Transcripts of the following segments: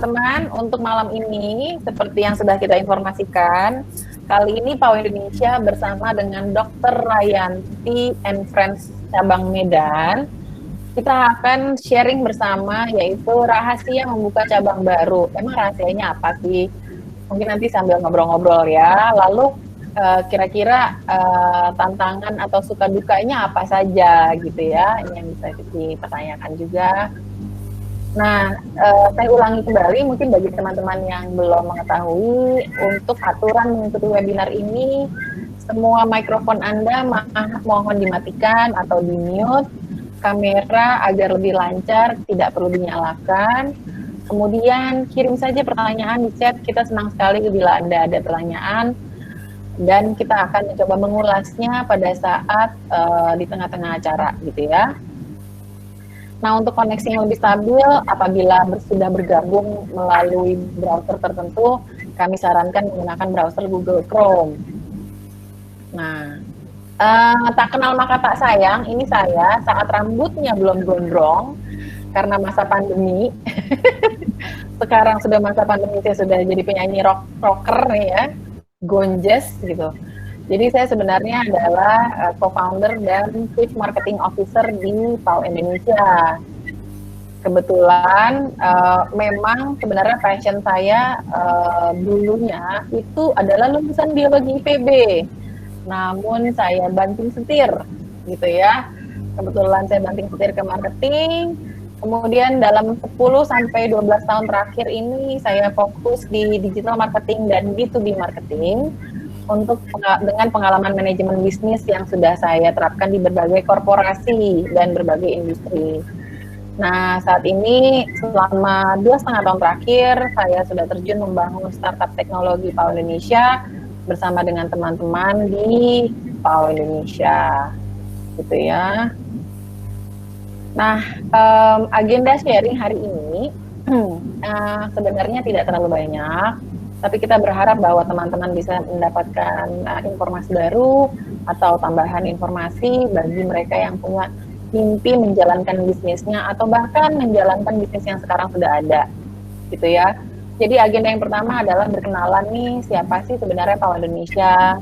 teman-teman, untuk malam ini seperti yang sudah kita informasikan, kali ini PAU Indonesia bersama dengan Dr. Rayanti and Friends cabang Medan, kita akan sharing bersama yaitu rahasia membuka cabang baru. Emang rahasianya apa sih? Mungkin nanti sambil ngobrol-ngobrol ya. Lalu kira-kira tantangan atau suka dukanya apa saja gitu ya, ini yang bisa dipertanyakan juga. Nah, saya ulangi kembali mungkin bagi teman-teman yang belum mengetahui, untuk aturan mengikuti webinar ini, semua mikrofon Anda mohon dimatikan atau di-mute, kamera agar lebih lancar tidak perlu dinyalakan, kemudian kirim saja pertanyaan di chat, kita senang sekali bila Anda ada pertanyaan, dan kita akan mencoba mengulasnya pada saat di tengah-tengah acara gitu ya. Nah, untuk koneksi yang lebih stabil, apabila sudah bergabung melalui browser tertentu, kami sarankan menggunakan browser Google Chrome. Nah, tak kenal maka tak sayang, ini saya saat rambutnya belum gondrong, karena masa pandemi. Sekarang sudah masa pandemi, saya sudah jadi penyanyi rocker nih ya, gonjes gitu. Jadi saya sebenarnya adalah co-founder dan Chief Marketing Officer di PAU Indonesia. Kebetulan memang sebenarnya passion saya dulunya itu adalah lulusan biologi IPB. Namun saya banting setir gitu ya. Kebetulan saya banting setir ke marketing. Kemudian dalam 10 sampai 12 tahun terakhir ini saya fokus di digital marketing dan B2B marketing. Dengan pengalaman manajemen bisnis yang sudah saya terapkan di berbagai korporasi dan berbagai industri. Nah, saat ini selama 2,5 tahun terakhir, saya sudah terjun membangun startup teknologi PAU Indonesia bersama dengan teman-teman di PAU Indonesia, gitu ya. Nah, agenda sharing hari ini sebenarnya tidak terlalu banyak, tapi kita berharap bahwa teman-teman bisa mendapatkan informasi baru atau tambahan informasi bagi mereka yang punya mimpi menjalankan bisnisnya atau bahkan menjalankan bisnis yang sekarang sudah ada, gitu ya. Jadi agenda yang pertama adalah berkenalan nih, siapa sih sebenarnya PAU Indonesia,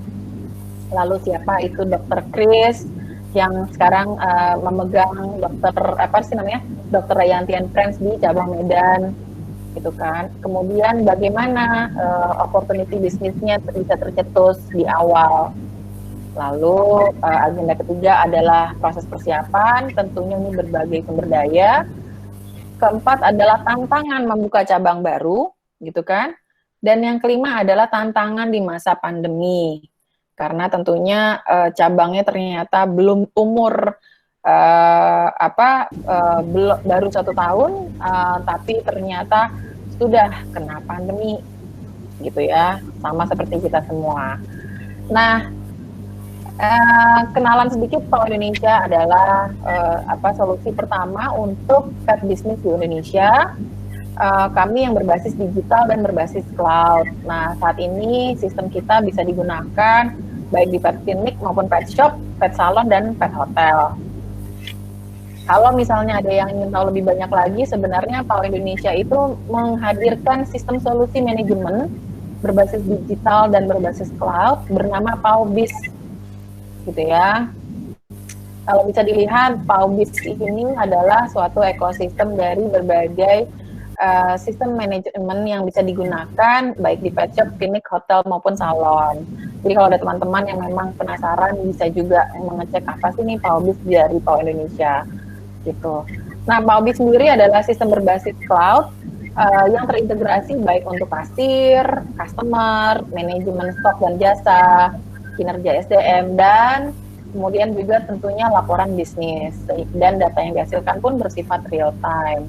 lalu siapa itu Dr. Chris yang sekarang memegang Dr. Rayanti and Friends di cabang Medan, gitu kan. Kemudian bagaimana opportunity bisnisnya bisa tercetus di awal. Lalu agenda ketiga adalah proses persiapan, tentunya ini berbagai sumber daya. Keempat adalah tantangan membuka cabang baru, gitu kan. Dan yang kelima adalah tantangan di masa pandemi, karena tentunya cabangnya ternyata belum umur baru 1 tahun, tapi ternyata sudah kena pandemi, gitu ya, sama seperti kita semua. Nah, kenalan sedikit, PAU Indonesia adalah solusi pertama untuk pet business di Indonesia. Kami yang berbasis digital dan berbasis cloud. Nah, saat ini sistem kita bisa digunakan baik di pet clinic maupun pet shop, pet salon, dan pet hotel. Kalau misalnya ada yang ingin tahu lebih banyak lagi, sebenarnya PAU Indonesia itu menghadirkan sistem solusi manajemen berbasis digital dan berbasis cloud bernama PAUBIS, gitu ya. Kalau bisa dilihat, PAUBIS ini adalah suatu ekosistem dari berbagai sistem manajemen yang bisa digunakan baik di pet shop, klinik, hotel maupun salon. Jadi kalau ada teman-teman yang memang penasaran, bisa juga mengecek apa sih nih PAUBIS dari PAU Indonesia, gitu. Nah, PAUBIS sendiri adalah sistem berbasis cloud yang terintegrasi baik untuk kasir, customer, manajemen stok dan jasa, kinerja SDM, dan kemudian juga tentunya laporan bisnis, dan data yang dihasilkan pun bersifat real time.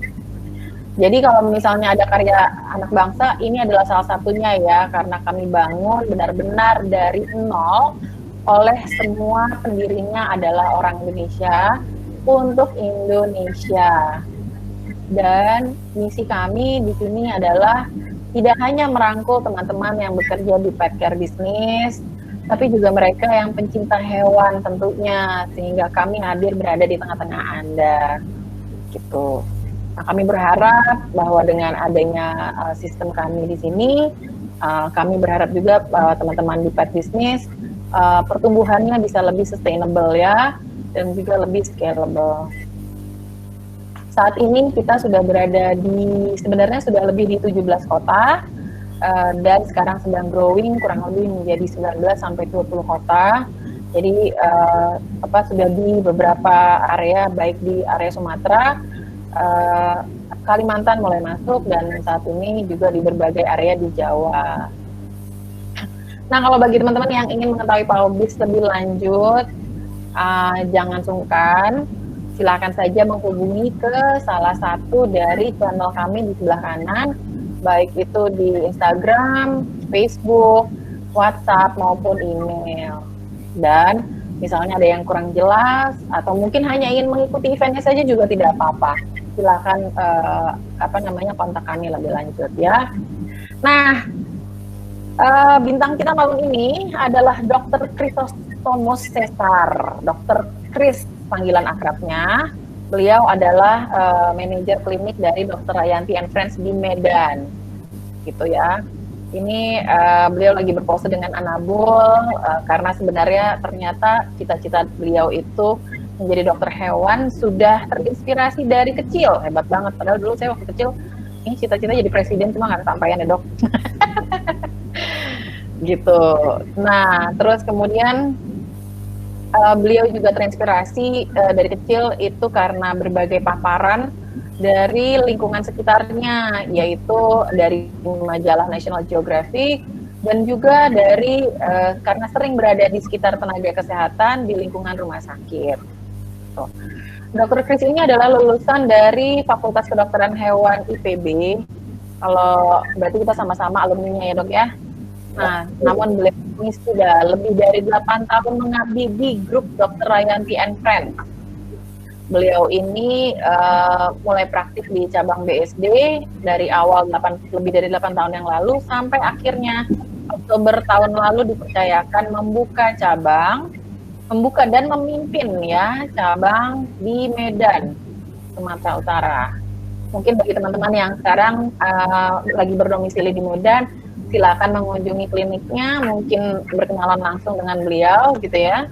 Jadi kalau misalnya ada karya anak bangsa, ini adalah salah satunya ya, karena kami bangun benar-benar dari nol oleh semua pendirinya adalah orang Indonesia untuk Indonesia. Dan misi kami di sini adalah tidak hanya merangkul teman-teman yang bekerja di pet care business, tapi juga mereka yang pencinta hewan tentunya, sehingga kami hadir berada di tengah-tengah Anda, gitu. Nah, kami berharap bahwa dengan adanya sistem kami di sini, kami berharap juga teman-teman di Pet Business pertumbuhannya bisa lebih sustainable ya, dan juga lebih scalable. Saat ini kita sudah berada di, sebenarnya sudah lebih di 17 kota, dan sekarang sedang growing kurang lebih menjadi 19 sampai 20 kota. Jadi sudah di beberapa area, baik di area Sumatera, Kalimantan mulai masuk, dan saat ini juga di berbagai area di Jawa. Nah, kalau bagi teman-teman yang ingin mengetahui Paubis lebih lanjut, jangan sungkan, silakan saja menghubungi ke salah satu dari channel kami di sebelah kanan, baik itu di Instagram, Facebook, WhatsApp, maupun email. Dan misalnya ada yang kurang jelas, atau mungkin hanya ingin mengikuti eventnya saja juga tidak apa-apa. Silakan kontak kami lebih lanjut ya. Nah, bintang kita malam ini adalah Dr. Chrysostomos Cesar, Dr. Chris panggilan akrabnya. Beliau adalah manajer klinik dari Dr. Rayanti and Friends di Medan, gitu ya. Ini beliau lagi berpose dengan Anabul karena sebenarnya ternyata cita-cita beliau itu menjadi dokter hewan sudah terinspirasi dari kecil. Hebat banget, padahal dulu saya waktu kecil ini cita-cita jadi presiden, cuma nggak kesampaian ya dok. Gitu. Nah, terus kemudian beliau juga terinspirasi dari kecil itu karena berbagai paparan dari lingkungan sekitarnya, yaitu dari majalah National Geographic, dan juga dari karena sering berada di sekitar tenaga kesehatan di lingkungan rumah sakit. Dr. Chris ini adalah lulusan dari Fakultas Kedokteran Hewan IPB. Kalau berarti kita sama-sama alumninya ya dok ya. Nah, namun beliau ini sudah lebih dari 8 tahun mengabdi di grup Dr. Rayanti and Friends. Beliau ini mulai praktik di cabang BSD dari awal lebih dari 8 tahun yang lalu sampai akhirnya Oktober tahun lalu dipercayakan membuka dan memimpin ya cabang di Medan, Sumatera Utara. Mungkin bagi teman-teman yang sekarang lagi berdomisili di Medan, silakan mengunjungi kliniknya, mungkin berkenalan langsung dengan beliau gitu ya.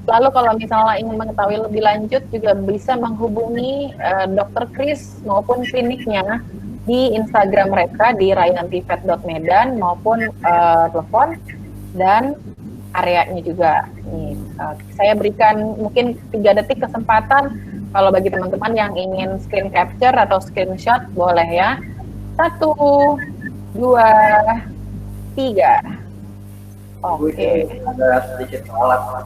Lalu kalau misalnya ingin mengetahui lebih lanjut juga bisa menghubungi Dr. Chris maupun kliniknya di Instagram mereka di rayantivet.medan maupun telepon dan areanya juga. Nih, saya berikan mungkin 3 detik kesempatan kalau bagi teman-teman yang ingin screen capture atau screenshot boleh ya. 1, 2, 3. Oke. Ada sedikit alat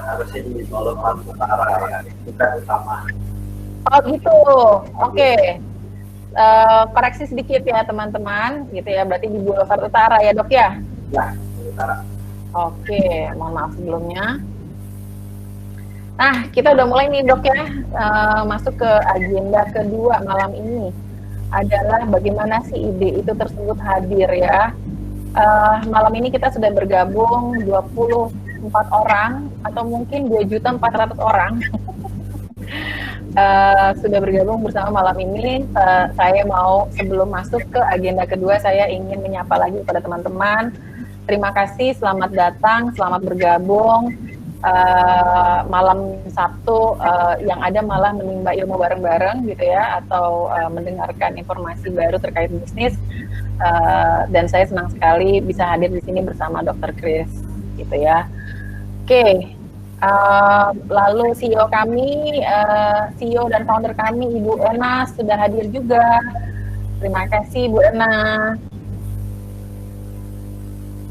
harusnya di Boulevard Utara ya, bukan utama. Oh gitu. Oke. Koreksi sedikit ya teman-teman, gitu ya. Berarti di Boulevard Utara ya dok ya? Ya, Utara. Oke, mohon maaf sebelumnya. Nah, kita udah mulai nih dok ya, masuk ke agenda kedua malam ini. Adalah bagaimana sih ide itu tersebut hadir ya. Malam ini kita sudah bergabung 24 orang, atau mungkin 2.400.000 orang. Sudah bergabung bersama malam ini. Saya mau sebelum masuk ke agenda kedua, saya ingin menyapa lagi kepada teman-teman. Terima kasih, selamat datang, selamat bergabung. Malam Sabtu yang ada malah menimba ilmu bareng-bareng gitu ya, atau mendengarkan informasi baru terkait bisnis. Dan saya senang sekali bisa hadir di sini bersama Dr. Chris gitu ya. Oke. Lalu CEO kami, CEO dan founder kami Ibu Ena sudah hadir juga. Terima kasih Bu Ena.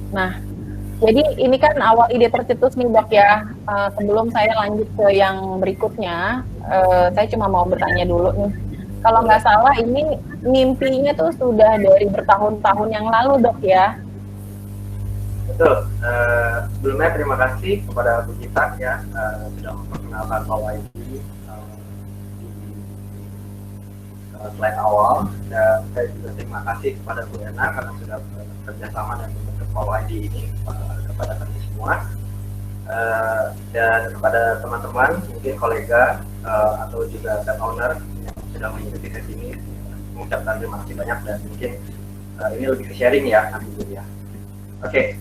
Nah, jadi ini kan awal ide tercetus nih dok ya. Sebelum saya lanjut ke yang berikutnya, saya cuma mau bertanya dulu nih. Kalau nggak salah ini mimpinya tuh sudah dari bertahun-tahun yang lalu dok ya? Betul. Sebelumnya terima kasih kepada Bu Gita ya sudah memperkenalkan Paul ID di slide awal, dan saya juga terima kasih kepada Bu Ena karena sudah bekerjasama dan membentuk Paul ID ini kepada kami semua, dan kepada teman-teman mungkin kolega atau juga pet owner yang sudah mengikuti sesi ini. Mengucapkan terima kasih banyak dan mungkin ini lebih ke sharing ya nanti ya. Oke,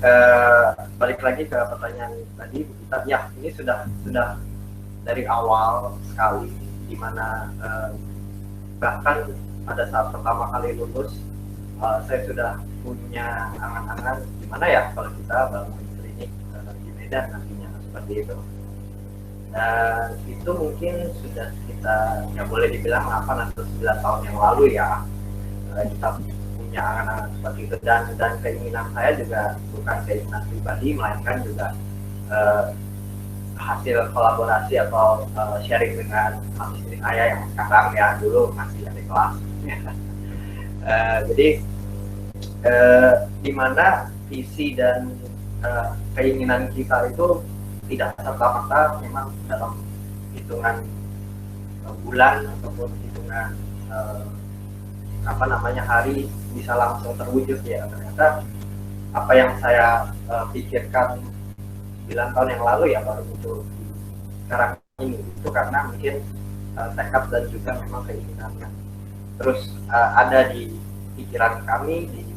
balik lagi ke pertanyaan tadi Bu Gita. Ya, ini sudah dari awal sekali, di mana bahkan pada saat pertama kali lulus, saya sudah punya angan-angan gimana ya kalau kita bangun klinik di Medan nantinya, seperti itu. Dan itu mungkin sudah kita, ya boleh dibilang 8 atau 9 tahun yang lalu ya, kita punya angan-angan seperti itu, dan keinginan saya juga bukan keinginan pribadi, melainkan juga hasil kolaborasi atau sharing dengan istri saya yang sekarang ya, dulu masih ada kelas. Jadi di mana visi dan keinginan kita itu tidak serta-merta memang dalam hitungan bulan ataupun hitungan hari bisa langsung terwujud ya. Ternyata apa yang saya pikirkan 9 tahun yang lalu ya baru muncul sekarang ini, itu karena mungkin tekad dan juga memang keinginan yang terus ada di pikiran kami, di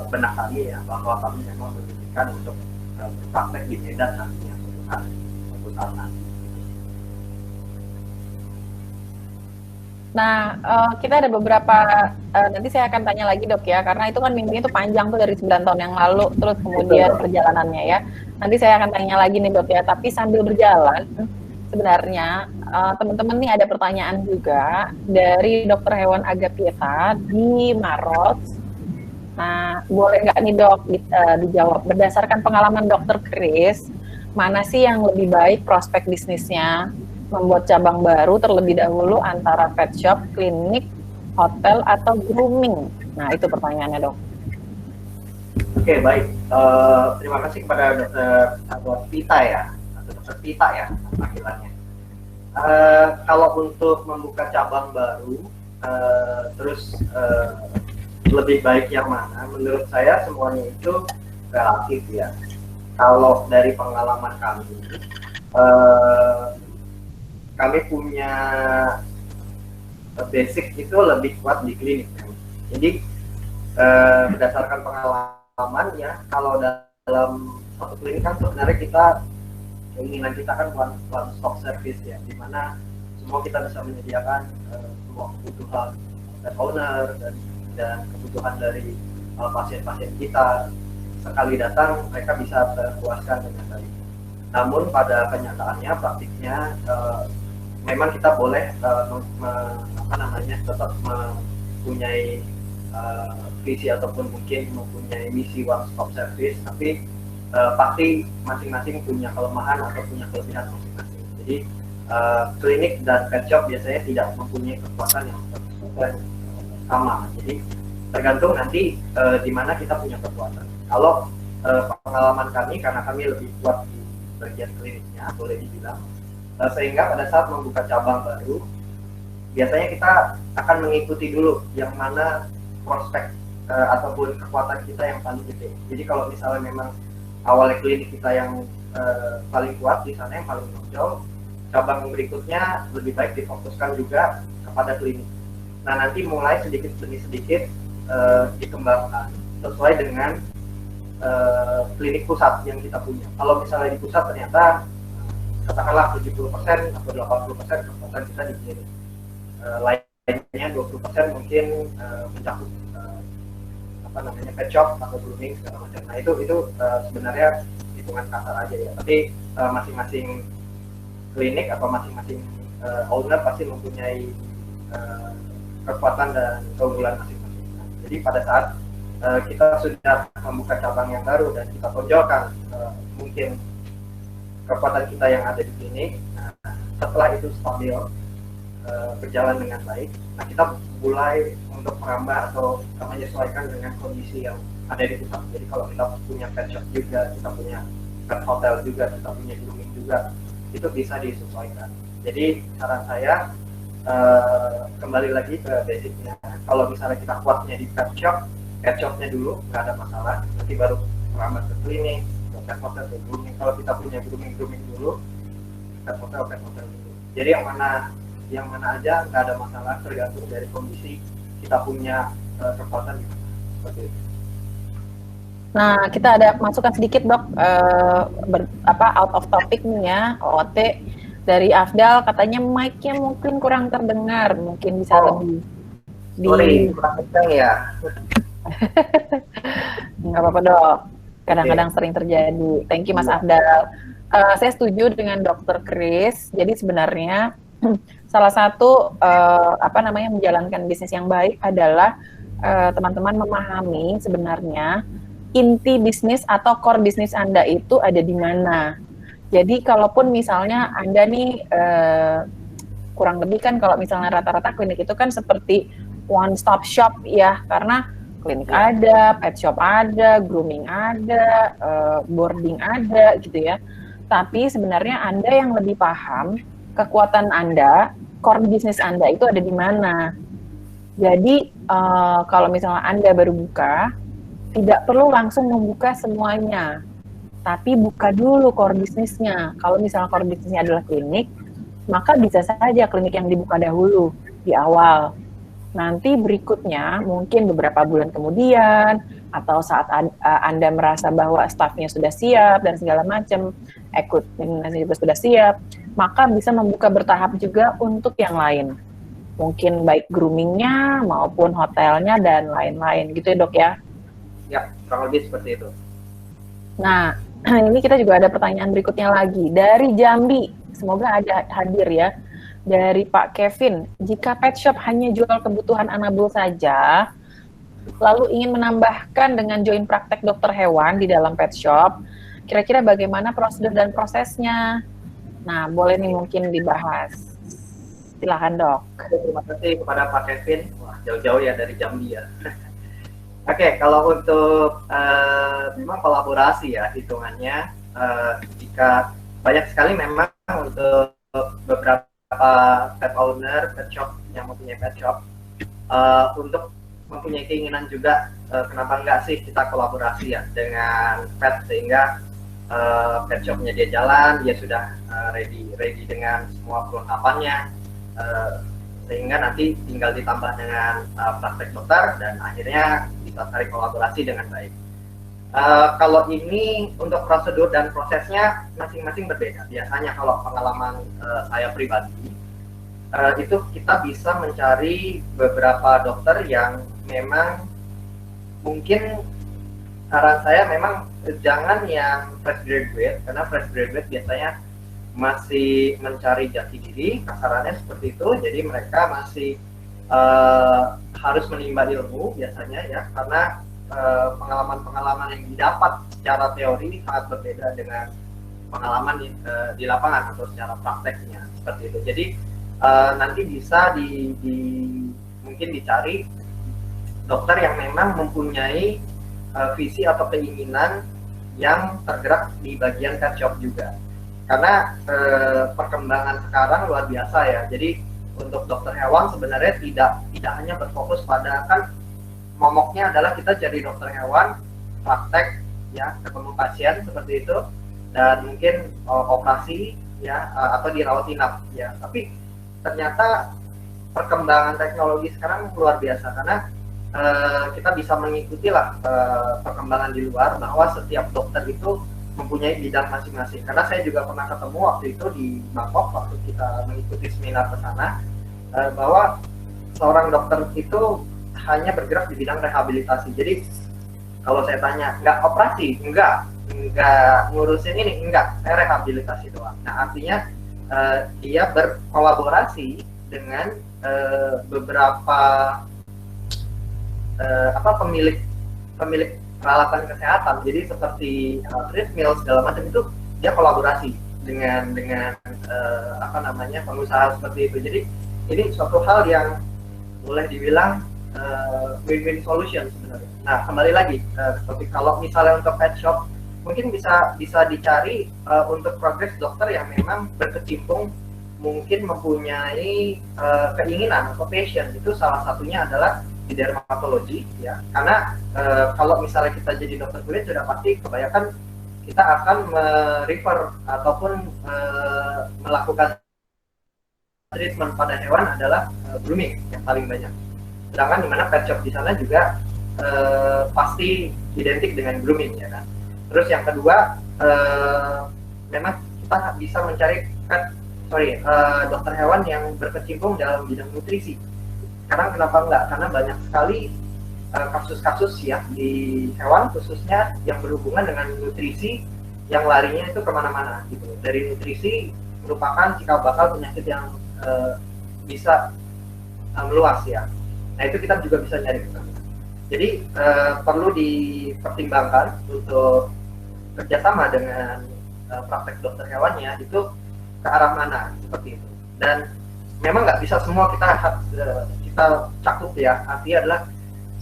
benak kami ya, bahwa kami memang memikirkan untuk berpraktek di Medan nantinya suatu saat nanti. Nah, kita ada beberapa, nanti saya akan tanya lagi dok ya, karena itu kan mimpinya itu panjang tuh dari 9 tahun yang lalu, terus kemudian perjalanannya ya. Nanti saya akan tanya lagi nih dok ya, tapi sambil berjalan, sebenarnya teman-teman nih ada pertanyaan juga dari dokter hewan Agapieta di Maros. Nah, boleh nggak nih dok dijawab, berdasarkan pengalaman dokter Chris, mana sih yang lebih baik prospek bisnisnya? Membuat cabang baru terlebih dahulu antara pet shop, klinik, hotel, atau grooming? Nah, itu pertanyaannya dok. Oke, baik. Terima kasih kepada dokter Pita ya, atau dokter Pita ya panggilannya. Kalau untuk membuka cabang baru, terus lebih baik yang mana? Menurut saya semuanya itu relatif ya. Kalau dari pengalaman kami punya basic itu lebih kuat di klinik. Jadi berdasarkan pengalaman ya, kalau dalam satu klinik kan sebenarnya keinginan kita kan one stop service ya, dimana semua kita bisa menyediakan semua kebutuhan pet owner dan kebutuhan dari pasien-pasien kita. Sekali datang mereka bisa terpuaskan dengan baik. Namun pada kenyataannya, praktiknya memang kita boleh tetap mempunyai visi ataupun mungkin mempunyai misi one stop service, tapi pasti masing-masing punya kelemahan atau punya kelebihan masing-masing. Jadi klinik dan pet shop biasanya tidak mempunyai kekuatan yang sama. Jadi tergantung nanti di mana kita punya kekuatan. Kalau pengalaman kami, karena kami lebih kuat di bagian kliniknya, boleh dibilang, sehingga pada saat membuka cabang baru, biasanya kita akan mengikuti dulu yang mana prospek ataupun kekuatan kita yang paling gede. Jadi kalau misalnya memang awalnya klinik kita yang paling kuat di sana, yang paling menonjol, cabang berikutnya lebih baik difokuskan juga kepada klinik. Nah, nanti mulai sedikit demi sedikit dikembangkan sesuai dengan klinik pusat yang kita punya. Kalau misalnya di pusat ternyata katakanlah 70% atau 80% kekuatan kita di klinik, lainnya 20% mungkin mencakup pet shop atau grooming segala macam. Nah itu sebenarnya hitungan kasar aja ya, tapi masing-masing klinik atau masing-masing owner pasti mempunyai kekuatan dan keunggulan masing-masing. Nah, jadi pada saat kita sudah membuka cabang yang baru dan kita tonjolkan mungkin kekuatan kita yang ada di klinik, nah, setelah itu stabil, berjalan dengan baik, nah kita mulai untuk merambah atau menyesuaikan dengan kondisi yang ada di pusat. Jadi kalau kita punya pet shop juga, kita punya pet hotel juga, kita punya grooming juga, itu bisa disesuaikan. Jadi saran saya kembali lagi ke basicnya. Kalau misalnya kita kuatnya di pet shopnya dulu nggak ada masalah, nanti baru merambah ke klinik, pet hotel, ke grooming. Kalau kita punya grooming dulu, pet hotel dulu. Jadi yang mana yang mana aja, nggak ada masalah, tergantung dari kondisi kita punya kekuatan seperti itu. Nah, kita ada masukan sedikit dok, out of topic nih ya, OOT dari Afdal, katanya mic-nya mungkin kurang terdengar, mungkin bisa lebih sorry, kurang kencang ya. Nggak apa-apa dok, kadang-kadang sering terjadi. Thank you Mas Afdal. Saya setuju dengan Dokter Chris. Jadi sebenarnya salah satu menjalankan bisnis yang baik adalah teman-teman memahami sebenarnya inti bisnis atau core bisnis Anda itu ada di mana. Jadi kalaupun misalnya Anda nih kurang lebih kan kalau misalnya rata-rata klinik itu kan seperti one stop shop ya, karena klinik ada, pet shop ada, grooming ada, boarding ada gitu ya. Tapi sebenarnya Anda yang lebih paham kekuatan Anda, core bisnis Anda itu ada di mana. Jadi kalau misalnya Anda baru buka, tidak perlu langsung membuka semuanya, tapi buka dulu core bisnisnya. Kalau misalnya core bisnisnya adalah klinik, maka bisa saja klinik yang dibuka dahulu di awal. Nanti berikutnya mungkin beberapa bulan kemudian atau saat Anda merasa bahwa stafnya sudah siap dan segala macam, equipment juga sudah siap, maka bisa membuka bertahap juga untuk yang lain. Mungkin baik groomingnya maupun hotelnya dan lain-lain gitu ya dok ya? Ya, kurang lebih seperti itu. Nah, ini kita juga ada pertanyaan berikutnya lagi dari Jambi. Semoga ada hadir ya. Dari Pak Kevin, jika pet shop hanya jual kebutuhan anabul saja, lalu ingin menambahkan dengan join praktek dokter hewan di dalam pet shop, kira-kira bagaimana prosedur dan prosesnya? Nah, boleh nih mungkin dibahas. Silakan dok. Terima kasih kepada Pak Kevin. Wah, jauh-jauh ya dari Jambi ya. Oke, kalau untuk memang kolaborasi ya hitungannya, jika banyak sekali memang untuk beberapa pet owner, pet shop yang mempunyai pet shop, untuk mempunyai keinginan juga, kenapa enggak sih kita kolaborasi ya dengan pet, sehingga pet shopnya dia jalan, dia sudah ready dengan semua perlengkapannya, sehingga nanti tinggal ditambah dengan praktek dokter dan akhirnya bisa tarik kolaborasi dengan baik. Kalau ini untuk prosedur dan prosesnya masing-masing berbeda. Biasanya kalau pengalaman saya pribadi, itu kita bisa mencari beberapa dokter yang memang mungkin saran saya memang jangan yang fresh graduate, karena fresh graduate biasanya masih mencari jati diri, kasarannya seperti itu. Jadi mereka masih harus menimba ilmu biasanya ya, karena pengalaman-pengalaman yang didapat secara teori sangat berbeda dengan pengalaman di lapangan atau secara prakteknya seperti itu. Jadi nanti bisa mungkin dicari dokter yang memang mempunyai visi atau keinginan yang tergerak di bagian pet shop juga, karena perkembangan sekarang luar biasa ya. Jadi untuk dokter hewan sebenarnya tidak hanya berfokus pada, kan momoknya adalah kita jadi dokter hewan, praktek ya, ketemu pasien seperti itu, dan mungkin operasi ya, atau dirawat inap ya. Tapi ternyata perkembangan teknologi sekarang luar biasa, karena kita bisa mengikuti lah perkembangan di luar, bahwa setiap dokter itu mempunyai bidang masing-masing. Karena saya juga pernah ketemu waktu itu di Bangkok waktu kita mengikuti seminar ke sana, bahwa seorang dokter itu hanya bergerak di bidang rehabilitasi. Jadi kalau saya tanya, nggak operasi? Nggak ngurusin ini? Enggak, saya rehabilitasi doang. Nah, artinya dia berkolaborasi dengan beberapa pemilik peralatan kesehatan. Jadi seperti treadmill segala macam itu dia kolaborasi dengan pengusaha seperti itu. Jadi ini suatu hal yang boleh dibilang win-win solution sebenarnya. Nah, kembali lagi seperti kalau misalnya untuk pet shop, mungkin bisa dicari untuk progres dokter yang memang berkecimpung, mungkin mempunyai keinginan atau passion. Itu salah satunya adalah di dermatologi ya, karena kalau misalnya kita jadi dokter kulit sudah pasti kebanyakan kita akan merefer ataupun melakukan treatment pada hewan adalah grooming yang paling banyak. Sedangkan di mana pet shop di sana juga pasti identik dengan grooming ya kan. Terus yang kedua, memang kita bisa mencari dokter hewan yang berkecimpung dalam bidang nutrisi. Karena kenapa enggak? Karena banyak sekali kasus-kasus ya di hewan khususnya yang berhubungan dengan nutrisi yang larinya itu kemana-mana gitu. Dari nutrisi merupakan cikal bakal penyakit yang bisa meluas ya. Nah itu kita juga bisa nyari ke sana. Jadi perlu dipertimbangkan untuk kerjasama dengan praktek dokter hewannya itu ke arah mana seperti itu. Dan memang nggak bisa semua kita cakup ya. Artinya adalah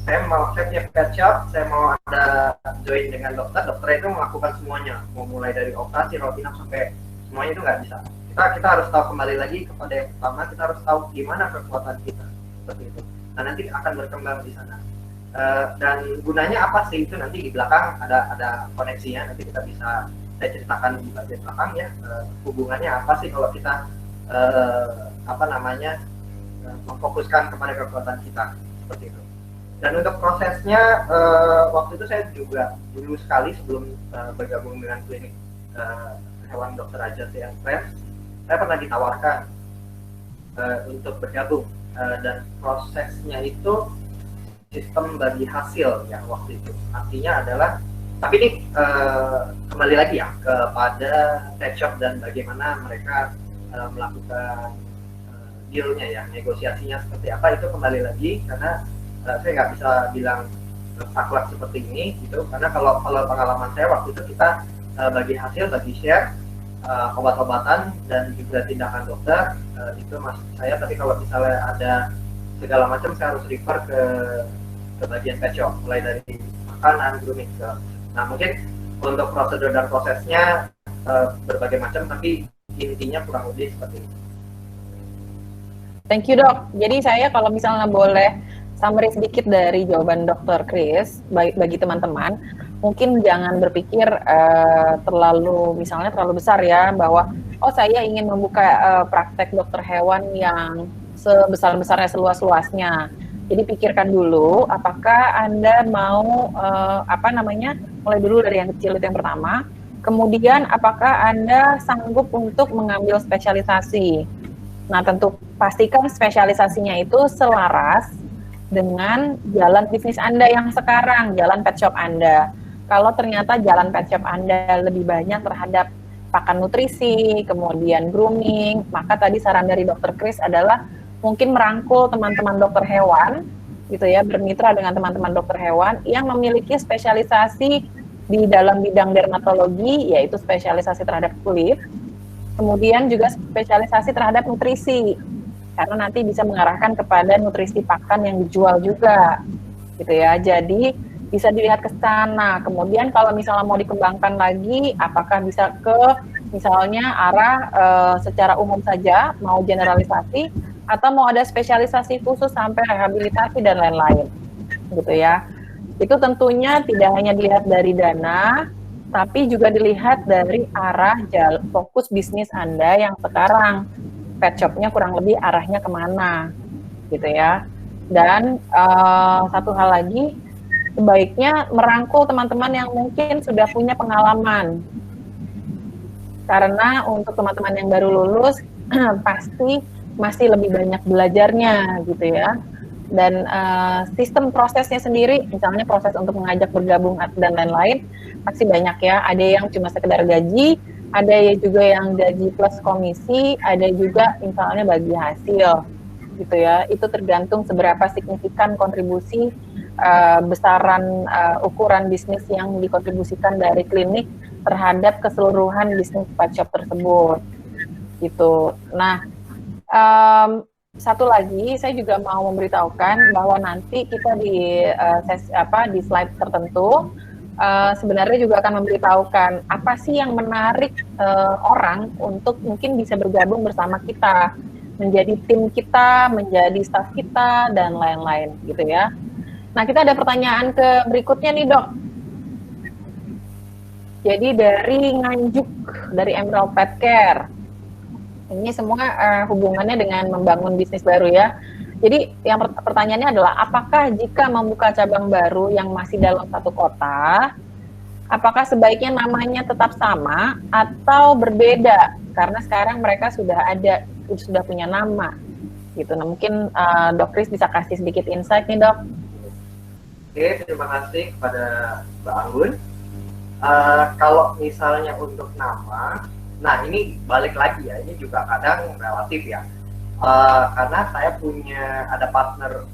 saya punya pet shop, saya mau ada join dengan dokter itu melakukan semuanya, mau mulai dari operasi, rotina sampai semuanya itu nggak bisa. Kita harus tahu kembali lagi kepada yang pertama, kita harus tahu gimana kekuatan kita seperti itu. Nah nanti akan berkembang di sana. Dan gunanya apa sih itu nanti di belakang ada koneksinya, nanti kita bisa saya ceritakan di bagian belakang ya, hubungannya apa sih kalau kita memfokuskan kepada kekuatan kita seperti itu. Dan untuk prosesnya waktu itu saya juga dulu sekali sebelum bergabung dengan klinik hewan Dr. Ajat yang Friends, saya pernah ditawarkan untuk bergabung dan prosesnya itu sistem bagi hasil ya waktu itu. Artinya adalah, tapi ini kembali lagi ya kepada pet shop dan bagaimana mereka melakukan dealnya ya, negosiasinya seperti apa itu kembali lagi, karena saya nggak bisa bilang saklek seperti ini gitu, karena kalau pengalaman saya waktu itu kita bagi hasil, bagi share obat-obatan dan juga tindakan dokter itu mas saya, tapi kalau misalnya ada segala macam saya harus refer ke bagian pet shop, mulai dari makanan, grooming ke. Nah mungkin untuk prosedur dan prosesnya berbagai macam, tapi intinya kurang lebih seperti itu. Thank you dok. Jadi saya kalau misalnya boleh summary sedikit dari jawaban Dr. Chris bagi teman-teman, mungkin jangan berpikir terlalu besar ya, bahwa saya ingin membuka praktek dokter hewan yang sebesar-besarnya, seluas-luasnya. Jadi pikirkan dulu apakah Anda mau mulai dulu dari yang kecil itu yang pertama, kemudian apakah Anda sanggup untuk mengambil spesialisasi. Nah tentu pastikan spesialisasinya itu selaras dengan jalan bisnis Anda yang sekarang, jalan pet shop Anda. Kalau ternyata jalan pet shop Anda lebih banyak terhadap pakan nutrisi, kemudian grooming, maka tadi saran dari Dr. Chris adalah mungkin merangkul teman-teman dokter hewan, gitu ya, bermitra dengan teman-teman dokter hewan yang memiliki spesialisasi di dalam bidang dermatologi, yaitu spesialisasi terhadap kulit, kemudian juga spesialisasi terhadap nutrisi, karena nanti bisa mengarahkan kepada nutrisi pakan yang dijual juga, gitu ya. Jadi bisa dilihat ke sana. Kemudian kalau misalnya mau dikembangkan lagi, apakah bisa ke misalnya arah secara umum saja, mau generalisasi, atau mau ada spesialisasi khusus sampai rehabilitasi dan lain-lain, gitu ya. Itu tentunya tidak hanya dilihat dari dana, tapi juga dilihat dari arah fokus bisnis Anda yang sekarang. Pet shop-nya kurang lebih arahnya kemana, gitu ya. Dan satu hal lagi, sebaiknya merangkul teman-teman yang mungkin sudah punya pengalaman. Karena untuk teman-teman yang baru lulus, pasti masih lebih banyak belajarnya, gitu ya. Dan sistem prosesnya sendiri, misalnya proses untuk mengajak bergabung dan lain-lain, pasti banyak ya. Ada yang cuma sekedar gaji, ada juga yang gaji plus komisi, ada juga misalnya bagi hasil, gitu ya. Itu tergantung seberapa signifikan kontribusi besaran ukuran bisnis yang dikontribusikan dari klinik terhadap keseluruhan bisnis pet shop tersebut, gitu. Nah, satu lagi saya juga mau memberitahukan bahwa nanti kita di slide tertentu sebenarnya juga akan memberitahukan apa sih yang menarik orang untuk mungkin bisa bergabung bersama kita, menjadi tim kita, menjadi staff kita, dan lain-lain, gitu ya. Nah, kita ada pertanyaan berikutnya nih, Dok. Jadi dari Nganjuk, dari Emerald Pet Care. Ini semua hubungannya dengan membangun bisnis baru ya. Jadi yang pertanyaannya adalah apakah jika membuka cabang baru yang masih dalam satu kota, apakah sebaiknya namanya tetap sama atau berbeda? Karena sekarang mereka sudah punya nama gitu. Nah, mungkin Dok Kris bisa kasih sedikit insight nih, Dok. Oke, terima kasih kepada Mbak Anggun. Kalau misalnya untuk nama, nah ini balik lagi ya, ini juga kadang relatif ya. Karena saya punya ada partner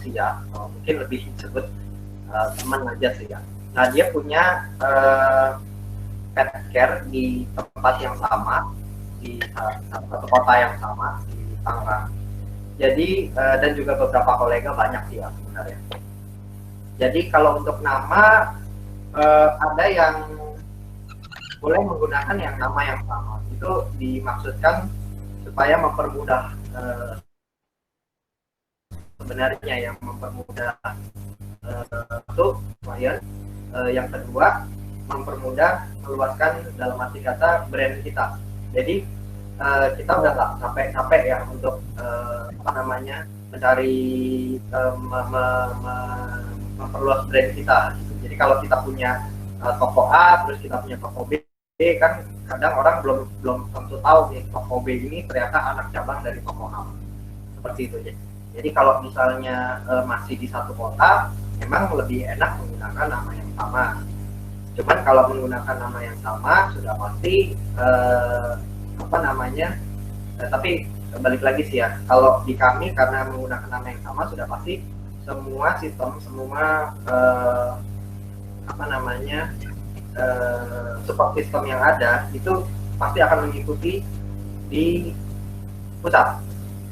sih ya, mungkin lebih disebut teman aja sih ya. Nah dia punya pet care di tempat yang sama, di satu kota yang sama di Tangerang. Jadi dan juga beberapa kolega banyak sih ya sebenarnya. Jadi kalau untuk nama ada yang boleh menggunakan yang nama yang sama. Itu dimaksudkan supaya mempermudah sebenarnya yang mempermudah untuk klien. Yang kedua mempermudah meluaskan dalam arti kata brand kita. Jadi kita udah nggak capek-capek ya untuk mencari memperluas brand kita gitu. Jadi kalau kita punya toko A terus kita punya toko B kan kadang orang belum tentu tahu nih toko B ini ternyata anak cabang dari toko A seperti itu ya. Jadi kalau misalnya masih di satu kota memang lebih enak menggunakan nama yang sama. Cuman kalau menggunakan nama yang sama sudah pasti tapi balik lagi sih ya, kalau di kami karena menggunakan nama yang sama sudah pasti semua sistem, semua support system yang ada itu pasti akan mengikuti di pusat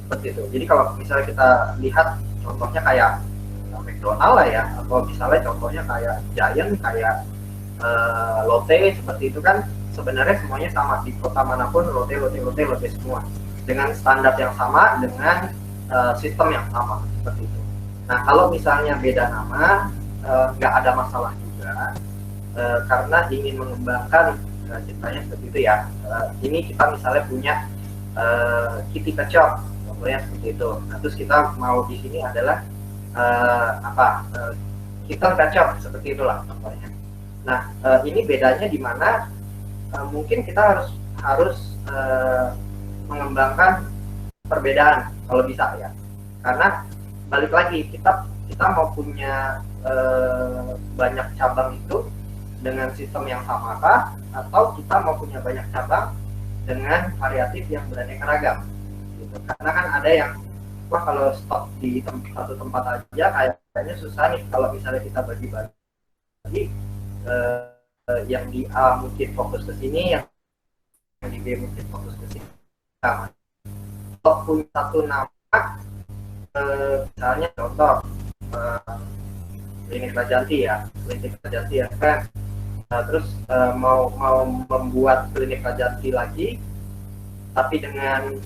seperti itu. Jadi kalau misalnya kita lihat contohnya kayak McDonald lah ya, atau misalnya contohnya kayak Giant, kayak Lotte seperti itu kan sebenarnya semuanya sama di kota manapun Lotte semua dengan standar yang sama, dengan sistem yang sama seperti itu. Nah kalau misalnya beda nama nggak ada masalah juga karena ingin mengembangkan ceritanya seperti itu ya. Ini kita misalnya punya Kitty Ketchup contohnya seperti itu. Nah terus kita mau di sini adalah Kitten Ketchup seperti itulah contohnya. Nah ini bedanya di mana mungkin kita harus mengembangkan perbedaan kalau bisa ya, karena balik lagi kita mau punya banyak cabang itu dengan sistem yang sama kah, atau kita mau punya banyak cabang dengan variatif yang beraneka ragam gitu. Karena kan ada yang kalau stop di satu tempat aja kayaknya susah nih kalau misalnya kita bagi-bagi yang di A mungkin fokus ke sini, yang di B mungkin fokus ke sini. Nah, kalau punya satu nama misalnya contoh klinik Rajanti ya kan, terus mau membuat klinik Rajanti lagi tapi dengan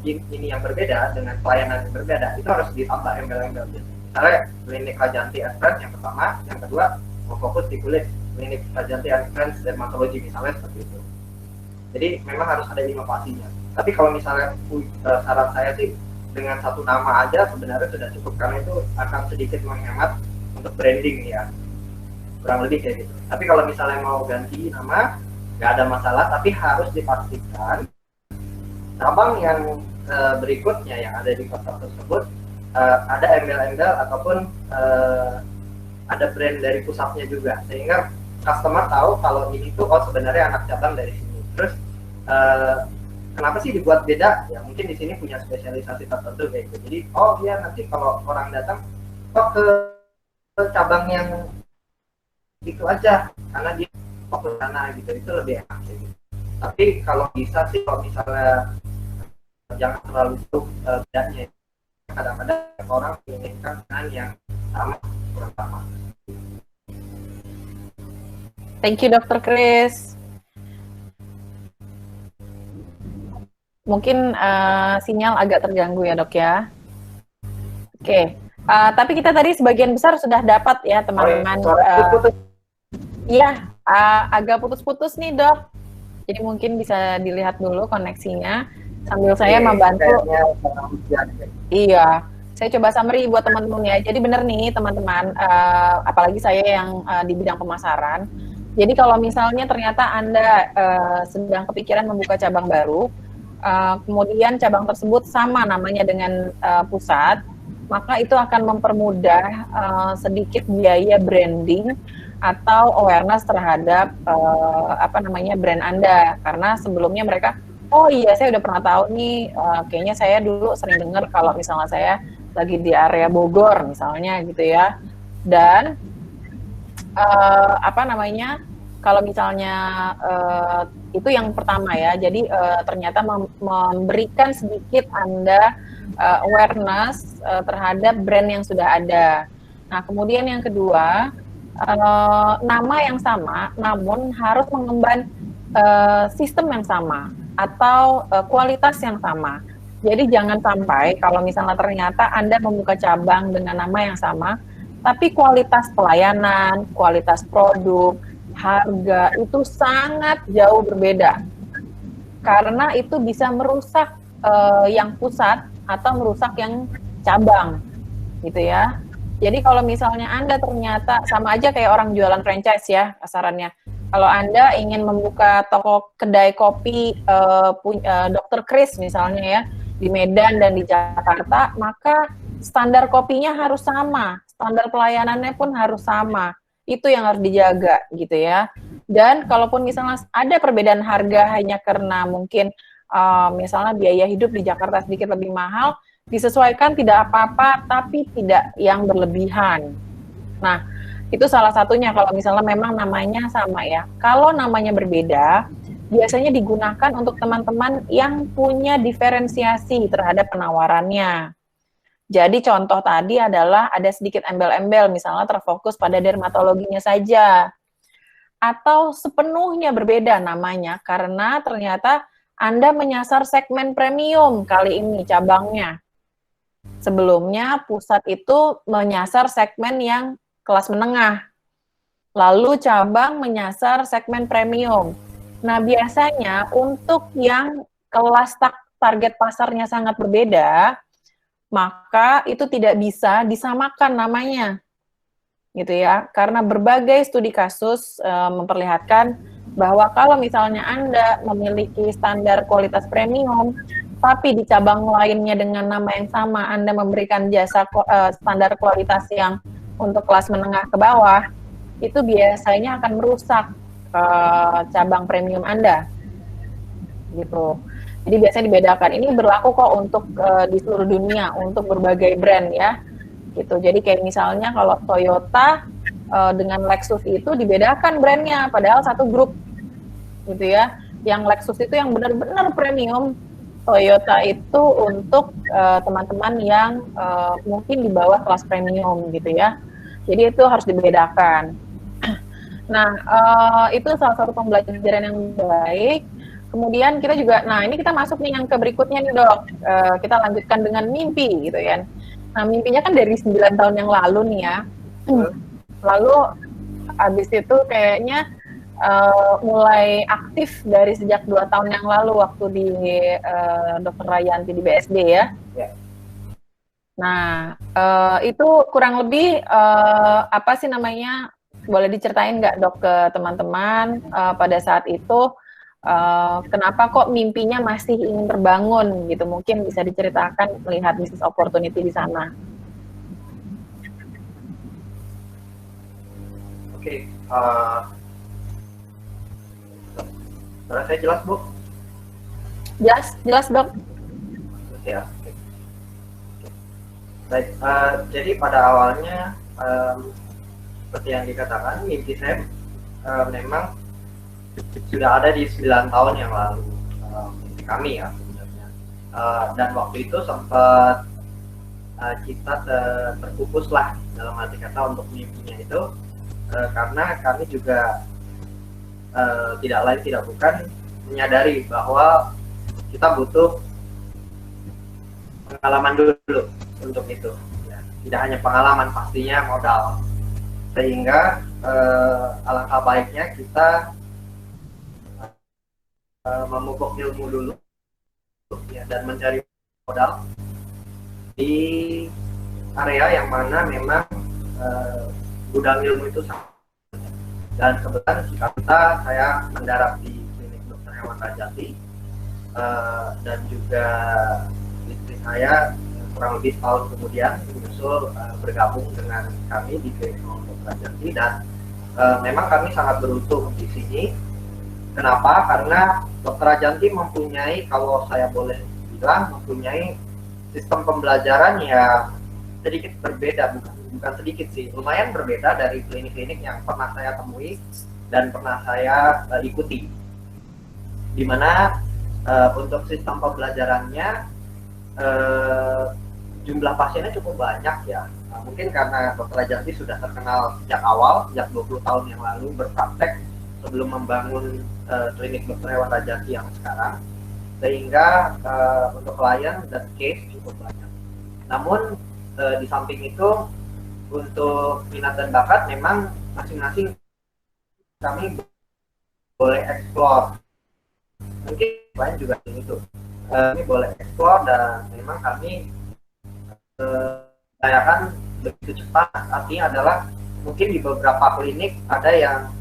ini yang berbeda, dengan pelayanan yang berbeda, itu harus ditambah embel-embel. Misalnya klinik Rajanti and Friends yang pertama, yang kedua mau fokus di kulit, klinik Rajanti and Friends dermatologi misalnya seperti itu. Jadi memang harus ada inovasinya. Tapi kalau misalnya saran saya sih dengan satu nama aja sebenarnya sudah cukup, karena itu akan sedikit menghemat untuk branding ya, kurang lebih kayak gitu. Tapi kalau misalnya mau ganti nama nggak ada masalah, tapi harus dipastikan cabang yang berikutnya yang ada di kota tersebut ada embel-embel ataupun ada brand dari pusatnya juga, sehingga customer tahu kalau ini tuh sebenarnya anak cabang dari sini. Terus kenapa sih dibuat beda? Ya mungkin di sini punya spesialisasi tertentu kayak gitu. Jadi iya nanti kalau orang datang ke cabang yang itu aja karena dia fokus sana gitu, itu lebih enak gitu. Tapi kalau bisa sih kalau misalnya jangan terlalu jauh bedanya. Kadang-kadang orang menginginkan yang sama, kurang sama. Thank you Dr. Kris. Mungkin sinyal agak terganggu ya dok ya. Oke, tapi kita tadi sebagian besar sudah dapat ya teman-teman. Iya, agak putus-putus nih dok. Jadi mungkin bisa dilihat dulu koneksinya sambil saya Oke, membantu. kayaknya barang hujan. Iya, saya coba summary buat teman-teman ya. Jadi benar nih teman-teman, apalagi saya yang di bidang pemasaran. Jadi kalau misalnya ternyata Anda sedang kepikiran membuka cabang baru, kemudian cabang tersebut sama namanya dengan pusat, maka itu akan mempermudah sedikit biaya branding atau awareness terhadap apa namanya brand Anda. Karena sebelumnya mereka, oh iya, saya udah pernah tahu nih, kayaknya saya dulu sering dengar kalau misalnya saya lagi di area Bogor misalnya gitu ya. Dan apa namanya, kalau misalnya itu yang pertama ya. Jadi ternyata memberikan sedikit Anda awareness terhadap brand yang sudah ada. Nah, kemudian yang kedua, nama yang sama, namun harus mengemban sistem yang sama atau kualitas yang sama. Jadi jangan sampai kalau misalnya ternyata Anda membuka cabang dengan nama yang sama, tapi kualitas pelayanan, kualitas produk, harga itu sangat jauh berbeda. Karena itu bisa merusak yang pusat atau merusak yang cabang, gitu ya. Jadi kalau misalnya Anda ternyata sama aja kayak orang jualan franchise ya kasarannya. Kalau Anda ingin membuka toko kedai kopi Dr. Chris misalnya ya di Medan dan di Jakarta, maka standar kopinya harus sama, standar pelayanannya pun harus sama. Itu yang harus dijaga gitu ya. Dan kalaupun misalnya ada perbedaan harga hanya karena mungkin misalnya biaya hidup di Jakarta sedikit lebih mahal, disesuaikan tidak apa-apa, tapi tidak yang berlebihan. Nah, itu salah satunya kalau misalnya memang namanya sama ya. Kalau namanya berbeda, biasanya digunakan untuk teman-teman yang punya diferensiasi terhadap penawarannya. Jadi contoh tadi adalah ada sedikit embel-embel, misalnya terfokus pada dermatologinya saja. Atau sepenuhnya berbeda namanya, karena ternyata Anda menyasar segmen premium kali ini cabangnya. Sebelumnya pusat itu menyasar segmen yang kelas menengah. Lalu cabang menyasar segmen premium. Nah, biasanya untuk yang kelas target pasarnya sangat berbeda, maka itu tidak bisa disamakan namanya. Gitu ya. Karena berbagai studi kasus memperlihatkan bahwa kalau misalnya Anda memiliki standar kualitas premium, tapi di cabang lainnya dengan nama yang sama Anda memberikan jasa standar kualitas yang untuk kelas menengah ke bawah, itu biasanya akan merusak cabang premium Anda. Gitu. Jadi biasanya dibedakan. Ini berlaku kok untuk di seluruh dunia, untuk berbagai brand ya. Gitu. Jadi kayak misalnya kalau Toyota dengan Lexus itu dibedakan brandnya, padahal satu grup gitu ya. Yang Lexus itu yang benar-benar premium, Toyota itu untuk teman-teman yang mungkin di bawah kelas premium gitu ya. Jadi itu harus dibedakan. Nah, itu salah satu pembelajaran yang baik. Kemudian kita juga, nah ini kita masuk nih yang ke berikutnya nih dok. Kita lanjutkan dengan mimpi gitu ya. Nah, mimpinya kan dari 9 tahun yang lalu nih ya. Lalu habis itu kayaknya mulai aktif dari sejak 2 tahun yang lalu waktu di Dr. Rayanti di BSD ya. Nah, itu kurang lebih apa sih namanya, boleh diceritain nggak dok ke teman-teman pada saat itu kenapa kok mimpinya masih ingin terbangun gitu? Mungkin bisa diceritakan melihat bisnis opportunity di sana. Oke, suara saya jelas Bu? Jelas dok. Ya. Baik, jadi pada awalnya seperti yang dikatakan, mimpi saya memang sudah ada di 9 tahun yang lalu, kami ya sebenarnya. Dan waktu itu sempat kita terpupus lah dalam arti kata untuk mimpinya itu, karena kami juga tidak lain tidak bukan menyadari bahwa kita butuh pengalaman dulu untuk itu. Ya, tidak hanya pengalaman, pastinya modal. Sehingga alangkah baiknya kita memupuk ilmu dulu ya, dan mencari modal di area yang mana memang gudang ilmu itu sangat. Dan kebetulan di Jakarta saya mendarat di klinik dokter hewan Rajati, dan juga istri saya kurang lebih setahun kemudian menyusul bergabung dengan kami di klinik dokter Rajati. Dan memang kami sangat beruntung di sini. Kenapa? Karena dokter Rajati mempunyai, kalau saya boleh bilang, mempunyai sistem pembelajaran yang sedikit berbeda, bukan sedikit sih, lumayan berbeda dari klinik-klinik yang pernah saya temui dan pernah saya ikuti. Dimana untuk sistem pembelajarannya jumlah pasiennya cukup banyak ya. Mungkin karena dokter Rajati sudah terkenal sejak awal, sejak 20 tahun yang lalu berpraktek sebelum membangun klinik dokter hewan Rajati yang sekarang, sehingga untuk klien dan case cukup banyak. Namun di samping itu, untuk minat dan bakat memang masing-masing kami boleh eksplor. Mungkin klien juga itu kami boleh eksplor, dan memang kami upayakan begitu cepat. Artinya adalah mungkin di beberapa klinik ada yang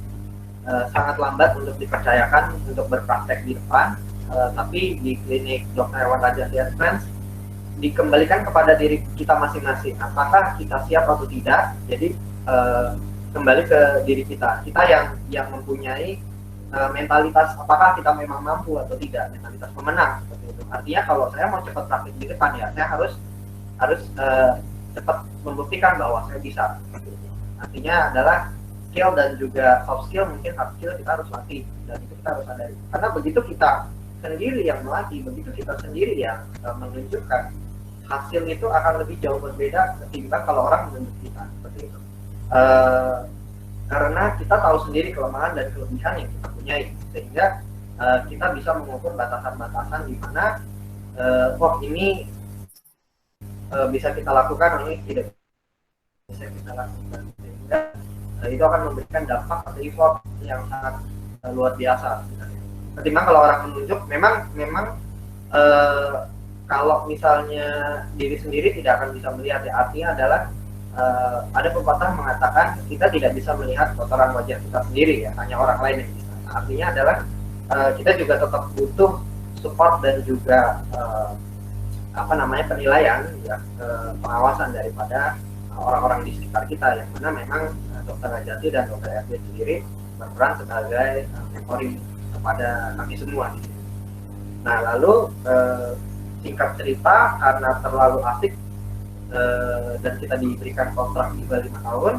sangat lambat untuk dipercayakan untuk berpraktek di depan, tapi di klinik dokter hewan Rajati Advance dikembalikan kepada diri kita masing-masing, apakah kita siap atau tidak. Jadi kembali ke diri kita yang mempunyai mentalitas apakah kita memang mampu atau tidak, mentalitas pemenang seperti itu. Artinya kalau saya mau cepat praktik di depan ya saya harus cepat membuktikan bahwa saya bisa. Artinya adalah skill dan juga soft skill, mungkin hard skill kita harus latih, dan itu kita harus sadari. Karena begitu kita sendiri yang melatih, begitu kita sendiri yang menunjukkan, hasil itu akan lebih jauh berbeda ketimbang kalau orang menunjuk kita seperti itu. Karena kita tahu sendiri kelemahan dan kelebihan yang kita punyai, sehingga kita bisa mengukur batasan-batasan di mana ini bisa kita lakukan, ini tidak bisa kita lakukan, sehingga itu akan memberikan dampak atau effort yang sangat luar biasa. Ketimbang kalau orang menunjuk, memang kalau misalnya diri sendiri tidak akan bisa melihat ya. Artinya adalah ada pepatah mengatakan kita tidak bisa melihat kotoran wajah kita sendiri ya, hanya orang lain yang bisa. Artinya adalah kita juga tetap butuh support dan juga penilaian ya, pengawasan daripada orang-orang di sekitar kita, yang mana memang dokter Rajati dan dokter Erwin sendiri berperan sebagai mentoring kepada kami semua. Nah lalu singkat cerita, karena terlalu asik dan kita diberikan kontrak juga 5 tahun,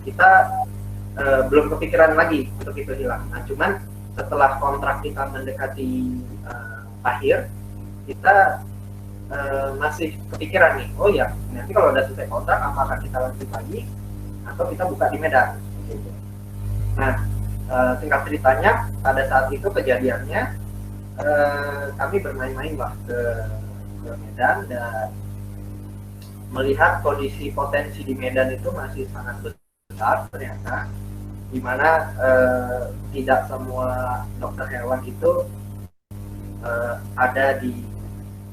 kita belum kepikiran lagi untuk itu hilang. Nah cuman setelah kontrak kita mendekati akhir, kita masih kepikiran nih, oh ya nanti kalau udah selesai kontrak apakah kita lanjut lagi atau kita buka di Medan gitu. Nah singkat ceritanya, pada saat itu kejadiannya kami bermain-main lah ke Medan, dan melihat kondisi potensi di Medan itu masih sangat besar ternyata, dimana tidak semua dokter hewan itu ada di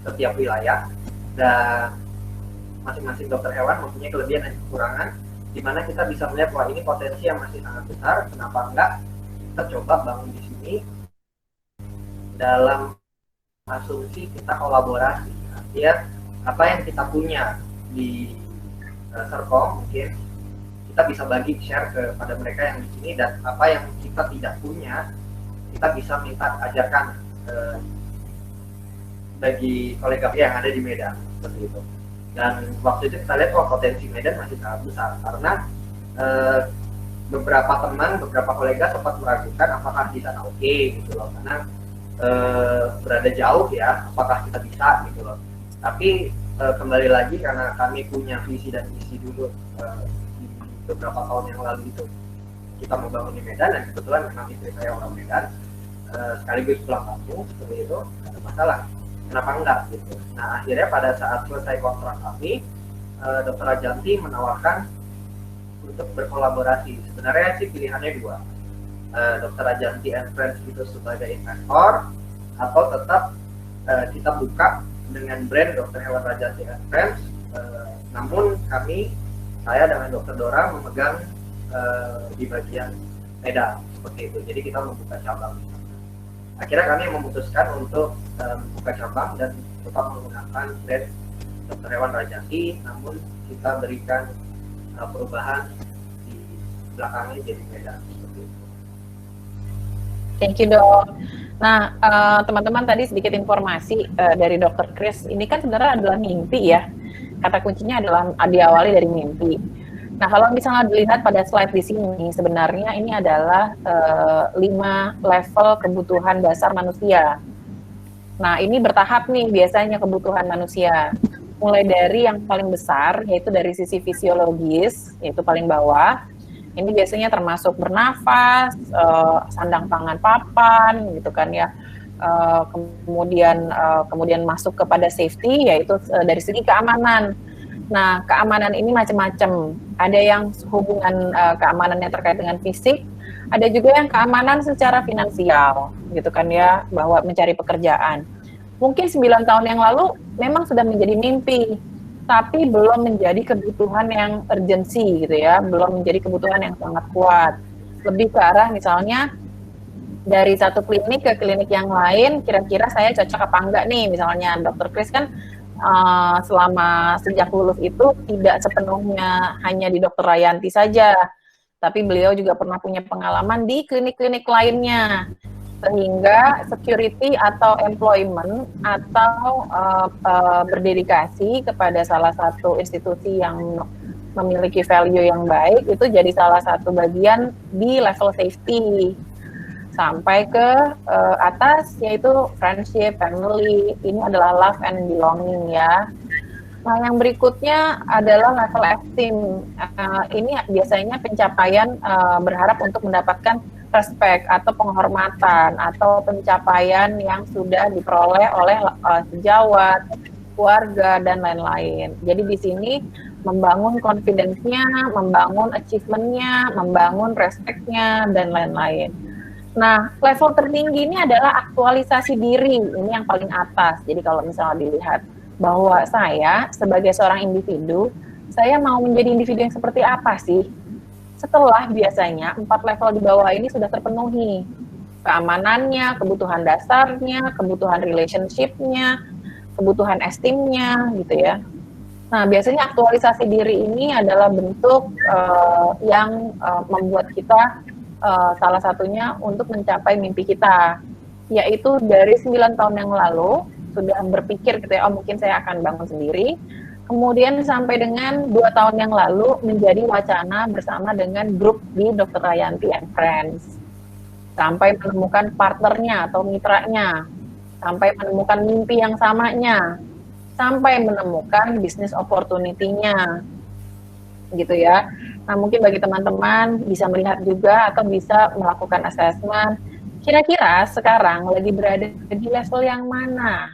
setiap wilayah, dan masing-masing dokter hewan mempunyai kelebihan dan kekurangan, di mana kita bisa melihat wah ini potensi yang masih sangat besar, kenapa enggak kita coba bangun di sini dalam asumsi kita kolaborasi. Artinya apa yang kita punya di Serkom mungkin kita bisa bagi share kepada mereka yang di sini, dan apa yang kita tidak punya kita bisa minta ajarkan bagi kolega yang ada di Medan seperti itu. Dan waktu itu kita lihat potensi Medan masih sangat besar, karena beberapa kolega sempat meragukan apakah di sana oke gitu loh, karena berada jauh ya, apakah kita bisa gitu loh. Tapi kembali lagi karena kami punya visi dan misi dulu di beberapa tahun yang lalu itu kita membangun di Medan, dan kebetulan memang istri saya orang Medan, sekaligus pulang kampung seperti itu, nggak ada masalah. Kenapa enggak gitu. Nah akhirnya pada saat selesai kontrak kami, Dokter Rajati menawarkan untuk berkolaborasi. Sebenarnya sih pilihannya dua, Dr. Rajanti and Friends itu sebagai investor, atau tetap kita buka dengan brand Dr. Hewan Rajanti and Friends, namun saya dengan Dr. Dora memegang di bagian Medan seperti itu. Jadi kita membuka cabang. Akhirnya kami memutuskan untuk membuka cabang dan tetap menggunakan brand Dr. Hewan Rajanti, namun kita berikan perubahan di belakangnya jadi Medan seperti itu. Thank you, Dok. Nah, teman-teman, tadi sedikit informasi dari Dr. Chris. Ini kan sebenarnya adalah mimpi ya. Kata kuncinya adalah diawali dari mimpi. Nah, kalau misalnya dilihat pada slide di sini, sebenarnya ini adalah 5 level kebutuhan dasar manusia. Nah, ini bertahap nih biasanya kebutuhan manusia. Mulai dari yang paling besar, yaitu dari sisi fisiologis, yaitu paling bawah. Ini biasanya termasuk bernafas, sandang pangan papan, gitu kan ya. Kemudian masuk kepada safety, yaitu dari segi keamanan. Nah, keamanan ini macam-macam. Ada yang hubungan keamanannya terkait dengan fisik, ada juga yang keamanan secara finansial, gitu kan ya, bahwa mencari pekerjaan. Mungkin 9 tahun yang lalu memang sudah menjadi mimpi, tapi belum menjadi kebutuhan yang urgensi gitu ya, belum menjadi kebutuhan yang sangat kuat. Lebih ke arah misalnya dari satu klinik ke klinik yang lain, kira-kira saya cocok apa enggak nih, misalnya Dr. Chris kan selama sejak lulus itu tidak sepenuhnya hanya di Dr. Rayanti saja, tapi beliau juga pernah punya pengalaman di klinik-klinik lainnya, sehingga security atau employment atau berdedikasi kepada salah satu institusi yang memiliki value yang baik itu jadi salah satu bagian di level safety. Sampai ke atas, yaitu friendship, family, ini adalah love and belonging ya. Nah, yang berikutnya adalah level esteem. Ini biasanya pencapaian berharap untuk mendapatkan respect atau penghormatan atau pencapaian yang sudah diperoleh oleh sejawat, keluarga, dan lain-lain. Jadi di sini membangun confidence-nya, membangun achievement-nya, membangun respect-nya, dan lain-lain. Nah, level tertinggi ini adalah aktualisasi diri, ini yang paling atas. Jadi kalau misalnya dilihat bahwa saya sebagai seorang individu, saya mau menjadi individu yang seperti apa sih? Setelah biasanya 4 level di bawah ini sudah terpenuhi. Keamanannya, kebutuhan dasarnya, kebutuhan relationship-nya, kebutuhan esteem-nya gitu ya. Nah, biasanya aktualisasi diri ini adalah bentuk yang membuat kita salah satunya untuk mencapai mimpi kita, yaitu dari 9 tahun yang lalu sudah berpikir gitu ya, oh mungkin saya akan bangun sendiri, kemudian sampai dengan 2 tahun yang lalu menjadi wacana bersama dengan grup di Dr. Rayanti and Friends, sampai menemukan partnernya atau mitranya, sampai menemukan mimpi yang samanya, sampai menemukan bisnis opportunity-nya, gitu ya. Nah, mungkin bagi teman-teman bisa melihat juga atau bisa melakukan assessment, kira-kira sekarang lagi berada di level yang mana?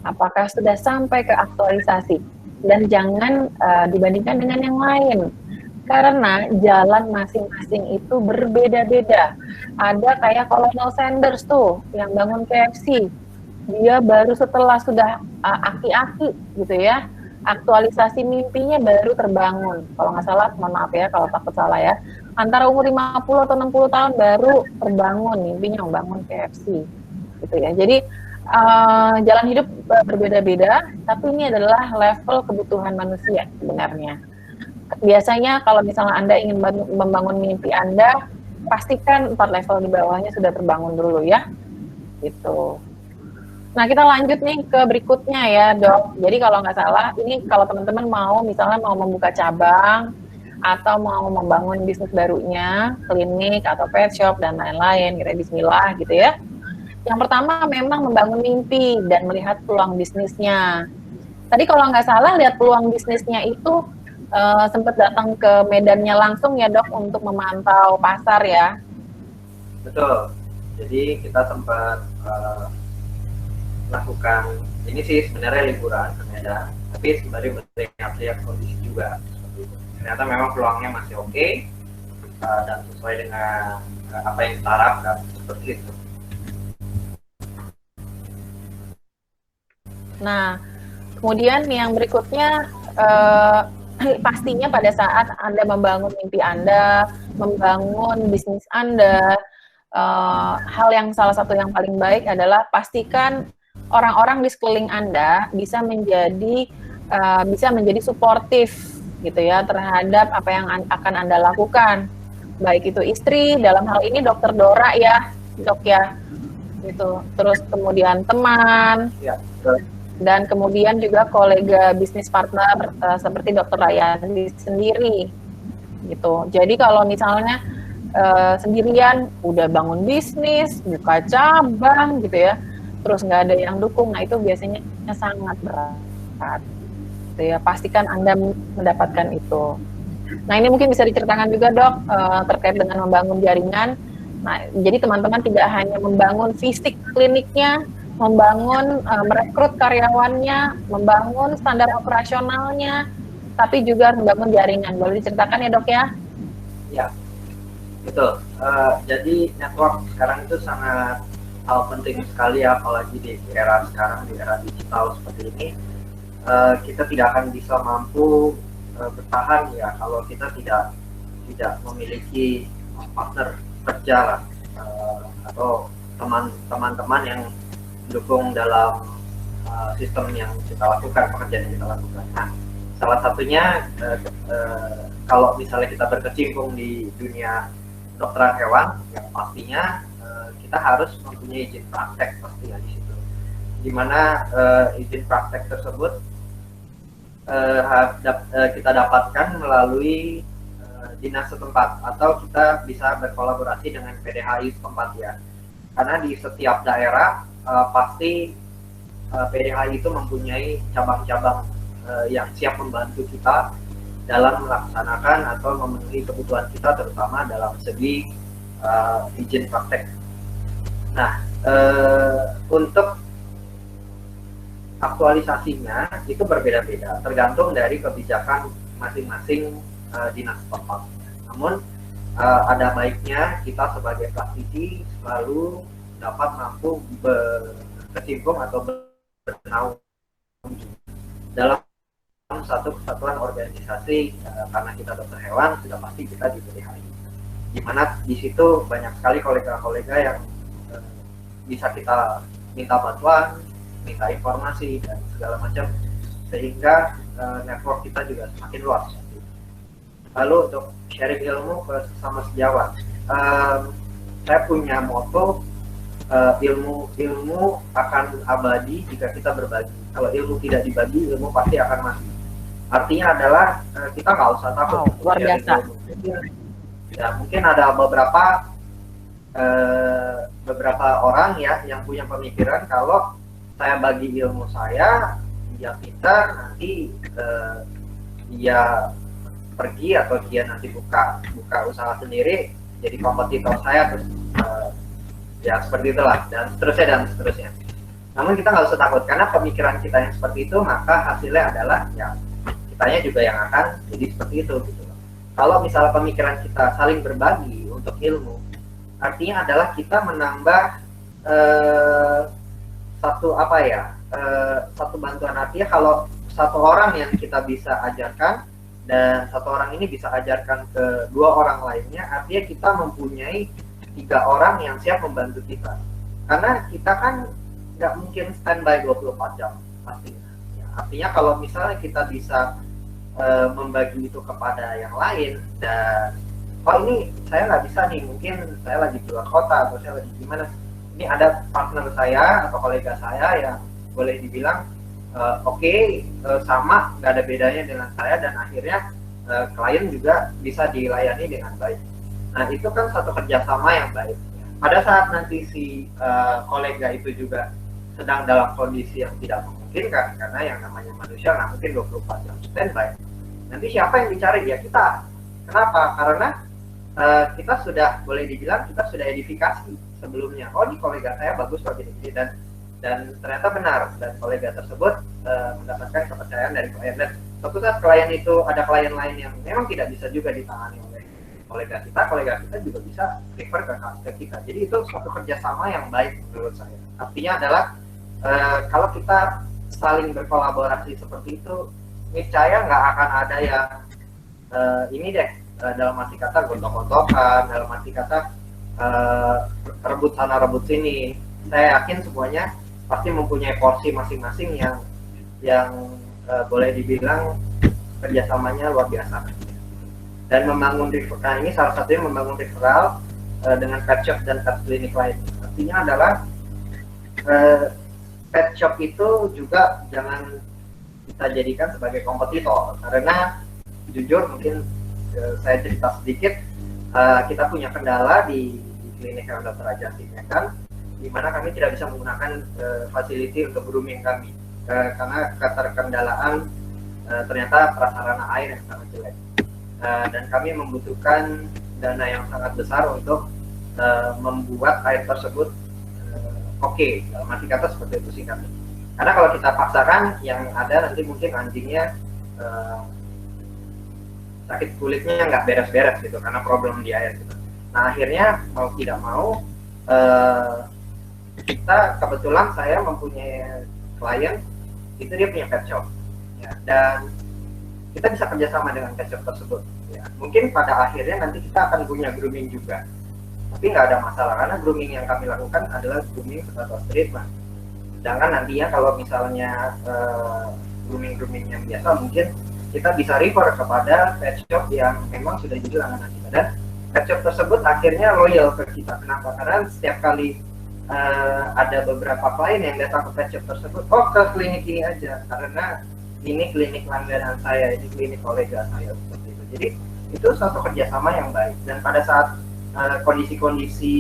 Apakah sudah sampai ke aktualisasi? Dan jangan dibandingkan dengan yang lain, karena jalan masing-masing itu berbeda-beda. Ada kayak Colonel Sanders tuh, yang bangun KFC, dia baru setelah sudah aki-aki gitu ya, aktualisasi mimpinya baru terbangun. Kalau nggak salah, mohon maaf ya kalau takut salah ya, antara umur 50 atau 60 tahun baru terbangun mimpinya membangun KFC gitu ya. Jadi jalan hidup berbeda-beda, tapi ini adalah level kebutuhan manusia sebenarnya. Biasanya kalau misalnya Anda ingin membangun mimpi Anda, pastikan 4 level di bawahnya sudah terbangun dulu ya gitu. Nah, kita lanjut nih ke berikutnya ya, Dok. Jadi kalau nggak salah, ini kalau teman-teman mau, misalnya mau membuka cabang, atau mau membangun bisnis barunya, klinik, atau pet shop, dan lain-lain, kira bismillah gitu ya. Yang pertama memang membangun mimpi dan melihat peluang bisnisnya. Tadi kalau nggak salah, lihat peluang bisnisnya itu sempat datang ke medannya langsung ya, Dok, untuk memantau pasar ya. Betul. Jadi kita sempat lakukan ini sih sebenarnya liburan ke Medan, tapi sebenarnya melihat kondisi juga seperti itu. Ternyata memang peluangnya masih oke. dan sesuai dengan apa yang kita harapkan, seperti itu. Nah, kemudian yang berikutnya, pastinya pada saat Anda membangun mimpi Anda, membangun bisnis Anda, hal yang salah satu yang paling baik adalah pastikan orang-orang di sekeliling Anda bisa menjadi suportif gitu ya terhadap apa yang akan Anda lakukan. Baik itu istri, dalam hal ini Dokter Dora ya, Dok ya. Gitu. Terus kemudian teman. Ya. Dan kemudian juga kolega bisnis partner seperti Dokter Rayani sendiri gitu. Jadi kalau misalnya sendirian udah bangun bisnis, buka cabang gitu ya, terus nggak ada yang dukung, nah itu biasanya sangat berat gitu ya. Pastikan Anda mendapatkan itu. Nah ini mungkin bisa diceritakan juga Dok terkait dengan membangun jaringan. Nah jadi teman-teman tidak hanya membangun fisik kliniknya, membangun merekrut karyawannya, membangun standar operasionalnya, tapi juga membangun jaringan. Boleh diceritakan ya Dok ya? Ya, betul. Jadi network sekarang itu sangat hal penting sekali ya, apalagi di era sekarang, di era digital seperti ini. Kita tidak akan bisa mampu bertahan ya kalau kita tidak memiliki partner kerja lah, atau teman-teman yang dukung dalam sistem yang kita lakukan, pekerjaan yang kita lakukan. Nah, salah satunya kalau misalnya kita berkecimpung di dunia kedokteran hewan, yang pastinya kita harus mempunyai izin praktek pastinya di situ. Dimana izin praktek tersebut kita dapatkan melalui dinas setempat, atau kita bisa berkolaborasi dengan PDHI setempat ya. Karena di setiap daerah pasti PDHI itu mempunyai cabang-cabang yang siap membantu kita dalam melaksanakan atau memenuhi kebutuhan kita, terutama dalam segi izin praktek. Nah, untuk aktualisasinya itu berbeda-beda, tergantung dari kebijakan masing-masing dinas setempat. Namun ada baiknya kita sebagai praktisi selalu dapat mampu berkecimpung atau bernaung dalam satu kesatuan organisasi, karena kita dokter hewan sudah pasti kita di PDHI, di mana di situ banyak sekali kolega-kolega yang bisa kita minta bantuan, minta informasi dan segala macam, sehingga network kita juga semakin luas. Lalu untuk sharing ilmu ke sesama sejawat, saya punya moto, ilmu akan abadi jika kita berbagi. Kalau ilmu tidak dibagi, ilmu pasti akan mati. Artinya adalah kita nggak usah takut. Luar biasa. Ya, mungkin ada beberapa orang ya yang punya pemikiran kalau saya bagi ilmu saya, dia pintar, nanti dia pergi atau dia nanti buka usaha sendiri, jadi kompetitor saya, terus ya seperti itulah, dan seterusnya. Namun kita nggak usah takut, karena pemikiran kita yang seperti itu, maka hasilnya adalah ya kitanya juga yang akan jadi seperti itu gitu. Kalau misalnya pemikiran kita saling berbagi untuk ilmu, artinya adalah kita menambah satu bantuan. Artinya kalau satu orang yang kita bisa ajarkan dan satu orang ini bisa ajarkan ke dua orang lainnya, artinya kita mempunyai 3 orang yang siap membantu kita. Karena kita kan nggak mungkin standby 24 jam pastinya. Ya, artinya kalau misalnya kita bisa membagi itu kepada yang lain, dan ini saya nggak bisa nih, mungkin saya lagi di luar kota atau saya lagi gimana, ini ada partner saya atau kolega saya yang boleh dibilang sama, nggak ada bedanya dengan saya, dan akhirnya klien juga bisa dilayani dengan baik. Nah, itu kan satu kerjasama yang baik. Pada saat nanti si kolega itu juga sedang dalam kondisi yang tidak memungkinkan, karena yang namanya manusia nggak mungkin 24 jam standby, nanti siapa yang dicari? Ya kita. Kenapa? Karena kita sudah, boleh dibilang kita sudah edifikasi sebelumnya. Oh, ini kolega saya bagus kok gini-gini, dan ternyata benar, dan kolega tersebut mendapatkan kepercayaan dari klien. Dan suatu saat klien itu, ada klien lain yang memang tidak bisa juga ditangani oleh kolega kita juga bisa refer ke kita. Jadi itu suatu kerjasama yang baik menurut saya. Artinya adalah kalau kita saling berkolaborasi seperti itu, niscaya nggak akan ada yang ini deh, dalam arti kata gontok-gontokan, dalam arti kata rebut sana rebut sini. Saya yakin semuanya pasti mempunyai porsi masing-masing yang boleh dibilang kerjasamanya luar biasa. Dan membangun referral, ini salah satunya membangun referral dengan pet shop dan pet clinic lain. Artinya adalah pet shop itu juga jangan kita jadikan sebagai kompetitor, karena jujur mungkin saya cerita sedikit, kita punya kendala di klinik yang Dr. Ajati kan, di mana kami tidak bisa menggunakan facility untuk grooming kami karena keterkendalaan ternyata prasarana air yang sangat jelek, dan kami membutuhkan dana yang sangat besar untuk membuat air tersebut oke, dalam arti kata seperti itu sih kami. Karena kalau kita paksakan, yang ada nanti mungkin anjingnya sakit kulitnya nggak beres-beres gitu karena problem di air gitu. Nah akhirnya mau tidak mau kita kebetulan saya mempunyai klien itu dia punya pet shop ya, dan kita bisa kerjasama dengan pet shop tersebut ya. Mungkin pada akhirnya nanti kita akan punya grooming juga, tapi nggak ada masalah karena grooming yang kami lakukan adalah grooming sebatas treatment. Sedangkan nantinya kalau misalnya grooming yang biasa, mungkin kita bisa refer kepada pet shop yang memang sudah jadi langganan kita, dan pet shop tersebut akhirnya loyal ke kita. Kenapa? Karena setiap kali ada beberapa klien yang datang ke pet shop tersebut, oh ke klinik ini aja karena ini klinik langganan saya, ini klinik kolega saya, seperti itu. Jadi itu suatu kerjasama yang baik, dan pada saat kondisi-kondisi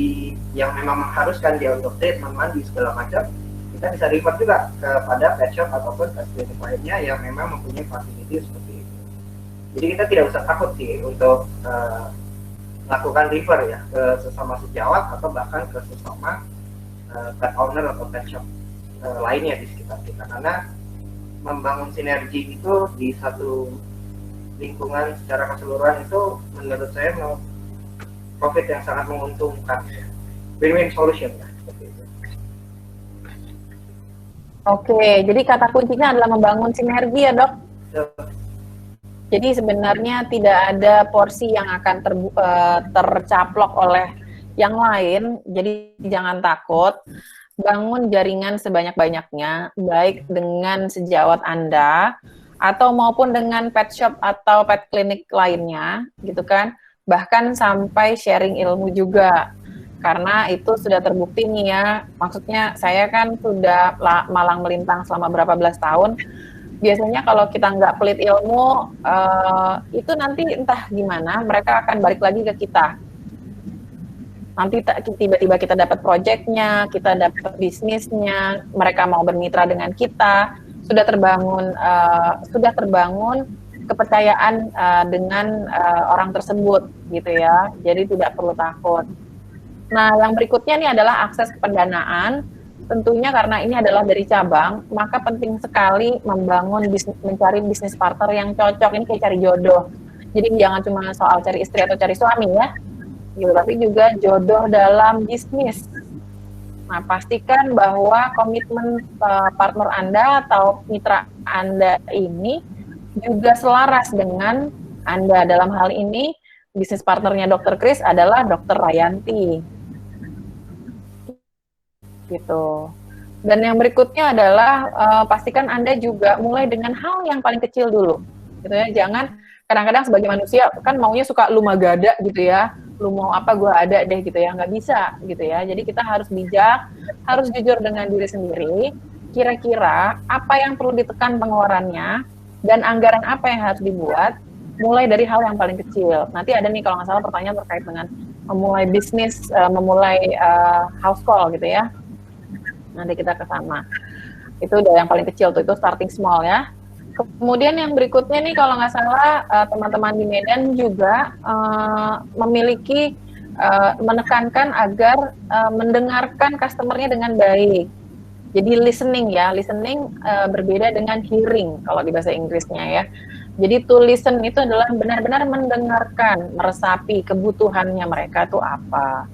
yang memang mengharuskan dia untuk treatment, mandi segala macam, kita bisa refer juga kepada pet shop ataupun pet clinic lainnya yang memang mempunyai fasilitas seperti itu. Jadi kita tidak usah takut sih untuk melakukan refer ya ke sesama sejawat atau bahkan ke sesama pet owner atau pet shop lainnya di sekitar kita, karena membangun sinergi itu di satu lingkungan secara keseluruhan itu menurut saya profit yang sangat menguntungkan, win-win solution ya, seperti itu. Oke, jadi kata kuncinya adalah membangun sinergi ya dok? Jadi sebenarnya tidak ada porsi yang akan tercaplok oleh yang lain, jadi jangan takut, bangun jaringan sebanyak-banyaknya, baik dengan sejawat Anda, atau maupun dengan pet shop atau pet clinic lainnya, gitu kan, bahkan sampai sharing ilmu juga, karena itu sudah terbukti nih ya, maksudnya saya kan sudah malang melintang selama berapa belas tahun, biasanya kalau kita nggak pelit ilmu, itu nanti entah gimana, mereka akan balik lagi ke kita. Nanti tiba-tiba kita dapat proyeknya, kita dapat bisnisnya, mereka mau bermitra dengan kita, sudah terbangun kepercayaan dengan orang tersebut, gitu ya. Jadi tidak perlu takut. Nah, yang berikutnya ini adalah akses ke pendanaan. Tentunya karena ini adalah dari cabang, maka penting sekali mencari bisnis partner yang cocok. Ini kayak cari jodoh. Jadi jangan cuma soal cari istri atau cari suami ya, gitu, tapi juga jodoh dalam bisnis. Nah, pastikan bahwa komitmen partner Anda atau mitra Anda ini juga selaras dengan Anda. Dalam hal ini, bisnis partnernya Dr. Kris adalah Dr. Rayanti. Gitu. Dan yang berikutnya adalah pastikan Anda juga mulai dengan hal yang paling kecil dulu. Gitu ya. Jangan kadang-kadang sebagai manusia kan maunya suka lumagada gitu ya. Lu mau apa gue ada deh gitu ya, nggak bisa gitu ya. Jadi kita harus bijak, harus jujur dengan diri sendiri, kira-kira apa yang perlu ditekan pengeluarannya dan anggaran apa yang harus dibuat, mulai dari hal yang paling kecil. Nanti ada nih kalau nggak salah pertanyaan terkait dengan memulai bisnis, memulai house call gitu ya, nanti kita ke sana. Itu udah yang paling kecil tuh, itu starting small ya. Kemudian yang berikutnya nih kalau nggak salah teman-teman di Medan juga memiliki menekankan agar mendengarkan customernya dengan baik. Jadi listening ya, listening berbeda dengan hearing kalau di bahasa Inggrisnya ya. Jadi to listen itu adalah benar-benar mendengarkan, meresapi kebutuhannya mereka tuh apa,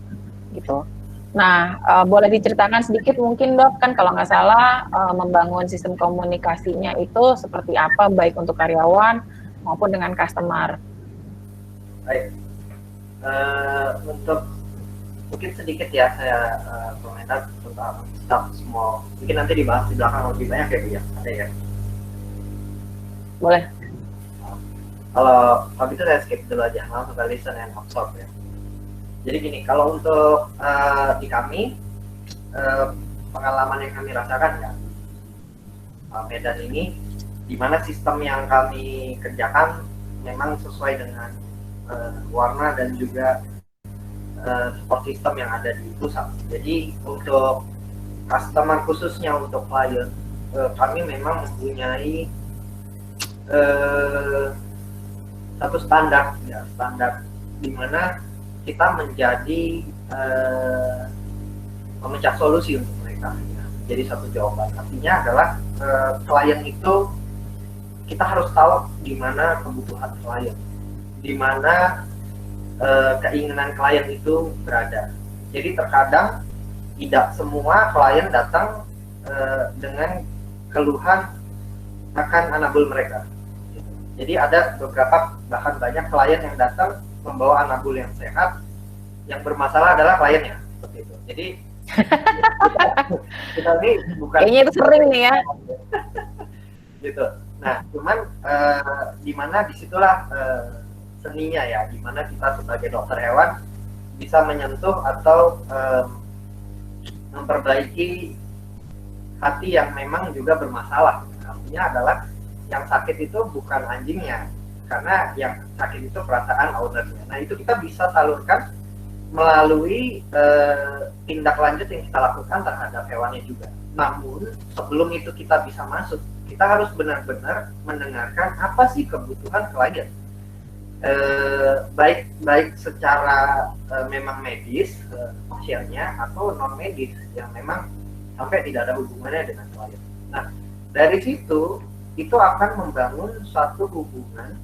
gitu. Nah, boleh diceritakan sedikit mungkin Dok, kan kalau nggak salah membangun sistem komunikasinya itu seperti apa, baik untuk karyawan maupun dengan customer. Baik, untuk mungkin sedikit ya saya komentar tentang start small. Mungkin nanti dibahas di belakang lebih banyak ya Bu ya, ada ya? Boleh. Kalau itu saya skip dulu aja, langsung ke listen and absorb ya. Jadi gini, kalau untuk di kami pengalaman yang kami rasakan ya Medan ini, di mana sistem yang kami kerjakan memang sesuai dengan warna dan juga support system yang ada di pusat. Jadi untuk customer khususnya untuk klien, kami memang mempunyai satu standar ya, standar di mana kita menjadi pemecah solusi untuk mereka ya. Jadi satu jawaban, artinya adalah klien itu kita harus tahu di mana kebutuhan klien, di mana keinginan klien itu berada. Jadi terkadang tidak semua klien datang dengan keluhan akan anabul mereka. Jadi ada beberapa, bahkan banyak klien yang datang membawa anabul yang sehat, yang bermasalah adalah kliennya, seperti itu. Jadi kita ini bukan. Kayaknya itu sering nih ya. Gitu. Nah, cuman di mana disitulah seninya ya, di mana kita sebagai dokter hewan bisa menyentuh atau memperbaiki hati yang memang juga bermasalah. Artinya adalah yang sakit itu bukan anjingnya, karena yang sakit itu perasaan ownernya. Nah, itu kita bisa salurkan melalui tindak lanjut yang kita lakukan terhadap hewannya juga. Namun sebelum itu kita bisa masuk, kita harus benar-benar mendengarkan apa sih kebutuhan klien, baik secara memang medis pasiennya atau non medis yang memang sampai tidak ada hubungannya dengan klien. Nah, dari situ itu akan membangun suatu hubungan,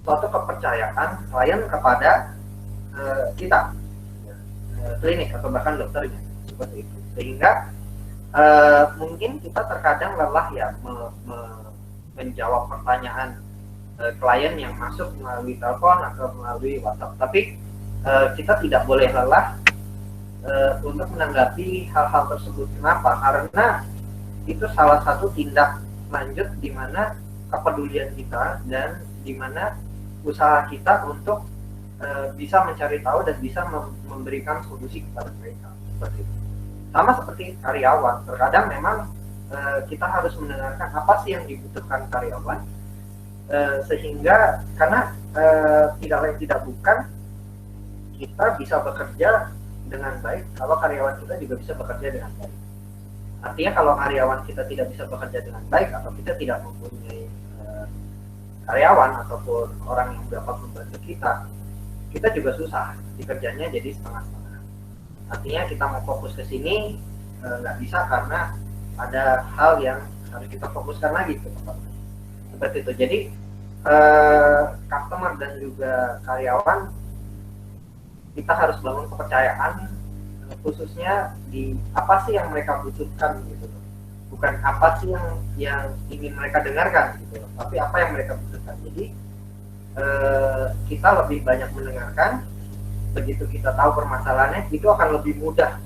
suatu kepercayaan klien kepada kita, klinik atau bahkan dokternya, seperti itu. Sehingga mungkin kita terkadang lelah ya menjawab pertanyaan klien yang masuk melalui telepon atau melalui WhatsApp. Tapi kita tidak boleh lelah untuk menanggapi hal-hal tersebut. Kenapa? Karena itu salah satu tindak lanjut di mana kepedulian kita dan di mana usaha kita untuk bisa mencari tahu dan bisa memberikan solusi kepada mereka, seperti itu. Sama seperti karyawan, terkadang memang kita harus mendengarkan apa sih yang dibutuhkan karyawan, sehingga karena tidak lain tidak bukan kita bisa bekerja dengan baik kalau karyawan kita juga bisa bekerja dengan baik. Artinya kalau karyawan kita tidak bisa bekerja dengan baik atau kita tidak mempunyai karyawan ataupun orang yang dapat membantu kita juga susah, dikerjanya jadi setengah-setengah. Artinya kita mau fokus ke sini nggak bisa karena ada hal yang harus kita fokuskan lagi ke tempat lain. Seperti itu. Jadi customer dan juga karyawan kita harus bangun kepercayaan, khususnya di apa sih yang mereka butuhkan gitu, bukan apa sih yang ingin mereka dengarkan gitu, tapi apa yang mereka butuhkan. Jadi kita lebih banyak mendengarkan, begitu kita tahu permasalahannya itu akan lebih mudah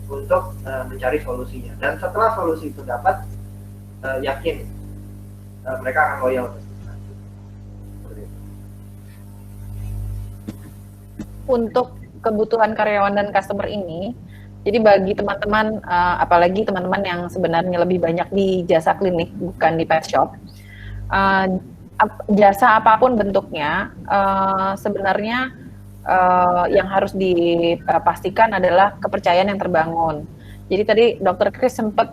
untuk mencari solusinya, dan setelah solusi itu dapat, yakin mereka akan loyal. Untuk kebutuhan karyawan dan customer ini, jadi bagi teman-teman, apalagi teman-teman yang sebenarnya lebih banyak di jasa klinik bukan di pet shop, jasa apapun bentuknya, sebenarnya yang harus dipastikan adalah kepercayaan yang terbangun. Jadi tadi Dr. Chris sempat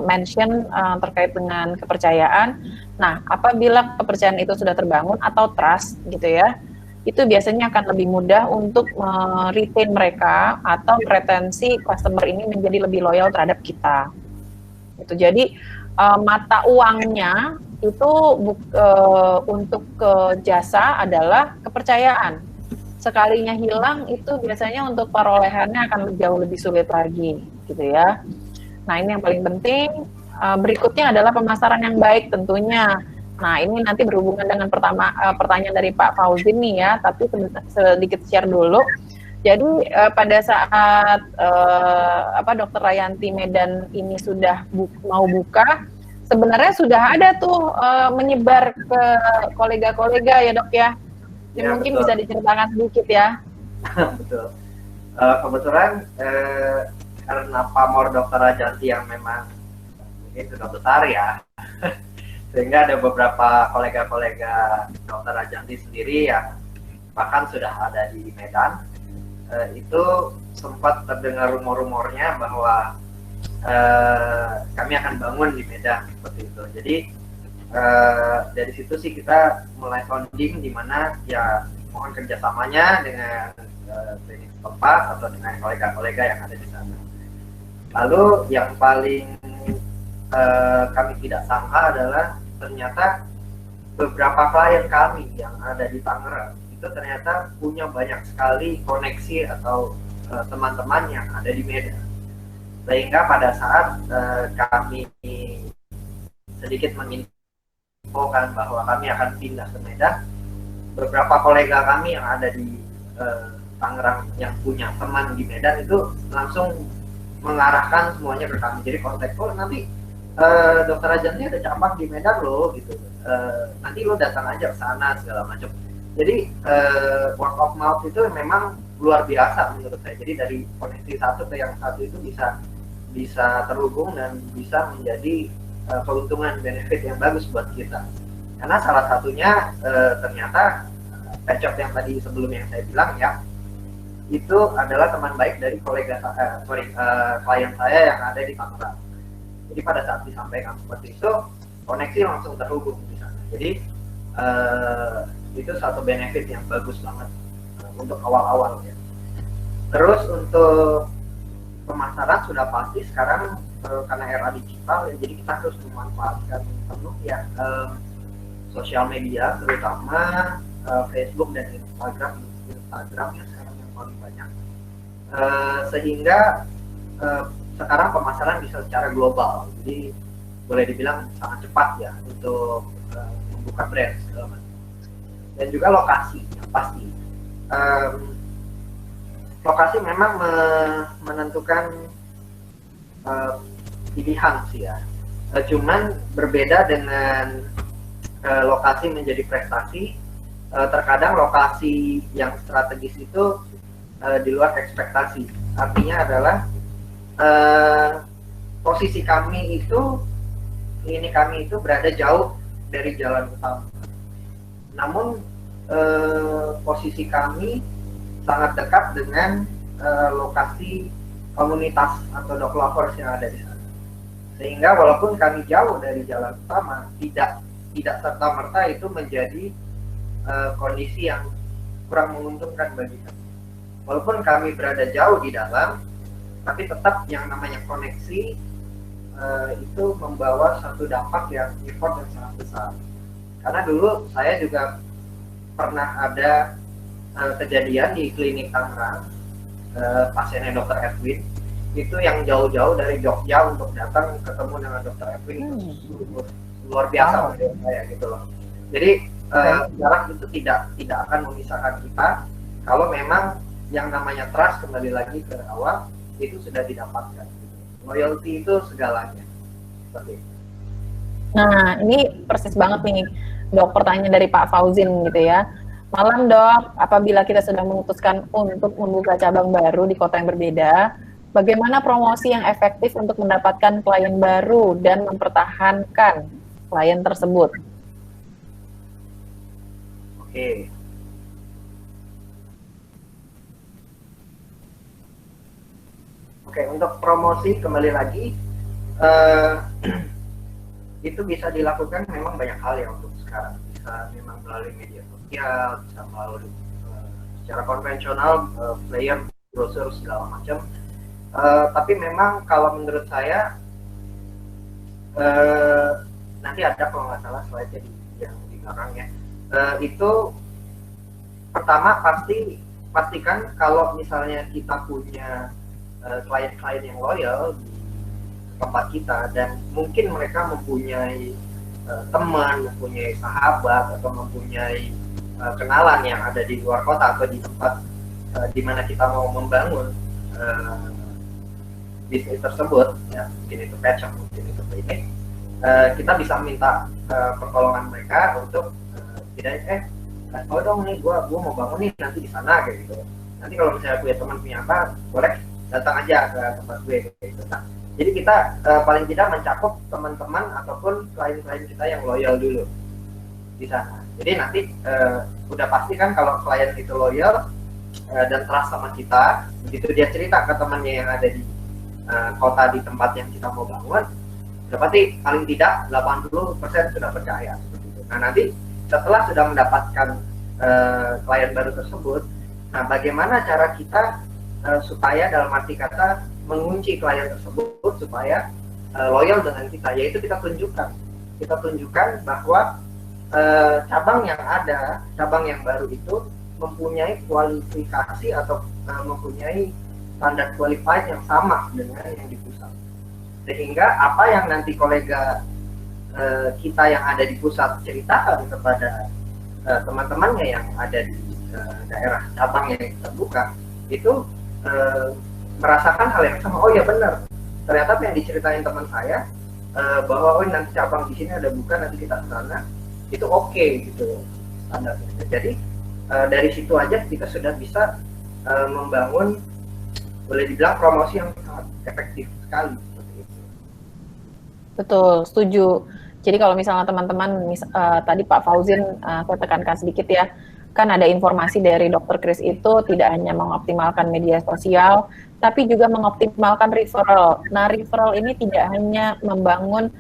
mention terkait dengan kepercayaan. Nah, apabila kepercayaan itu sudah terbangun atau trust gitu ya, itu biasanya akan lebih mudah untuk retain mereka atau retensi customer ini menjadi lebih loyal terhadap kita. Itu jadi mata uangnya itu untuk ke jasa adalah kepercayaan. Sekalinya hilang itu biasanya untuk perolehannya akan jauh lebih sulit lagi, gitu ya. Nah, ini yang paling penting. Berikutnya adalah pemasaran yang baik tentunya. Nah, ini nanti berhubungan dengan pertanyaan dari Pak Fauzin nih ya, tapi sedikit share dulu. Jadi pada saat Dokter Rayanti Medan ini sudah mau buka, sebenarnya sudah ada tuh menyebar ke kolega-kolega ya dok ya. Ya, mungkin betul. Bisa diceritakan sedikit ya. Betul. Kebetulan karena pamor Dokter Rayanti yang memang mungkin sudah besar ya, sehingga ada beberapa kolega-kolega Dokter Rayanti sendiri yang bahkan sudah ada di Medan. Itu sempat terdengar rumor-rumornya bahwa kami akan bangun di Medan seperti itu. Jadi dari situ sih kita mulai sounding di mana ya mohon kerjasamanya dengan klinik setempat atau dengan kolega-kolega yang ada di sana. Lalu yang paling kami tidak sangka adalah ternyata beberapa klien kami yang ada di Tangerang itu ternyata punya banyak sekali koneksi atau teman-teman yang ada di Medan. Sehingga pada saat kami sedikit menginfokan bahwa kami akan pindah ke Medan, beberapa kolega kami yang ada di Tangerang yang punya teman di Medan itu langsung mengarahkan semuanya ke kami. Jadi kontak, nanti Dokter Rayanti ada cabang di Medan loh gitu. Nanti lo datang aja ke sana segala macam. Jadi word of mouth itu memang luar biasa menurut saya. Jadi dari koneksi satu ke yang satu itu bisa terhubung dan bisa menjadi keuntungan benefit yang bagus buat kita. Karena salah satunya ternyata Pecop yang tadi sebelum yang saya bilang ya, itu adalah teman baik dari klien saya yang ada di Tangerang. Jadi pada saat disampaikan seperti itu, koneksi langsung terhubung di sana. Jadi itu satu benefit yang bagus banget untuk awal-awal ya. Terus untuk pemasaran sudah pasti sekarang karena era digital ya, jadi kita harus memanfaatkan penuh ya sosial media, terutama Facebook dan Instagram ya sekarang yang paling banyak, sehingga sekarang pemasaran bisa secara global, jadi boleh dibilang sangat cepat ya untuk membuka brand segala macam. Dan juga lokasi yang pasti. Lokasi memang menentukan pilihan sih ya. Cuman berbeda dengan lokasi menjadi prestasi. Terkadang lokasi yang strategis itu di luar ekspektasi. Artinya adalah posisi kami itu berada jauh dari jalan utama. Namun posisi kami sangat dekat dengan lokasi komunitas atau dog lovers yang ada di sana. Sehingga walaupun kami jauh dari jalan utama, tidak serta-merta itu menjadi kondisi yang kurang menguntungkan bagi kami. Walaupun kami berada jauh di dalam, tapi tetap yang namanya koneksi itu membawa satu dampak yang effort yang sangat besar. Karena dulu saya juga pernah ada kejadian di klinik Tangerang, pasiennya Dokter Edwin itu yang jauh-jauh dari Jogja untuk datang ketemu dengan Dokter Edwin itu luar biasa menurut saya gitu loh. Jadi jarak itu tidak akan memisahkan kita kalau memang yang namanya trust, kembali lagi ke awal, itu sudah didapatkan. Loyalty itu segalanya. Seperti itu. Nah, ini persis banget nih, Dok, pertanyaan dari Pak Fauzin gitu ya. Malam, Dok, apabila kita sudah memutuskan untuk membuka cabang baru di kota yang berbeda, bagaimana promosi yang efektif untuk mendapatkan klien baru dan mempertahankan klien tersebut? Oke. Oke, untuk promosi kembali lagi itu bisa dilakukan memang banyak hal ya untuk sekarang. Bisa memang melalui media sosial, bisa melalui secara konvensional, flyer, brosur segala macam. Tapi memang kalau menurut saya nanti ada kalau nggak salah slide yang di belakang ya. Itu pertama pastikan kalau misalnya kita punya klien-klien yang loyal di tempat kita dan mungkin mereka mempunyai teman, mempunyai sahabat atau mempunyai kenalan yang ada di luar kota atau di tempat di mana kita mau membangun bisnis tersebut, ya mungkin itu pet shop, mungkin itu klinik, kita bisa minta pertolongan mereka untuk tidak oh dong nih gua mau bangun nih nanti di sana kayak gitu. Nanti kalau misalnya punya teman punya apa, boleh datang aja ke tempat gue kayak gitu. Nah, jadi kita paling tidak mencakup teman-teman ataupun klien-klien kita yang loyal dulu di sana. Jadi nanti udah pasti kan kalau klien itu loyal dan trust sama kita, begitu dia cerita ke temannya yang ada di kota di tempat yang kita mau bangun, udah pasti paling tidak 80% sudah percaya. Nah nanti setelah sudah mendapatkan klien baru tersebut, nah bagaimana cara kita supaya dalam arti kata mengunci klien tersebut supaya loyal dengan kita, yaitu kita tunjukkan bahwa cabang yang baru itu mempunyai kualifikasi atau mempunyai standar qualified yang sama dengan yang di pusat, sehingga apa yang nanti kolega kita yang ada di pusat ceritakan kepada teman-temannya yang ada di daerah cabang yang kita buka itu merasakan hal yang sama. Oh ya benar, ternyata yang diceritain teman saya bahwa nanti cabang di sini ada buka, nanti kita ke sana, itu oke gitu standarnya. Jadi dari situ aja kita sudah bisa membangun, boleh dibilang promosi yang sangat efektif sekali. Betul, setuju. Jadi kalau misalnya teman-teman, tadi Pak Fauzin, saya tekankan sedikit ya, kan ada informasi dari Dr. Kris itu tidak hanya mengoptimalkan media sosial, tapi juga mengoptimalkan referral. Nah, referral ini tidak hanya membangun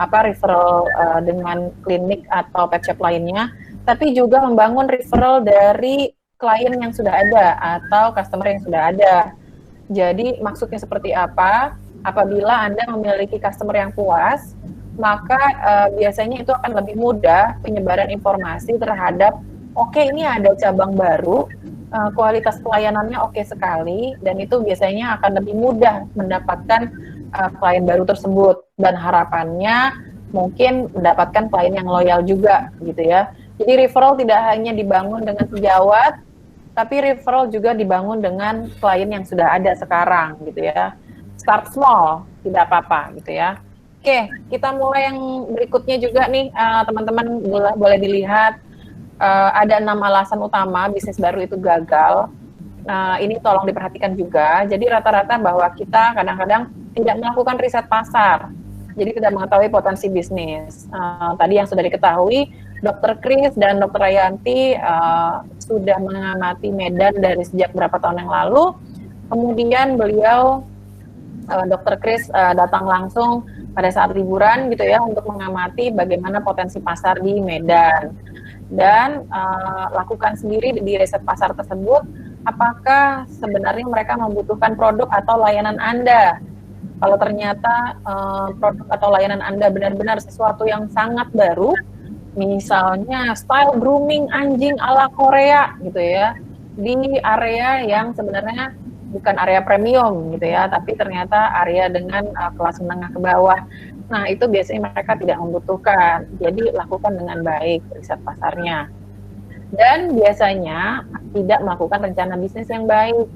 referral dengan klinik atau pet shop lainnya, tapi juga membangun referral dari klien yang sudah ada atau customer yang sudah ada. Jadi maksudnya seperti apa? Apabila Anda memiliki customer yang puas, maka biasanya itu akan lebih mudah penyebaran informasi terhadap oke, ini ada cabang baru, kualitas pelayanannya oke sekali, dan itu biasanya akan lebih mudah mendapatkan klien baru tersebut, dan harapannya mungkin mendapatkan klien yang loyal juga gitu ya. Jadi referral tidak hanya dibangun dengan sejawat, tapi referral juga dibangun dengan klien yang sudah ada sekarang gitu ya. Start small, tidak apa-apa gitu ya. Oke, kita mulai yang berikutnya juga nih, teman-teman boleh dilihat. Ada 6 alasan utama bisnis baru itu gagal. Ini tolong diperhatikan juga. Jadi rata-rata bahwa kita kadang-kadang tidak melakukan riset pasar. Jadi tidak mengetahui potensi bisnis. Tadi yang sudah diketahui, Dr. Kris dan Dr. Rayanti sudah mengamati Medan dari sejak berapa tahun yang lalu. Kemudian beliau, Dr. Kris datang langsung pada saat liburan gitu ya untuk mengamati bagaimana potensi pasar di Medan. Dan lakukan sendiri di riset pasar tersebut, apakah sebenarnya mereka membutuhkan produk atau layanan Anda. Kalau ternyata produk atau layanan Anda benar-benar sesuatu yang sangat baru, misalnya style grooming anjing ala Korea gitu ya, di area yang sebenarnya bukan area premium gitu ya, tapi ternyata area dengan kelas menengah ke bawah. Nah, itu biasanya mereka tidak membutuhkan. Jadi lakukan dengan baik riset pasarnya. Dan biasanya tidak melakukan rencana bisnis yang baik.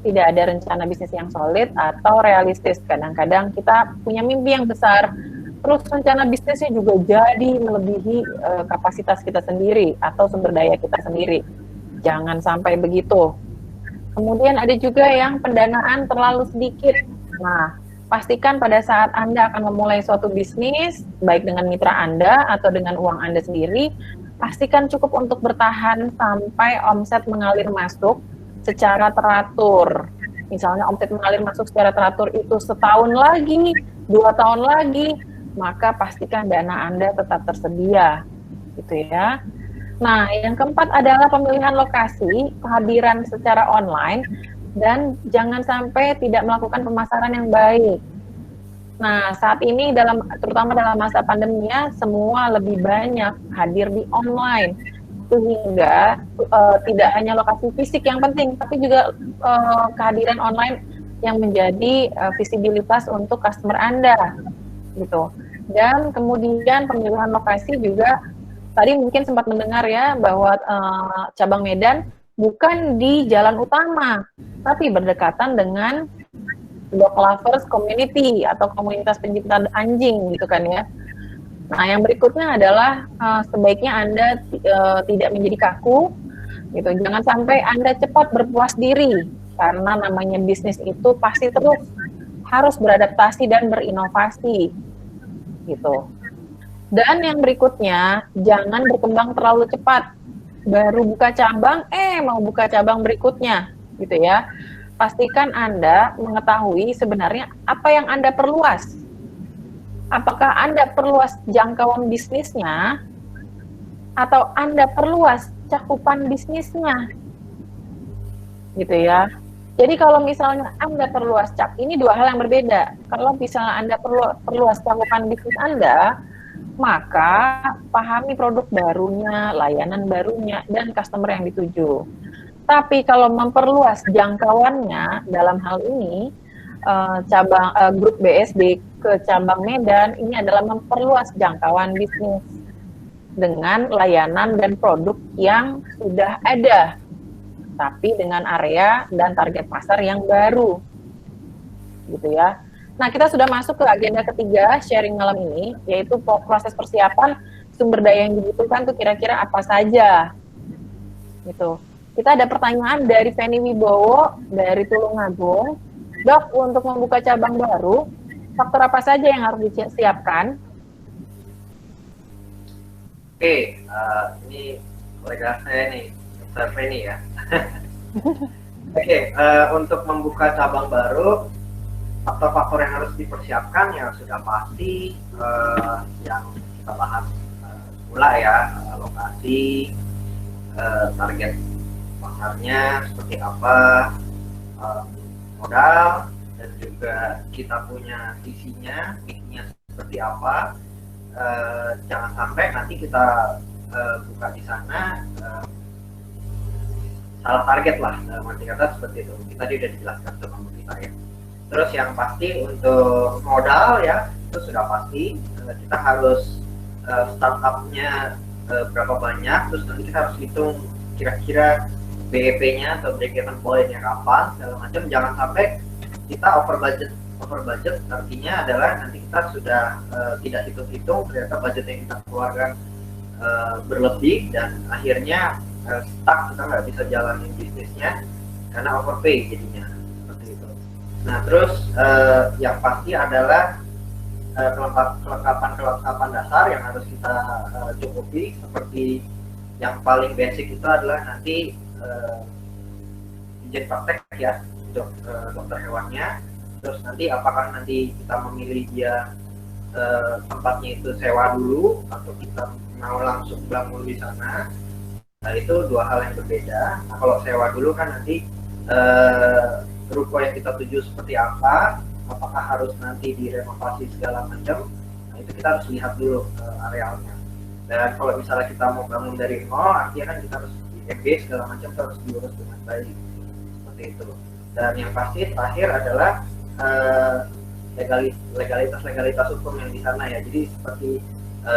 Tidak ada rencana bisnis yang solid atau realistis. Kadang-kadang kita punya mimpi yang besar, terus rencana bisnisnya juga jadi melebihi kapasitas kita sendiri atau sumber daya kita sendiri. Jangan sampai begitu. Kemudian ada juga yang pendanaan terlalu sedikit. Nah, pastikan pada saat Anda akan memulai suatu bisnis, baik dengan mitra Anda atau dengan uang Anda sendiri, pastikan cukup untuk bertahan sampai omset mengalir masuk secara teratur. Misalnya omset mengalir masuk secara teratur itu setahun lagi, 2 tahun lagi, maka pastikan dana Anda tetap tersedia, gitu ya. Nah, yang keempat adalah pemilihan lokasi, kehadiran secara online, dan jangan sampai tidak melakukan pemasaran yang baik. Nah, saat ini terutama dalam masa pandeminya, semua lebih banyak hadir di online, sehingga tidak hanya lokasi fisik yang penting, tapi juga kehadiran online yang menjadi visibilitas untuk customer Anda, gitu. Dan kemudian pemilihan lokasi juga, tadi mungkin sempat mendengar ya bahwa cabang Medan bukan di jalan utama, tapi berdekatan dengan dog lovers community atau komunitas pencinta anjing gitu kan ya. Nah, yang berikutnya adalah sebaiknya Anda tidak menjadi kaku gitu. Jangan sampai Anda cepat berpuas diri, karena namanya bisnis itu pasti terus harus beradaptasi dan berinovasi gitu. Dan yang berikutnya, jangan berkembang terlalu cepat. Baru buka cabang, mau buka cabang berikutnya gitu ya. Pastikan Anda mengetahui sebenarnya apa yang Anda perluas. Apakah Anda perluas jangkauan bisnisnya atau Anda perluas cakupan bisnisnya, gitu ya. Jadi kalau misalnya Anda perluas ini dua hal yang berbeda. Kalau misalnya Anda perluas cakupan bisnis Anda, maka pahami produk barunya, layanan barunya, dan customer yang dituju. Tapi kalau memperluas jangkauannya, dalam hal ini grup BSD ke cabang Medan, ini adalah memperluas jangkauan bisnis dengan layanan dan produk yang sudah ada, tapi dengan area dan target pasar yang baru, gitu ya. Nah, kita sudah masuk ke agenda ketiga sharing malam ini, yaitu proses persiapan sumber daya yang dibutuhkan tuh kira-kira apa saja, gitu. Kita ada pertanyaan dari Penny Wibowo dari Tulungagung. Dok, untuk membuka cabang baru, faktor apa saja yang harus disiapkan? Oke, ini kolega saya nih, Dr. Penny ya. Oke, untuk membuka cabang baru, faktor-faktor yang harus dipersiapkan yang sudah pasti yang kita bahas semula ya, lokasi, target pasarnya seperti apa, modal, dan juga kita punya visinya, misinya seperti apa. Jangan sampai nanti kita buka di sana salah target lah, dalam arti kata seperti itu. Tadi udah dijelaskan sama kita ya. Terus yang pasti untuk modal ya, itu sudah pasti kita harus startupnya berapa banyak, terus nanti kita harus hitung kira-kira BEP-nya atau break even point-nya kapan, segala macam. Jangan sampai kita over budget. Over budget artinya adalah nanti kita sudah tidak hitung-hitung, ternyata budget yang kita keluarkan berlebih dan akhirnya stuck, kita nggak bisa jalanin bisnisnya karena overpay jadinya seperti itu. Nah terus yang pasti adalah kelengkapan dasar yang harus kita cukupi, seperti yang paling basic itu adalah nanti izin praktek ya, dokter hewannya. Terus nanti apakah nanti kita memilih dia tempatnya itu sewa dulu atau kita mau langsung bangun di sana. Nah itu dua hal yang berbeda. Nah kalau sewa dulu kan nanti ruko yang kita tuju seperti apa, apakah harus nanti direnovasi segala macam. Nah itu kita harus lihat dulu arealnya. Dan kalau misalnya kita mau bangun dari nol, artinya kan kita harus di MB segala macam, harus diurus dengan baik seperti itu. Dan yang pasti terakhir adalah legalitas hukum yang di sana ya. Jadi seperti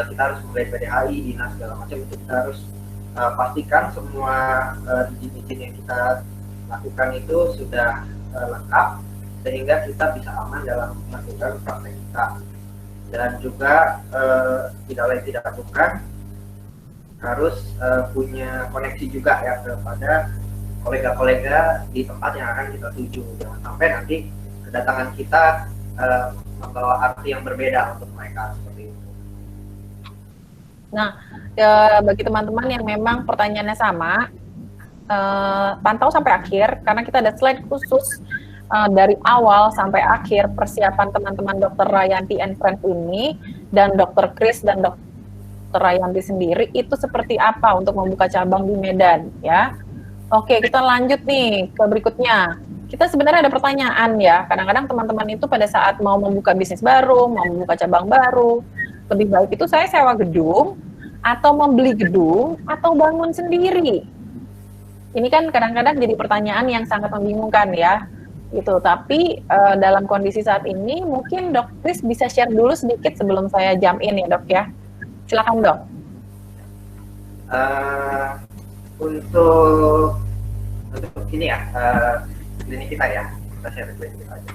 kita harus mulai PDHI, dinas segala macam, itu kita harus pastikan semua izin-izin yang kita lakukan itu sudah lengkap sehingga kita bisa aman dalam melakukan praktek kita. Dan juga tidak lain tidak bukan harus punya koneksi juga ya kepada kolega-kolega di tempat yang akan kita tuju. Jangan sampai nanti kedatangan kita membawa arti yang berbeda untuk mereka seperti itu. Nah, bagi teman-teman yang memang pertanyaannya sama, pantau sampai akhir karena kita ada slide khusus dari awal sampai akhir persiapan teman-teman Dr. Rayanti and Friends ini dan Dr. Chris dan Dr. Rayanti sendiri itu seperti apa untuk membuka cabang di Medan ya. Oke, kita lanjut nih ke berikutnya. kita sebenarnya ada pertanyaan ya. Kadang-kadang teman-teman itu pada saat mau membuka bisnis baru, mau membuka cabang baru, lebih baik itu saya sewa gedung, atau membeli gedung, atau bangun sendiri. Ini kan kadang-kadang jadi pertanyaan yang sangat membingungkan ya. Gitu. Tapi dalam kondisi saat ini, mungkin Dok Kris bisa share dulu sedikit sebelum saya jump in ya Dok ya. Silakan Dok. Untuk ini ya, klinik kita ya, kita share klinik kita aja.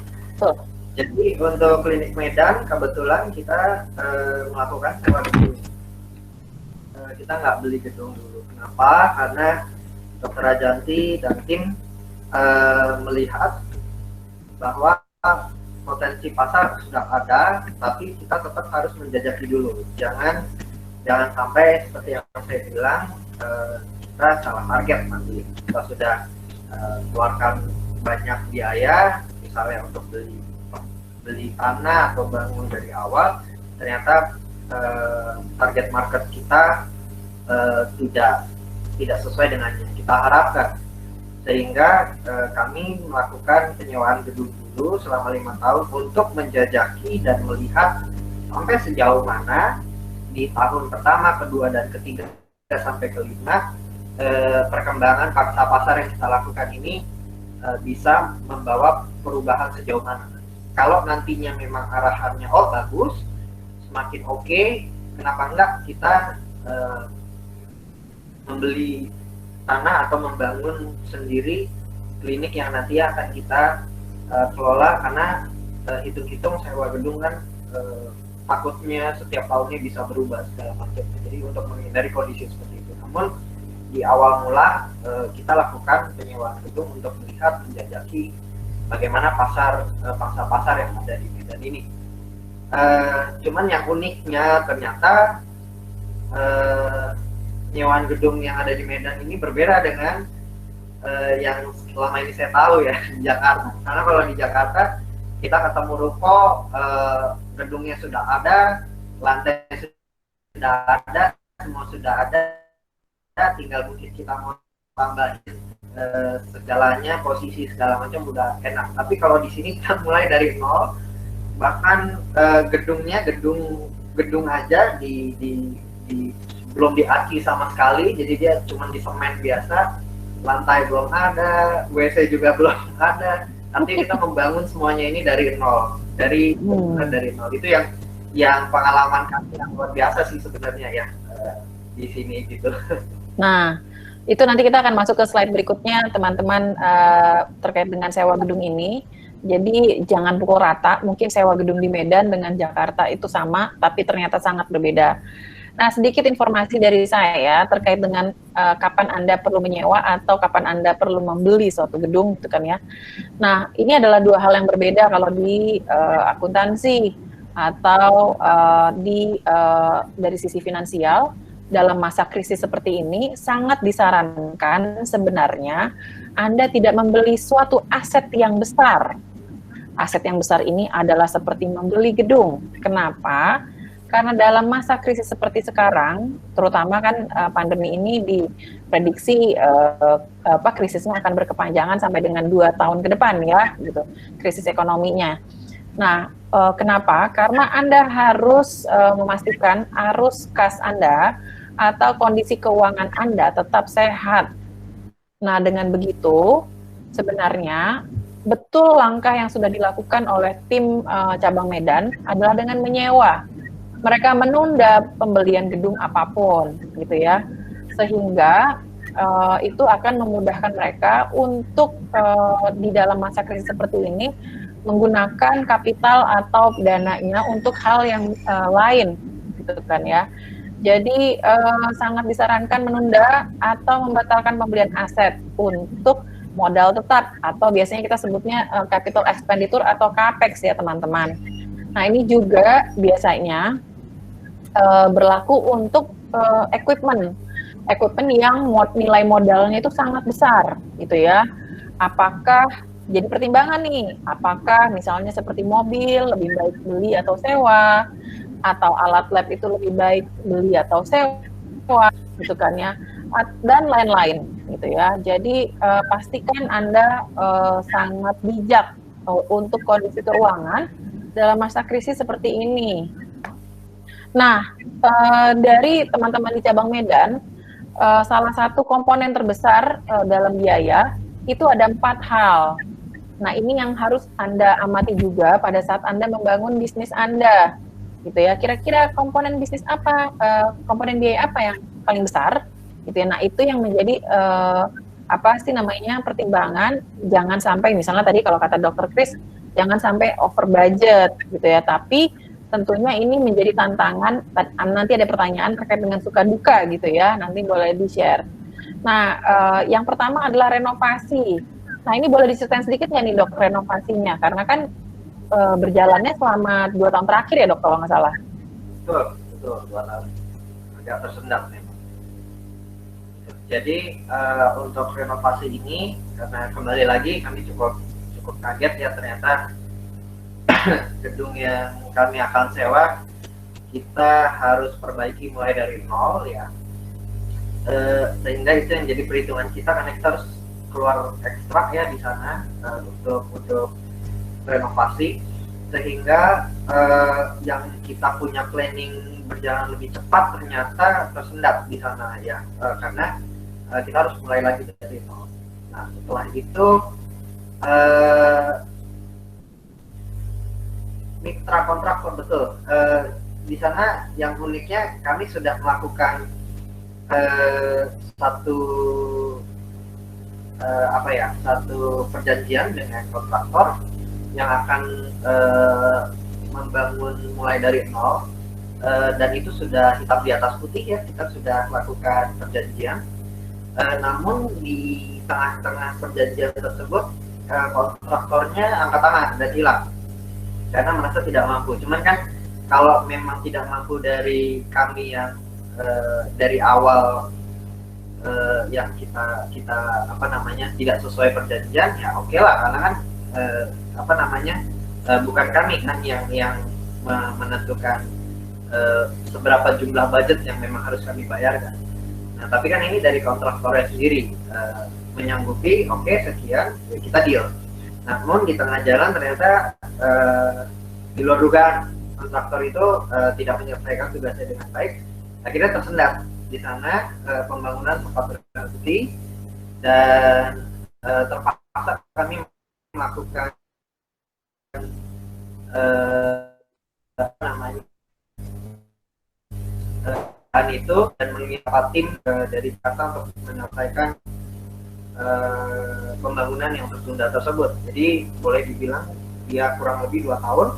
Jadi untuk klinik Medan kebetulan kita melakukan sewa gedung. Kita nggak beli gedung dulu. Kenapa? Karena Dr. Rajanti dan tim melihat bahwa potensi pasar sudah ada, tapi kita tetap harus menjajaki dulu. Jangan sampai seperti yang saya bilang kita salah target nanti. Kita sudah keluarkan banyak biaya, misalnya untuk beli tanah atau bangun dari awal, ternyata target market kita tidak sesuai dengan yang kita harapkan, sehingga kami melakukan penyewaan gedung dulu selama 5 tahun untuk menjajaki dan melihat sampai sejauh mana di tahun pertama, kedua, dan ketiga sampai kelima perkembangan pangsa pasar yang kita lakukan ini bisa membawa perubahan sejauh mana. Kalau nantinya memang arahannya bagus, semakin oke, kenapa enggak kita membeli tanah atau membangun sendiri klinik yang nanti akan kita kelola, karena hitung-hitung sewa gedung kan takutnya setiap tahunnya bisa berubah segala macam. Jadi untuk menghindari kondisi seperti itu. Namun di awal mula kita lakukan penyewaan gedung untuk melihat, menjajaki bagaimana pangsa pasar yang ada di Medan ini. Cuman yang uniknya ternyata penyewaan gedung yang ada di Medan ini berbeda dengan yang selama ini saya tahu ya di Jakarta. Karena kalau di Jakarta kita ketemu ruko, gedungnya sudah ada, lantai sudah ada, semua sudah ada, tinggal mungkin kita mau tambahin segalanya, posisi segala macam udah enak. Tapi kalau di sini kita mulai dari nol, bahkan gedungnya gedung aja di belum diaki sama sekali, jadi dia cuma di semen biasa, lantai belum ada, WC juga belum ada. Nanti kita membangun semuanya ini dari nol, dari nol. Itu yang pengalaman kami yang luar biasa sih sebenarnya ya di sini gitu. Nah, itu nanti kita akan masuk ke slide berikutnya teman-teman terkait dengan sewa gedung ini. Jadi jangan pukul rata, mungkin sewa gedung di Medan dengan Jakarta itu sama, tapi ternyata sangat berbeda. Nah, sedikit informasi dari saya terkait dengan kapan Anda perlu menyewa atau kapan Anda perlu membeli suatu gedung, gitu kan ya. Nah, ini adalah dua hal yang berbeda kalau di akuntansi atau dari sisi finansial. Dalam masa krisis seperti ini, sangat disarankan sebenarnya Anda tidak membeli suatu aset yang besar. Aset yang besar ini adalah seperti membeli gedung. Kenapa? Karena dalam masa krisis seperti sekarang, terutama kan pandemi ini diprediksi krisisnya akan berkepanjangan sampai dengan 2 tahun ke depan ya, gitu, krisis ekonominya. Nah, kenapa? Karena Anda harus memastikan arus kas Anda atau kondisi keuangan Anda tetap sehat. Nah, dengan begitu, sebenarnya betul langkah yang sudah dilakukan oleh tim cabang Medan adalah dengan menyewa. Mereka menunda pembelian gedung apapun, gitu ya, sehingga itu akan memudahkan mereka untuk di dalam masa krisis seperti ini menggunakan kapital atau dananya untuk hal yang lain, gitu kan ya. Jadi sangat disarankan menunda atau membatalkan pembelian aset untuk modal tetap atau biasanya kita sebutnya capital expenditure atau capex ya teman-teman. Nah ini juga biasanya berlaku untuk equipment yang nilai modalnya itu sangat besar, gitu ya. Apakah jadi pertimbangan nih, apakah misalnya seperti mobil lebih baik beli atau sewa, atau alat lab itu lebih baik beli atau sewa, gitu kan ya. dan lain-lain gitu ya. Jadi pastikan Anda sangat bijak untuk kondisi keuangan dalam masa krisis seperti ini. Nah, dari teman-teman di cabang Medan, salah satu komponen terbesar dalam biaya itu ada 4 hal. Nah, ini yang harus Anda amati juga pada saat Anda membangun bisnis Anda, gitu ya. Kira-kira komponen bisnis apa, komponen biaya apa yang paling besar, gitu ya. Nah, itu yang menjadi apa sih namanya pertimbangan. Jangan sampai misalnya tadi kalau kata Dokter Kris, jangan sampai over budget, gitu ya. Tapi tentunya ini menjadi tantangan. Nanti ada pertanyaan terkait dengan suka duka, gitu ya. Nanti boleh di-share. Nah, yang pertama adalah renovasi. Nah, ini boleh diceritain sedikit nggak nih dok renovasinya? Karena kan berjalannya selama 2 tahun terakhir ya dok kalau nggak salah. Betul 2 tahun. Agak tersendat memang. Jadi untuk renovasi ini, karena kembali lagi kami cukup kaget ya ternyata gedung yang kami akan sewa kita harus perbaiki mulai dari nol ya. Sehingga itu yang jadi perhitungan kita karena kita harus keluar ekstra ya di sana untuk renovasi, sehingga yang kita punya planning berjalan lebih cepat ternyata tersendat di sana ya, karena kita harus mulai lagi dari nol. Nah setelah itu mitra kontraktor betul di sana yang uniknya kami sudah melakukan satu perjanjian dengan kontraktor yang akan membangun mulai dari nol, dan itu sudah hitam di atas putih ya, kita sudah melakukan perjanjian. Namun di tengah-tengah perjanjian tersebut kontraktornya angkat tangan dan hilang karena merasa tidak mampu. Cuman kan kalau memang tidak mampu dari kami yang dari awal yang kita tidak sesuai perjanjian ya oke lah, karena kan bukan kami kan yang menentukan seberapa jumlah budget yang memang harus kami bayarkan. Nah tapi kan ini dari kontraktornya sendiri menyanggupi, oke sekian ya kita deal. Namun di tengah jalan ternyata di luar dugaan kontraktor itu tidak menyelesaikan tugasnya dengan baik, akhirnya tersendat di sana. Pembangunan sempat berhenti dan terpaksa kami melakukan itu dan meminta tim dari Jakarta untuk menyelesaikan pembangunan yang tertunda tersebut. Jadi boleh dibilang ya kurang lebih 2 tahun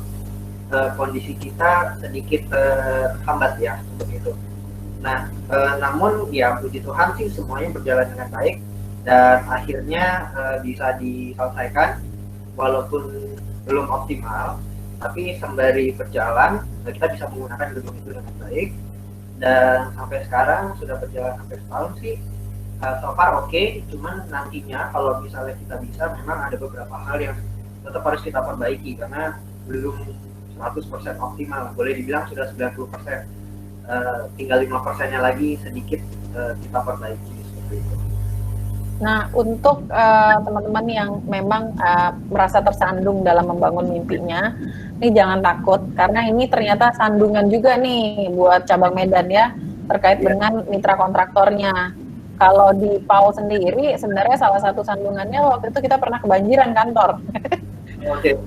kondisi kita sedikit hambat ya untuk itu. Nah, namun ya puji Tuhan sih semuanya berjalan dengan baik dan akhirnya bisa diselesaikan walaupun belum optimal, tapi sembari berjalan kita bisa menggunakan gedung itu dengan baik dan sampai sekarang sudah berjalan hampir setahun sih. So far oke, cuman nantinya kalau misalnya kita bisa, memang ada beberapa hal yang tetap harus kita perbaiki karena belum 100% optimal, boleh dibilang sudah 90%. Tinggal 5%-nya lagi sedikit kita perbaiki seperti itu. Nah, untuk teman-teman yang memang merasa tersandung dalam membangun mimpinya, ini jangan takut karena ini ternyata sandungan juga nih buat cabang Medan ya terkait dengan mitra kontraktornya. Kalau di PAU sendiri sebenarnya salah satu sandungannya waktu itu kita pernah kebanjiran kantor. Oke.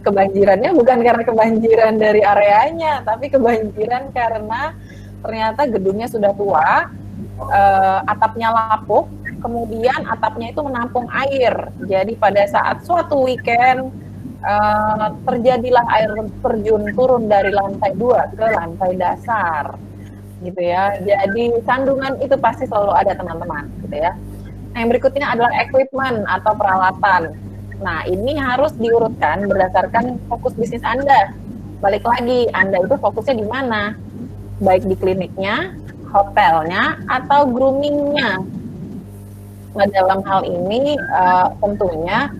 Kebanjirannya bukan karena kebanjiran dari areanya, tapi kebanjiran karena ternyata gedungnya sudah tua, atapnya lapuk, kemudian atapnya itu menampung air. Jadi pada saat suatu weekend terjadilah air terjun turun dari lantai 2 ke lantai dasar, gitu ya. Jadi sandungan itu pasti selalu ada teman-teman, gitu ya. Nah, yang berikutnya adalah equipment atau peralatan. Nah, ini harus diurutkan berdasarkan fokus bisnis Anda. Balik lagi, Anda itu fokusnya di mana? Baik di kliniknya, hotelnya, atau groomingnya. Nah, dalam hal ini tentunya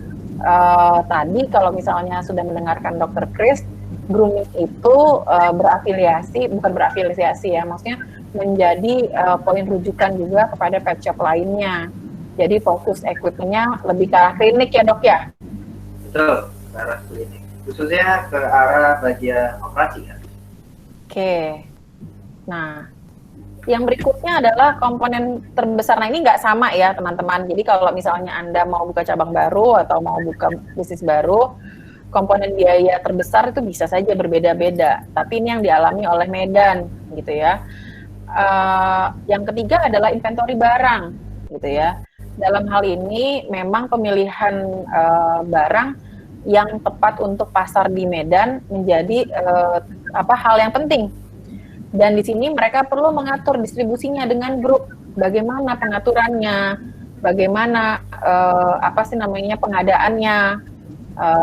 tadi kalau misalnya sudah mendengarkan Dokter Kris, grooming itu bukan berafiliasi ya, maksudnya menjadi poin rujukan juga kepada pet shop lainnya. Jadi fokus equipment-nya lebih ke arah klinik ya dok ya? Betul, ke arah klinik. Khususnya ke arah bagian operasi kan. Oke. Nah, yang berikutnya adalah komponen terbesar. Nah ini nggak sama ya teman-teman. Jadi kalau misalnya Anda mau buka cabang baru atau mau buka bisnis baru, komponen biaya terbesar itu bisa saja berbeda-beda. Tapi ini yang dialami oleh Medan gitu ya. Yang ketiga adalah inventory barang gitu ya. Dalam hal ini memang pemilihan barang yang tepat untuk pasar di Medan menjadi hal yang penting. Dan di sini mereka perlu mengatur distribusinya dengan grup. Bagaimana pengaturannya, bagaimana pengadaannya,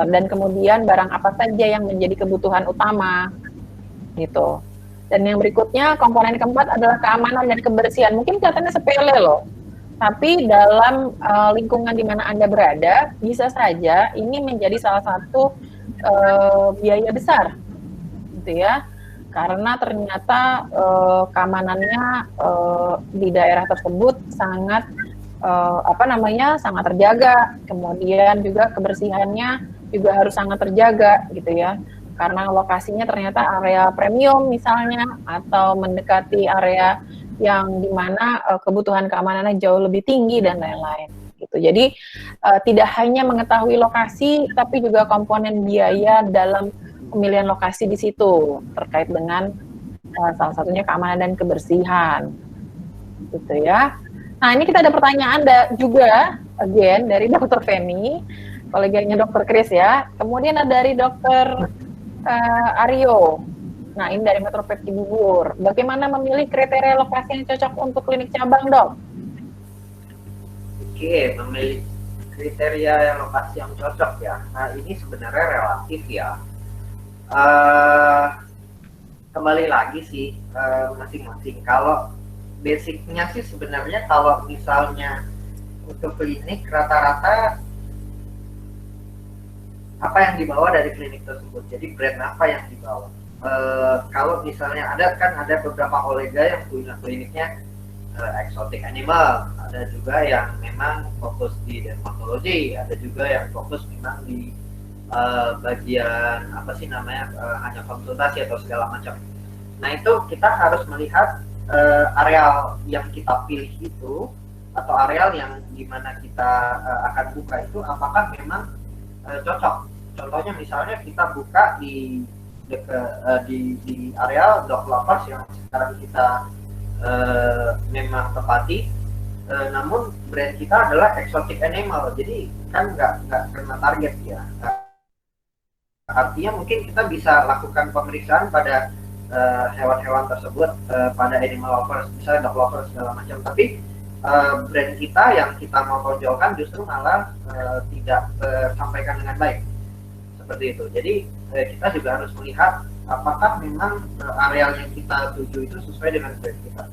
dan kemudian barang apa saja yang menjadi kebutuhan utama gitu. Dan yang berikutnya, komponen keempat adalah keamanan dan kebersihan. Mungkin kelihatannya sepele loh, tapi dalam lingkungan di mana Anda berada, bisa saja ini menjadi salah satu biaya besar, gitu ya. Karena ternyata keamanannya di daerah tersebut sangat sangat terjaga. Kemudian juga kebersihannya juga harus sangat terjaga, gitu ya. Karena lokasinya ternyata area premium misalnya, atau mendekati area yang dimana kebutuhan keamanannya jauh lebih tinggi dan lain-lain. Gitu. Jadi tidak hanya mengetahui lokasi, tapi juga komponen biaya dalam pemilihan lokasi di situ terkait dengan salah satunya keamanan dan kebersihan. Gitu ya. Nah ini kita ada pertanyaan juga, again dari Dr. Feni, koleganya Dr. Chris ya. Kemudian ada dari Dr. Aryo. Nah, ini dari Metropet Cibubur. Bagaimana memilih kriteria lokasi yang cocok untuk klinik cabang, dok? Oke, memilih kriteria yang lokasi yang cocok ya. Nah, ini sebenarnya relatif ya. Kembali lagi sih masing-masing. Kalau basicnya sih sebenarnya kalau misalnya untuk klinik rata-rata apa yang dibawa dari klinik tersebut, jadi brand apa yang dibawa. Kalau misalnya ada beberapa kolega yang punya kliniknya exotic animal, ada juga yang memang fokus di dermatologi, ada juga yang fokus memang di bagian hanya konsultasi atau segala macam. Nah itu kita harus melihat areal yang kita pilih itu atau areal yang dimana kita akan buka itu apakah memang cocok. Contohnya misalnya kita buka di areal dog lovers yang sekarang kita memang tepati, namun brand kita adalah exotic animal, jadi kan nggak kena target ya. Artinya mungkin kita bisa lakukan pemeriksaan pada hewan-hewan tersebut, pada animal lovers, misalnya dog lovers segala macam, tapi brand kita yang kita mau tonjolkan justru malah tidak tersampaikan dengan baik seperti itu. Jadi kita juga harus melihat apakah memang areal yang kita tuju itu sesuai dengan brand kita.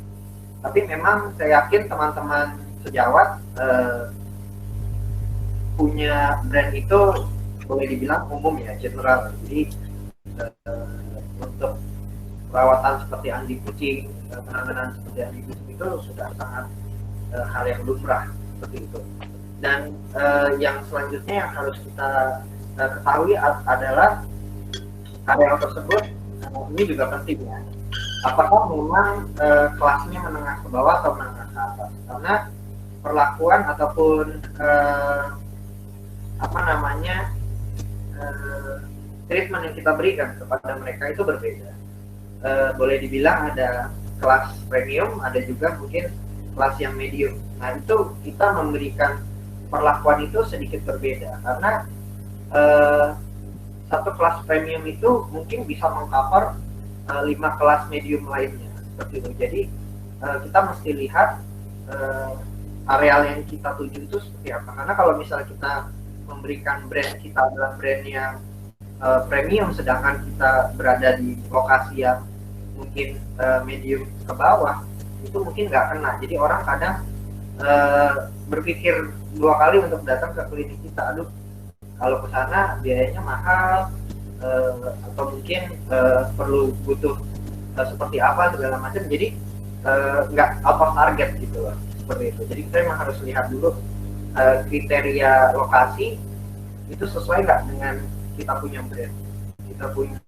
Tapi memang saya yakin teman-teman sejawat punya brand itu boleh dibilang umum ya, general. Jadi untuk perawatan seperti anjing kucing, penanganan seperti anjing kucing itu sudah sangat hal yang lumrah seperti itu. Dan yang selanjutnya yang harus kita ketahui adalah area tersebut ini juga penting ya. Apakah memang kelasnya menengah ke bawah atau menengah ke atas? Karena perlakuan ataupun treatment yang kita berikan kepada mereka itu berbeda. Boleh dibilang ada kelas premium, ada juga mungkin kelas yang medium. Nah itu kita memberikan perlakuan itu sedikit berbeda karena satu kelas premium itu mungkin bisa mengcover 5 kelas medium lainnya seperti itu. Jadi kita mesti lihat areal yang kita tuju itu seperti apa. Karena kalau misalnya kita memberikan brand kita adalah brand yang premium, sedangkan kita berada di lokasi yang mungkin medium ke bawah, itu mungkin nggak kena. Jadi orang kadang berpikir 2 kali untuk datang ke klinik kita. Aduh, kalau ke sana biayanya mahal, atau mungkin perlu butuh seperti apa segala macam, jadi nggak out of target gitu loh, seperti itu. Jadi kita memang harus lihat dulu kriteria lokasi itu sesuai nggak dengan kita punya brand, kita punya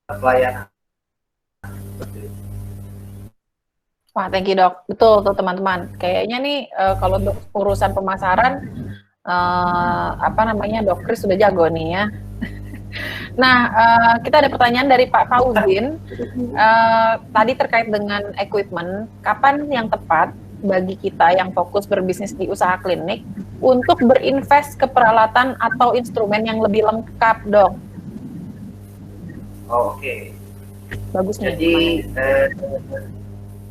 pelayanan. Wah, thank you dok. Betul tuh teman-teman. Kayaknya nih kalau untuk urusan pemasaran, apa namanya, Dok Kris sudah jago nih ya. Nah, kita ada pertanyaan dari Pak Fauzin. Tadi terkait dengan equipment, kapan yang tepat bagi kita yang fokus berbisnis di usaha klinik untuk berinvest ke peralatan atau instrumen yang lebih lengkap, Dok? Oh, oke. Bagus nih. Jadi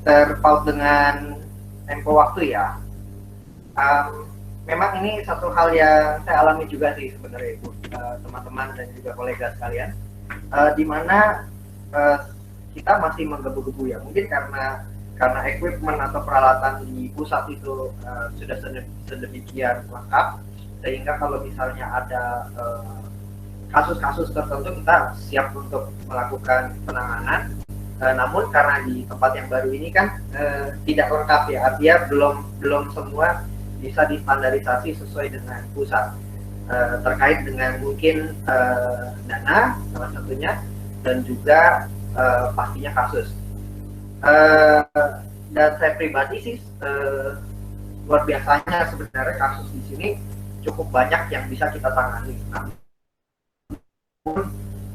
terpaut dengan tempo waktu ya. Memang ini satu hal yang saya alami juga sih sebenarnya Ibu, teman-teman dan juga kolega sekalian, di mana kita masih menggebu-gebu ya, mungkin karena equipment atau peralatan di pusat itu sudah sedemikian lengkap, sehingga kalau misalnya ada kasus-kasus tertentu kita siap untuk melakukan penanganan. Namun karena di tempat yang baru ini kan tidak lengkap ya, artinya belum semua bisa distandarisasi sesuai dengan pusat, terkait dengan mungkin dana salah satunya, dan juga pastinya kasus. Dan saya pribadi sih luar biasanya sebenarnya kasus di sini cukup banyak yang bisa kita tangani. Namun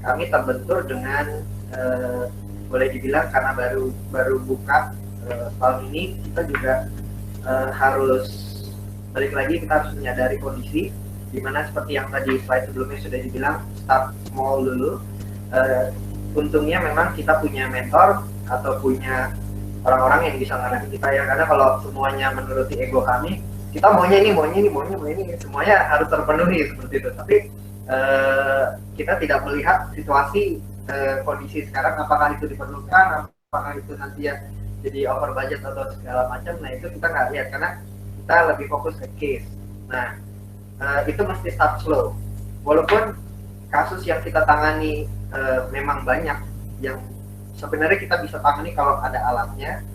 kami terbentur dengan boleh dibilang karena baru buka tahun ini, kita juga harus balik lagi, kita harus menyadari kondisi dimana seperti yang tadi slide sebelumnya sudah dibilang, start small dulu. Untungnya memang kita punya mentor atau punya orang-orang yang bisa ngarahin kita ya, karena kalau semuanya menuruti ego kami, kita maunya ini, semuanya harus terpenuhi seperti itu. Tapi kita tidak melihat situasi kondisi sekarang, apakah itu diperlukan, apakah itu nanti ya jadi over budget atau segala macam. Nah itu kita nggak lihat karena kita lebih fokus ke case. Nah itu mesti start slow, walaupun kasus yang kita tangani memang banyak yang sebenarnya kita bisa tangani kalau ada alatnya,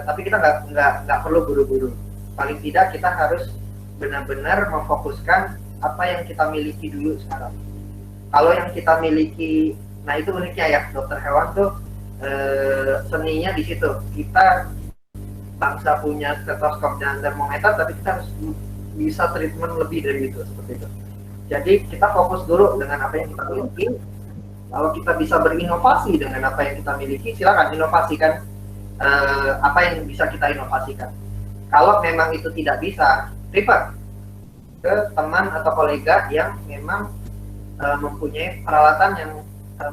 tapi kita nggak perlu buru-buru. Paling tidak kita harus benar-benar memfokuskan apa yang kita miliki dulu sekarang. Kalau yang kita miliki, nah itu uniknya ya dokter hewan tuh, seninya di situ. Kita bangsa punya stetoskop dan termometer, tapi kita harus bisa treatment lebih dari itu, seperti itu. Jadi kita fokus dulu dengan apa yang kita miliki. Kalau kita bisa berinovasi dengan apa yang kita miliki, silakan inovasikan apa yang bisa kita inovasikan. Kalau memang itu tidak bisa, refer ke teman atau kolega yang memang mempunyai peralatan yang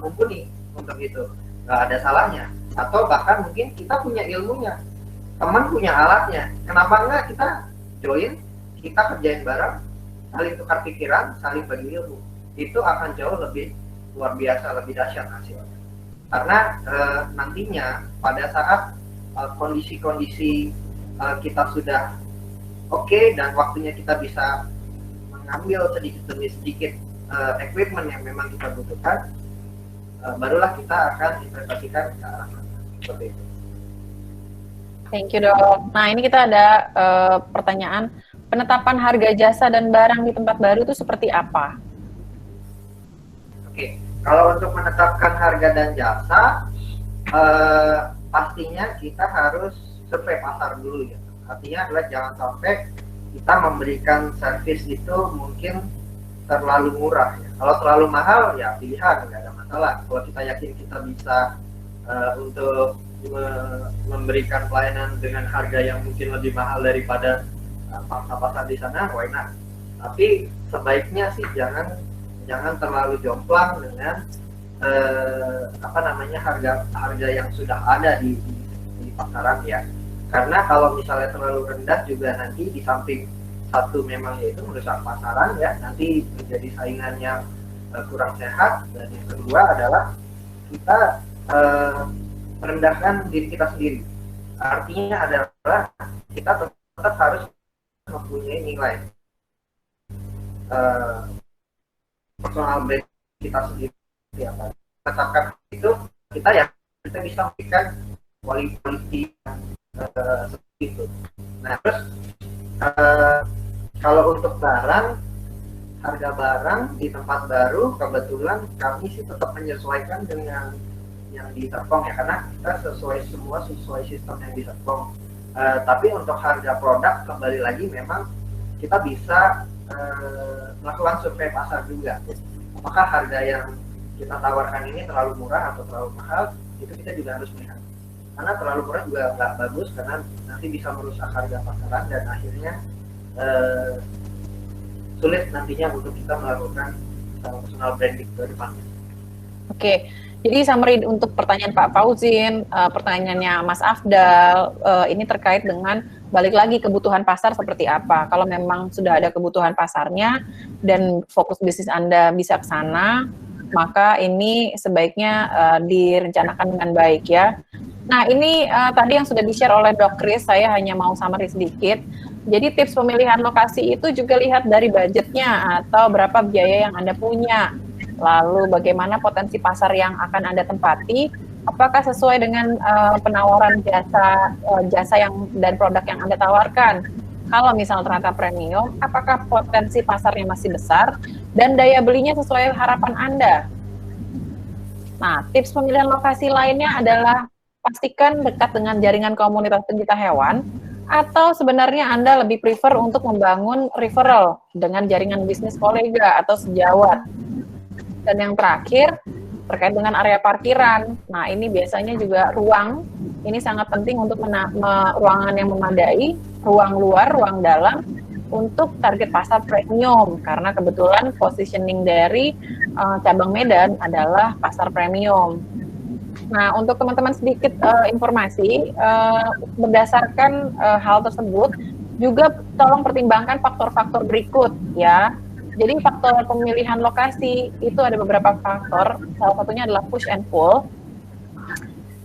mumpuni untuk itu, nggak ada salahnya. Atau bahkan mungkin kita punya ilmunya, teman punya alatnya, kenapa enggak kita join, kita kerjain bareng, saling tukar pikiran, saling bagi ilmu. Itu akan jauh lebih luar biasa, lebih dahsyat hasilnya. Karena nantinya pada saat kondisi-kondisi kita sudah oke, dan waktunya kita bisa mengambil sedikit demi sedikit equipment yang memang kita butuhkan, barulah kita akan investasikan ke arah sana, seperti itu. Thank you dok. Nah ini kita ada pertanyaan, penetapan harga jasa dan barang di tempat baru itu seperti apa? Oke, kalau untuk menetapkan harga dan jasa, pastinya kita harus survei pasar dulu ya. Artinya adalah jangan sampai kita memberikan servis itu mungkin terlalu murah ya. Kalau terlalu mahal ya pilihan, nggak ada masalah. Kalau kita yakin kita bisa untuk memberikan pelayanan dengan harga yang mungkin lebih mahal daripada pasar di sana, why not? Tapi sebaiknya sih jangan terlalu jomplang dengan harga yang sudah ada di pasaran ya. Karena kalau misalnya terlalu rendah juga nanti di samping satu memang yaitu merusak pasaran ya, nanti menjadi saingan yang kurang sehat, dan yang kedua adalah kita merendahkan diri kita sendiri. Artinya adalah kita tetap harus mempunyai nilai personal brand kita sendiri ya kan. Tetapkan itu kita bisa memberikan quality seperti itu. Nah terus kalau untuk harga barang di tempat baru kebetulan kami sih tetap menyesuaikan dengan yang di Serpong ya, karena kita sesuai sistem yang di Serpong. Tapi untuk harga produk kembali lagi memang kita bisa melakukan survei pasar juga. Apakah harga yang kita tawarkan ini terlalu murah atau terlalu mahal, itu kita juga harus melihat. Karena terlalu murah juga nggak bagus, karena nanti bisa merusak harga pasaran dan akhirnya sulit nantinya untuk kita melakukan personal branding ke depannya. Oke, jadi summary untuk pertanyaan Pak Fauzin, pertanyaannya Mas Afdal, ini terkait dengan balik lagi kebutuhan pasar seperti apa. Kalau memang sudah ada kebutuhan pasarnya dan fokus bisnis Anda bisa ke sana, maka ini sebaiknya direncanakan dengan baik ya. Nah ini tadi yang sudah di-share oleh Dok Kris, saya hanya mau summary sedikit. Jadi tips pemilihan lokasi itu juga lihat dari budgetnya atau berapa biaya yang Anda punya. Lalu bagaimana potensi pasar yang akan Anda tempati, apakah sesuai dengan penawaran jasa yang dan produk yang Anda tawarkan. Kalau misalnya ternyata premium, apakah potensi pasarnya masih besar dan daya belinya sesuai harapan Anda. Nah, tips pemilihan lokasi lainnya adalah pastikan dekat dengan jaringan komunitas pencinta hewan, atau sebenarnya Anda lebih prefer untuk membangun referral dengan jaringan bisnis kolega atau sejawat. Dan yang terakhir, terkait dengan area parkiran. Nah, ini biasanya juga ruang, ini sangat penting untuk ruangan yang memadai, ruang luar, ruang dalam, untuk target pasar premium, karena kebetulan positioning dari cabang Medan adalah pasar premium. Nah, untuk teman-teman sedikit informasi, berdasarkan hal tersebut, juga tolong pertimbangkan faktor-faktor berikut ya. Jadi faktor pemilihan lokasi itu ada beberapa faktor, salah satunya adalah push and pull.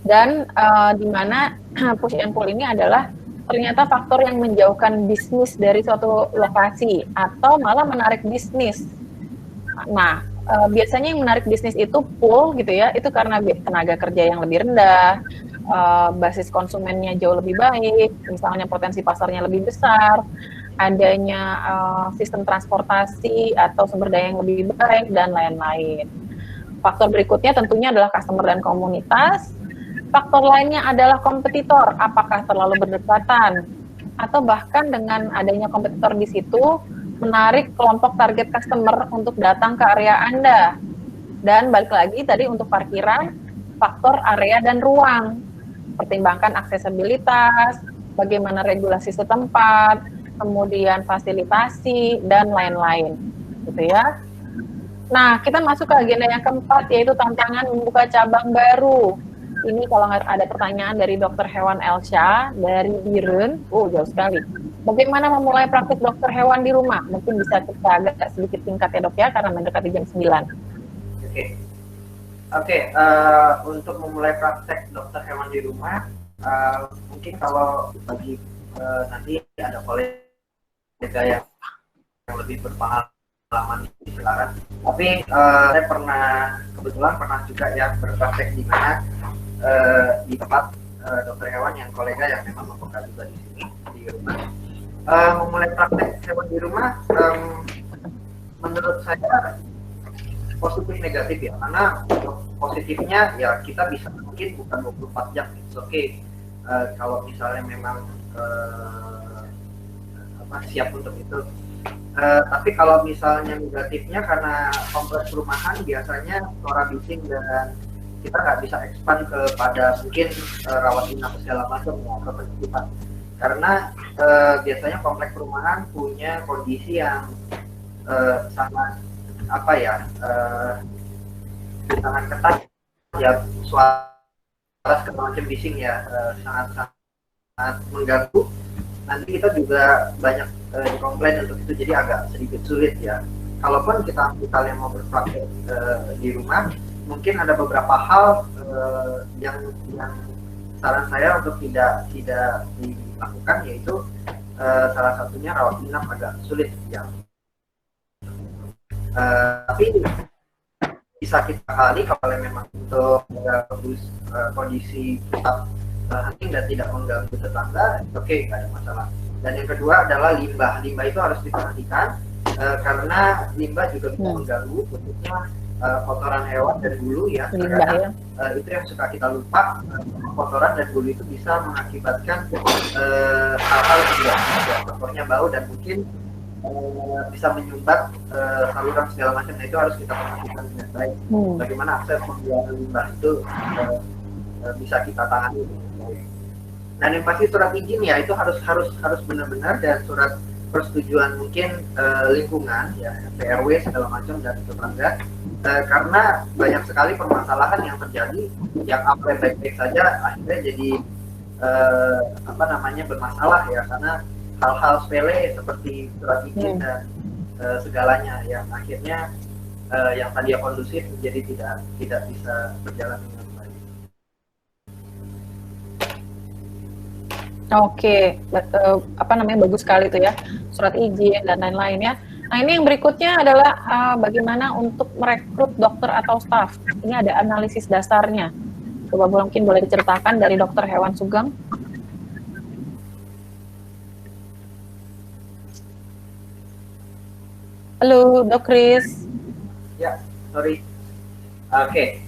Dan di mana push and pull ini adalah ternyata faktor yang menjauhkan bisnis dari suatu lokasi atau malah menarik bisnis. Nah, biasanya yang menarik bisnis itu pull gitu ya, itu karena tenaga kerja yang lebih rendah, basis konsumennya jauh lebih baik, misalnya potensi pasarnya lebih besar, adanya sistem transportasi atau sumber daya yang lebih baik, dan lain-lain. Faktor berikutnya tentunya adalah customer dan komunitas. Faktor lainnya adalah kompetitor, apakah terlalu berdekatan, atau bahkan dengan adanya kompetitor di situ, menarik kelompok target customer untuk datang ke area Anda. Dan balik lagi tadi untuk parkiran, faktor area dan ruang. Pertimbangkan aksesibilitas, bagaimana regulasi setempat, kemudian fasilitasi, dan lain-lain. Gitu ya. Nah, kita masuk ke agenda yang keempat, yaitu tantangan membuka cabang baru. Ini kalau ada pertanyaan dari Dokter Hewan Elsha, dari Birun, jauh sekali. Bagaimana memulai praktik dokter hewan di rumah? Mungkin bisa kita agak sedikit singkat ya dok ya, karena mendekati jam 9. Oke, untuk memulai praktek dokter hewan di rumah, mungkin kalau bagi nanti ada kolega yang lebih berpengalaman silakan. Tapi saya kebetulan pernah juga ya berpraktek di mana di tempat dokter hewan yang kolega yang memang membuka juga di sini di rumah. Memulai praktek hewan di rumah, menurut saya positif negatif ya, karena positifnya ya kita bisa mungkin bukan 24 jam, oke. Kalau misalnya memang siap untuk itu. Tapi kalau misalnya negatifnya, karena kompleks perumahan biasanya suara bising dan kita nggak bisa expand kepada mungkin rawat inap segala macam atau penyelidikan, karena biasanya kompleks perumahan punya kondisi yang sangat sangat ketat ya, suara segala macam bising ya, sangat mengganggu. Nanti kita juga banyak dikomplain untuk itu, jadi agak sedikit sulit ya. Kalaupun kita misalnya mau berpraktek di rumah, mungkin ada beberapa hal yang saran saya untuk tidak dilakukan, yaitu salah satunya rawat inap agak sulit ya. Tapi bisa kita kali kalau memang untuk kondisi tetap hunting dan tidak mengganggu tetangga, oke, nggak ada masalah. Dan yang kedua adalah limbah. Limbah itu harus diperhatikan karena limbah juga bisa mengganggu, khususnya kotoran hewan dan bulu ya. Karena itu yang suka kita lupa, kotoran dan bulu itu bisa mengakibatkan hal-hal yang tidak ya, contohnya bau dan mungkin bisa menyumbat saluran segala macam. Nah, itu harus kita perhatikan dengan baik. Bagaimana akses pembuangan limbah itu bisa kita tangani. Dan yang pasti surat izin ya itu harus benar-benar, dan surat persetujuan mungkin lingkungan ya, RW segala macam dan tetangga, karena banyak sekali permasalahan yang terjadi yang apa baik-baik saja akhirnya jadi bermasalah ya, karena hal-hal sepele seperti surat izin dan segalanya yang akhirnya yang tadinya kondusif menjadi tidak bisa berjalan dengan baik. Oke, bagus sekali itu ya, surat izin dan lain-lain ya. Nah, ini yang berikutnya adalah bagaimana untuk merekrut dokter atau staf. Ini ada analisis dasarnya. Coba mungkin boleh diceritakan dari Dokter Hewan Sugeng. Halo, Dok Kris. Ya, sorry. Oke.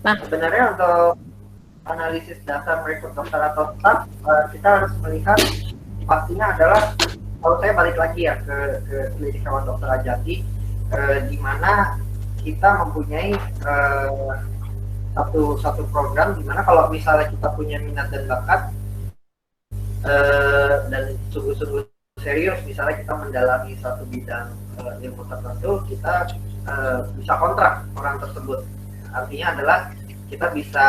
Nah, sebenarnya untuk analisis dasar merekrut dokter atau staf, kita harus melihat pastinya adalah, kalau saya balik lagi ya ke klinik hewan Dr. Ajati, di mana kita mempunyai satu program di mana kalau misalnya kita punya minat dan bakat dan sungguh-sungguh serius, misalnya kita mendalami satu bidang ilmu tertentu, kita bisa kontrak orang tersebut. Artinya adalah kita bisa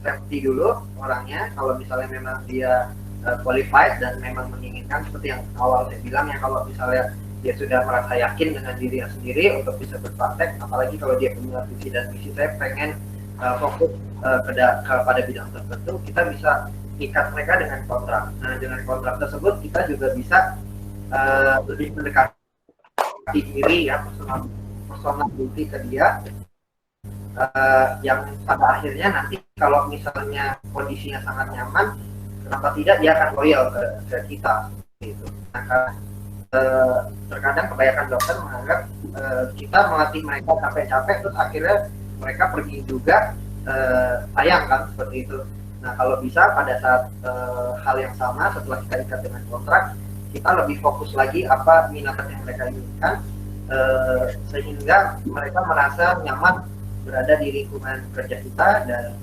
safety dulu orangnya, kalau misalnya memang dia qualified dan memang menginginkan, seperti yang awal saya bilang ya, kalau misalnya dia sudah merasa yakin dengan dirinya sendiri untuk bisa berpraktek, apalagi kalau dia punya visi dan misi, saya pengen fokus kepada bidang tertentu, kita bisa ikat mereka dengan kontrak. Nah, dengan kontrak tersebut kita juga bisa lebih mendekati diri ya, personality ke dia, yang pada akhirnya nanti kalau misalnya kondisinya sangat nyaman, kenapa tidak dia akan loyal ke kita gitu. Maka terkadang kebanyakan dokter menganggap kita melatih mereka capek-capek terus akhirnya mereka pergi juga, sayang kan seperti itu. Nah, kalau bisa pada saat hal yang sama setelah kita ikat dengan kontrak, kita lebih fokus lagi apa minat yang mereka inginkan, sehingga mereka merasa nyaman berada di lingkungan kerja kita dan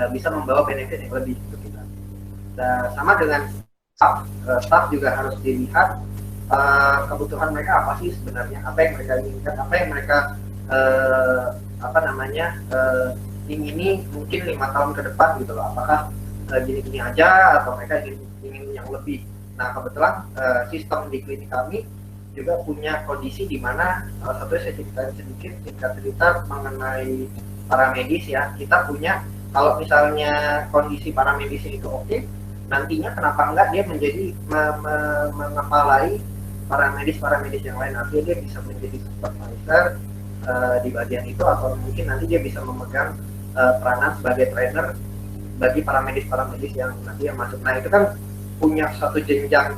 bisa membawa benefit yang lebih untuk kita. Dan sama dengan staff juga harus dilihat kebutuhan mereka apa sih sebenarnya, apa yang mereka inginkan, apa yang mereka ingini mungkin 5 tahun ke depan gitu loh, apakah gini-gini aja atau mereka ingin yang lebih. Nah, kebetulan sistem di klinik kami juga punya kondisi di mana salah satu saya ceritain sedikit cerita mengenai para medis ya. Kita punya, kalau misalnya kondisi para medis itu oke, nantinya kenapa enggak dia menjadi mengepalai para medis yang lain, artinya dia bisa menjadi supervisor di bagian itu, atau mungkin nanti dia bisa memegang peranan sebagai trainer bagi para medis yang nanti yang masuk. Nah, itu kan punya satu jenjang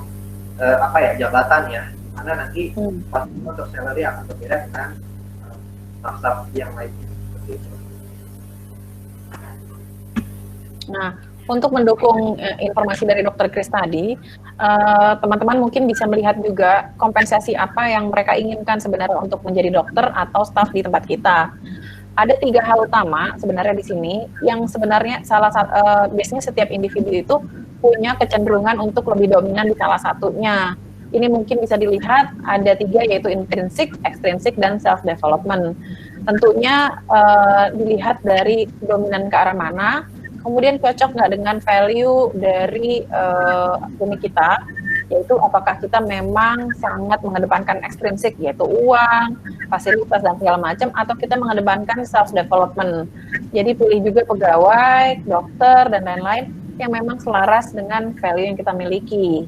jabatan ya, karena nanti pasti untuk salary akan berbeda dengan staff yang lain seperti itu. Nah, untuk mendukung informasi dari Dokter Kris tadi, teman-teman mungkin bisa melihat juga kompensasi apa yang mereka inginkan sebenarnya untuk menjadi dokter atau staf di tempat kita. Ada 3 hal utama sebenarnya di sini yang sebenarnya biasanya setiap individu itu punya kecenderungan untuk lebih dominan di salah satunya. Ini mungkin bisa dilihat ada 3, yaitu intrinsic, extrinsic, dan self development. Tentunya dilihat dari dominan ke arah mana, kemudian cocok nggak dengan value dari klinik kita, yaitu apakah kita memang sangat mengedepankan ekstrinsik, yaitu uang, fasilitas, dan segala macam, atau kita mengedepankan self development. Jadi pilih juga pegawai, dokter, dan lain-lain yang memang selaras dengan value yang kita miliki.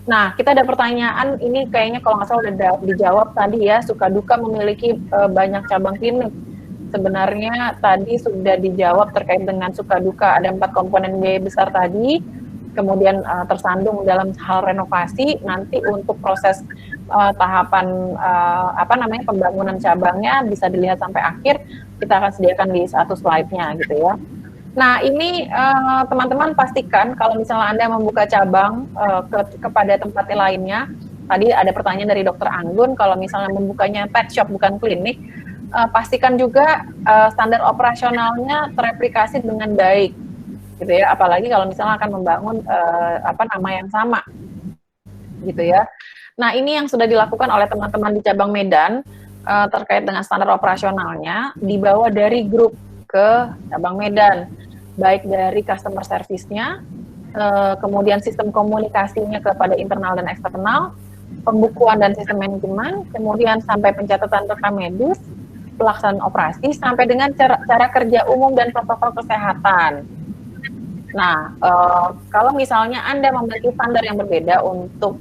Nah, kita ada pertanyaan, ini kayaknya kalau nggak salah udah dijawab tadi ya, suka duka memiliki banyak cabang klinik. Sebenarnya tadi sudah dijawab terkait dengan suka duka, ada 4 komponen biaya besar tadi, kemudian tersandung dalam hal renovasi, nanti untuk proses tahapan pembangunan cabangnya bisa dilihat sampai akhir, kita akan sediakan di satu slide-nya gitu ya. Nah, ini teman-teman pastikan kalau misalnya Anda membuka cabang kepada tempat lainnya, tadi ada pertanyaan dari Dokter Anggun, kalau misalnya membukanya pet shop bukan klinik, pastikan juga standar operasionalnya tereplikasi dengan baik, gitu ya. Apalagi kalau misalnya akan membangun nama yang sama, gitu ya. Nah, ini yang sudah dilakukan oleh teman-teman di cabang Medan terkait dengan standar operasionalnya, dibawa dari grup ke cabang Medan, baik dari customer service-nya, kemudian sistem komunikasinya kepada internal dan eksternal, pembukuan dan sistem manajemen, kemudian sampai pencatatan rekam medis, pelaksanaan operasi, sampai dengan cara kerja umum dan protokol kesehatan. Nah, kalau misalnya Anda memiliki standar yang berbeda untuk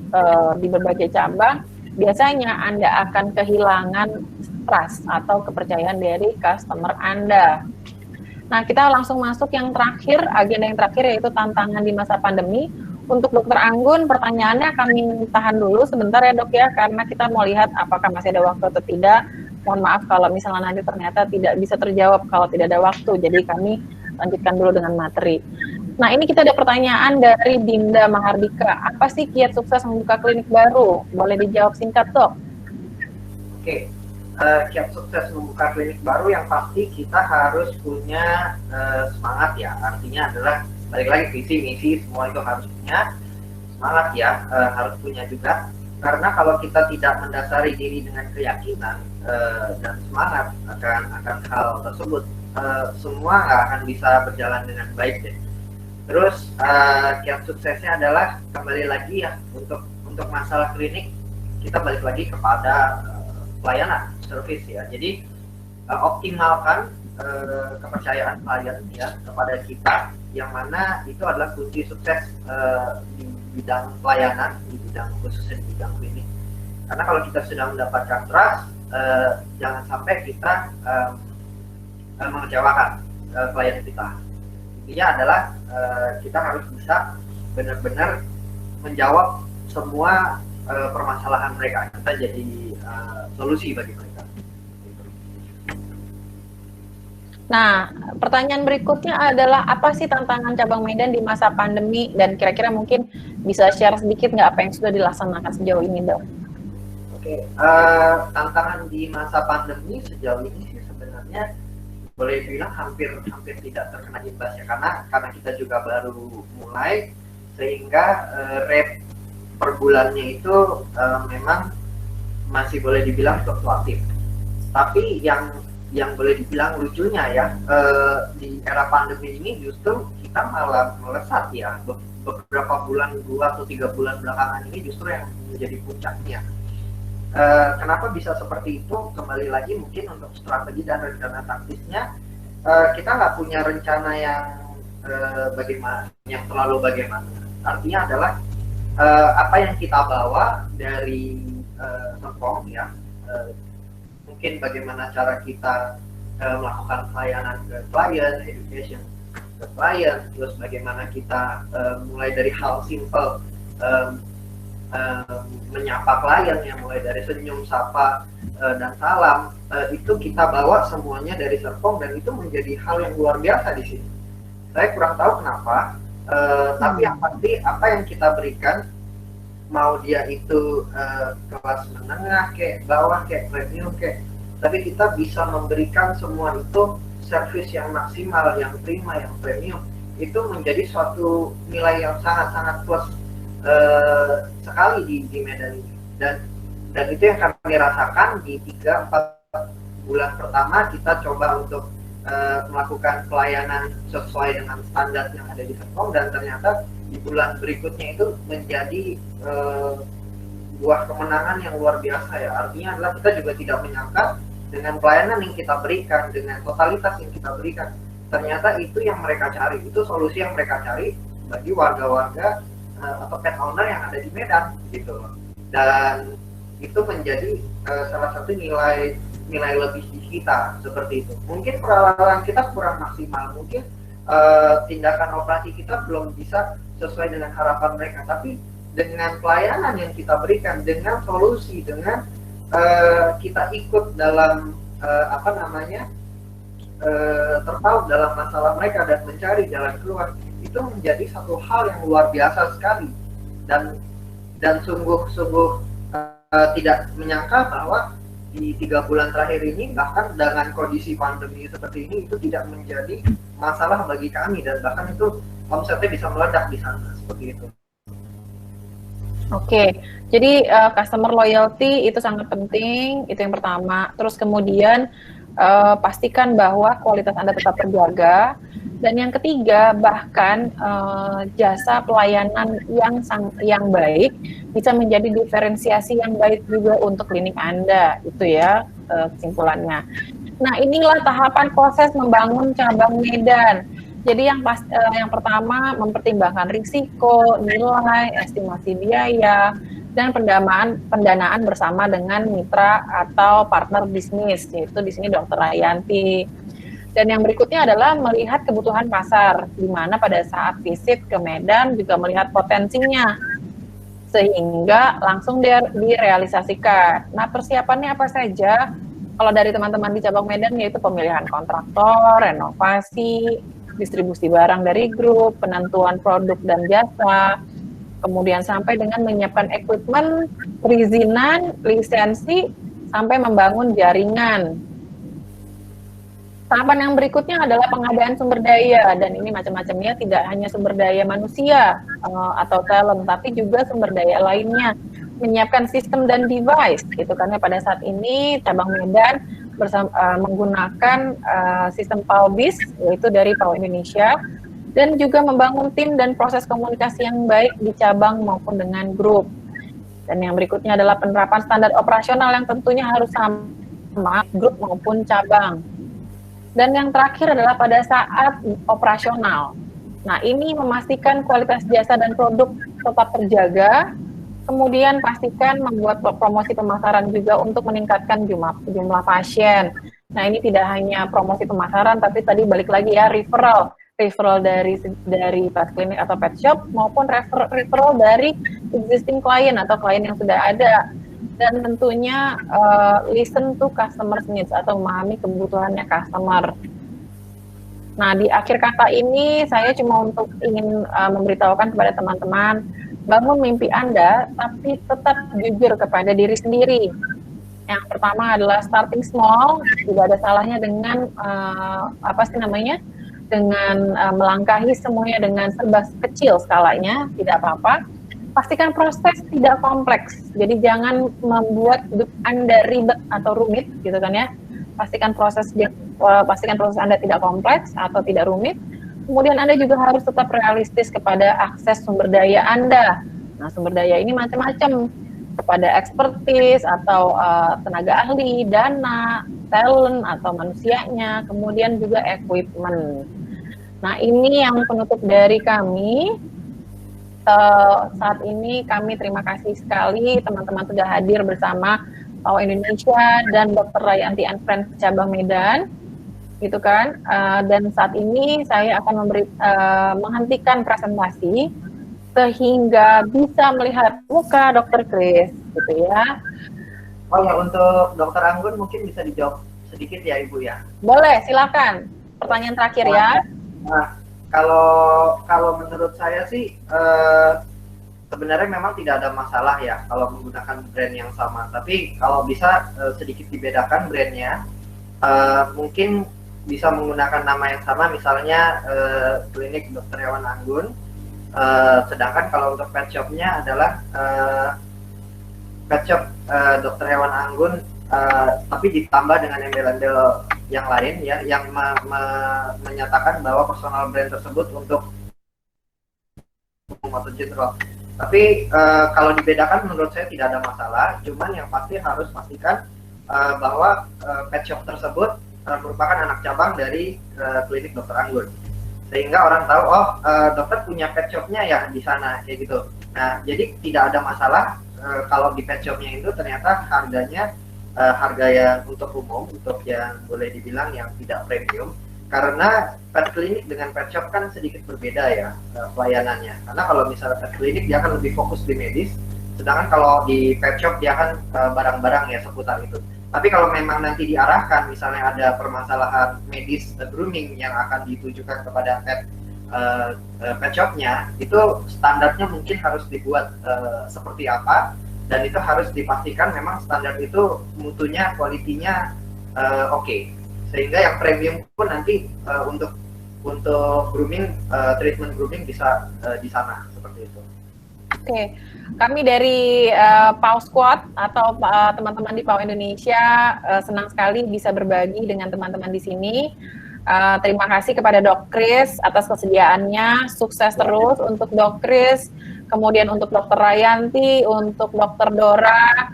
di berbagai cabang, biasanya Anda akan kehilangan trust atau kepercayaan dari customer Anda. Nah, kita langsung masuk yang terakhir, agenda yang terakhir yaitu tantangan di masa pandemi. Untuk Dokter Anggun, pertanyaannya kami tahan dulu sebentar ya dok ya, karena kita mau lihat apakah masih ada waktu atau tidak. Mohon maaf kalau misalnya nanti ternyata tidak bisa terjawab kalau tidak ada waktu, jadi kami lanjutkan dulu dengan materi. Nah, ini kita ada pertanyaan dari Dinda Mahardika. Apa sih kiat sukses membuka klinik baru? Boleh dijawab singkat, Dok? Oke, kiat sukses membuka klinik baru yang pasti kita harus punya semangat ya. Artinya adalah balik lagi visi, misi, semua itu harus punya semangat ya, harus punya juga. Karena kalau kita tidak mendasari diri dengan keyakinan dan semangat akan hal tersebut, semua nggak akan bisa berjalan dengan baik deh. Terus kiat suksesnya adalah kembali lagi ya untuk masalah klinik, kita balik lagi kepada pelayanan service ya. Jadi optimalkan kepercayaan klien ya kepada kita, yang mana itu adalah kunci sukses di bidang pelayanan, di bidang khususnya di bidang klinik. Karena kalau kita sudah mendapatkan trust, jangan sampai kita mengecewakan klien kita. Intinya adalah kita harus bisa benar-benar menjawab semua permasalahan mereka. Kita jadi solusi bagi mereka. Nah, pertanyaan berikutnya adalah apa sih tantangan cabang Medan di masa pandemi, dan kira-kira mungkin bisa share sedikit nggak apa yang sudah dilaksanakan sejauh ini, Dok? Oke, tantangan di masa pandemi sejauh ini sih sebenarnya boleh bilang hampir tidak terkena imbas ya, karena kita juga baru mulai, sehingga rate per bulannya itu memang masih boleh dibilang fluktuatif. Tapi yang boleh dibilang lucunya ya, di era pandemi ini justru kita malah melesat ya. Beberapa bulan, 2 atau 3 bulan belakangan ini justru yang menjadi puncaknya. Kenapa bisa seperti itu? Kembali lagi mungkin untuk strategi dan rencana taktisnya, kita nggak punya rencana yang bagaimana, yang terlalu bagaimana. Artinya adalah apa yang kita bawa dari Serpong ya, mungkin bagaimana cara kita melakukan pelayanan ke klien, education ke klien, terus bagaimana kita mulai dari hal simple, menyapa klien yang mulai dari senyum, sapa, dan salam, itu kita bawa semuanya dari Serpong, dan itu menjadi hal yang luar biasa di sini. Saya kurang tahu kenapa, tapi yang pasti apa yang kita berikan, mau dia itu kelas menengah, kayak bawah, kayak premium, kayak, tapi kita bisa memberikan semua itu service yang maksimal, yang prima, yang premium, itu menjadi suatu nilai yang sangat-sangat plus sekali di Medan ini, dan itu yang kami rasakan di 3-4 bulan pertama. Kita coba untuk melakukan pelayanan sesuai dengan standar yang ada di Serpong, dan ternyata di bulan berikutnya itu menjadi buah kemenangan yang luar biasa ya. Artinya adalah kita juga tidak menyangka dengan pelayanan yang kita berikan, dengan totalitas yang kita berikan, ternyata itu yang mereka cari, itu solusi yang mereka cari bagi warga-warga atau pet owner yang ada di Medan gitu loh. Dan itu menjadi salah satu nilai lebih di kita seperti itu. Mungkin peralatan kita kurang maksimal, mungkin tindakan operasi kita belum bisa sesuai dengan harapan mereka, tapi dengan pelayanan yang kita berikan, dengan solusi, dengan kita ikut dalam terpaut dalam masalah mereka dan mencari jalan keluar, itu menjadi satu hal yang luar biasa sekali. Dan sungguh-sungguh tidak menyangka bahwa di 3 bulan terakhir ini, bahkan dengan kondisi pandemi seperti ini, itu tidak menjadi masalah bagi kami, dan bahkan itu omsetnya bisa meledak di sana seperti itu. Oke, jadi customer loyalty itu sangat penting, itu yang pertama. Terus kemudian pastikan bahwa kualitas Anda tetap terjaga. Dan yang ketiga, bahkan jasa pelayanan yang baik bisa menjadi diferensiasi yang baik juga untuk klinik Anda, itu ya kesimpulannya. Nah, inilah tahapan proses membangun cabang Medan. Jadi yang pertama mempertimbangkan risiko, nilai, estimasi biaya, dan pendanaan bersama dengan mitra atau partner bisnis, yaitu di sini Dr. Rayanti. Dan yang berikutnya adalah melihat kebutuhan pasar, di mana pada saat visit ke Medan juga melihat potensinya, sehingga langsung direalisasikan. Nah, persiapannya apa saja? Kalau dari teman-teman di cabang Medan, yaitu pemilihan kontraktor, renovasi, distribusi barang dari grup, penentuan produk dan jasa, kemudian sampai dengan menyiapkan equipment, perizinan, lisensi, sampai membangun jaringan. Tahapan yang berikutnya adalah pengadaan sumber daya, dan ini macam-macamnya, tidak hanya sumber daya manusia atau talent, tapi juga sumber daya lainnya. Menyiapkan sistem dan device, gitu, karena pada saat ini cabang Medan menggunakan sistem PALBIS, yaitu dari PAU Indonesia, dan juga membangun tim dan proses komunikasi yang baik di cabang maupun dengan grup. Dan yang berikutnya adalah penerapan standar operasional yang tentunya harus sama grup maupun cabang. Dan yang terakhir adalah pada saat operasional. Nah, ini memastikan kualitas jasa dan produk tetap terjaga. Kemudian pastikan membuat promosi pemasaran juga untuk meningkatkan jumlah pasien. Nah, ini tidak hanya promosi pemasaran, tapi tadi balik lagi ya, referral dari pas klinik atau pet shop, maupun referral dari existing klien atau klien yang sudah ada. Dan tentunya listen to customer needs atau memahami kebutuhannya customer. Nah, di akhir kata ini saya cuma ingin memberitahukan kepada teman-teman, bangun mimpi Anda, tapi tetap jujur kepada diri sendiri. Yang pertama adalah starting small, tidak ada salahnya dengan dengan melangkahi semuanya dengan serba kecil skalanya, tidak apa-apa. Pastikan proses tidak kompleks, jadi jangan membuat hidup Anda ribet atau rumit, gitu kan ya. Pastikan proses Anda tidak kompleks atau tidak rumit. Kemudian Anda juga harus tetap realistis kepada akses sumber daya Anda. Nah, sumber daya ini macam-macam, kepada expertise atau tenaga ahli, dana, talent atau manusianya, kemudian juga equipment. Nah, ini yang penutup dari kami. Saat ini kami terima kasih sekali teman-teman sudah hadir bersama PAU Indonesia dan Dr. Rayanti and Friends cabang Medan, gitu kan. Dan saat ini saya akan menghentikan presentasi sehingga bisa melihat muka Dr. Chris, gitu ya. Oh ya, untuk Dr. Anggun mungkin bisa dijawab sedikit ya Ibu ya. Boleh, silakan. Pertanyaan terakhir ya. Nah, kalau menurut saya sih sebenarnya memang tidak ada masalah ya kalau menggunakan brand yang sama. Tapi kalau bisa sedikit dibedakan brandnya, mungkin bisa menggunakan nama yang sama, misalnya klinik Dr. Hewan Anggun. Sedangkan kalau untuk pet shopnya adalah pet shop Dr. Hewan Anggun, tapi ditambah dengan embel-embel yang lain ya, yang menyatakan bahwa personal brand tersebut untuk atau general. Tapi kalau dibedakan menurut saya tidak ada masalah, cuman yang pasti harus pastikan bahwa pet shop tersebut merupakan anak cabang dari klinik Dr. Anggun. sehingga orang tahu oh dokter punya pet shopnya ya di sana kayak gitu. Nah jadi tidak ada masalah kalau di pet shopnya itu ternyata harganya harga yang untuk umum, untuk yang boleh dibilang yang tidak premium, karena pet clinic dengan pet shop kan sedikit berbeda ya pelayanannya. Karena kalau misalnya pet clinic dia akan lebih fokus di medis, sedangkan kalau di pet shop dia kan barang-barang ya seputar itu. Tapi kalau memang nanti diarahkan, misalnya ada permasalahan medis grooming yang akan ditujukan kepada pet shopnya, itu standarnya mungkin harus dibuat seperti apa, dan itu harus dipastikan memang standar itu mutunya, kualitinya oke. Sehingga yang premium pun nanti untuk grooming, treatment grooming bisa di sana seperti itu. Oke, kami dari PAU Squad atau teman-teman di PAU Indonesia senang sekali bisa berbagi dengan teman-teman di sini. Terima kasih kepada Dok Kris atas kesediaannya, sukses terus untuk Dok Kris, kemudian untuk Dr. Rayanti, untuk Dr. Dora,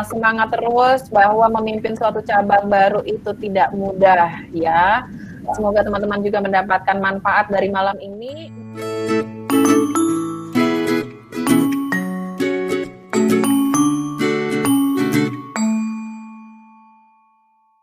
semangat terus bahwa memimpin suatu cabang baru itu tidak mudah ya. Semoga teman-teman juga mendapatkan manfaat dari malam ini.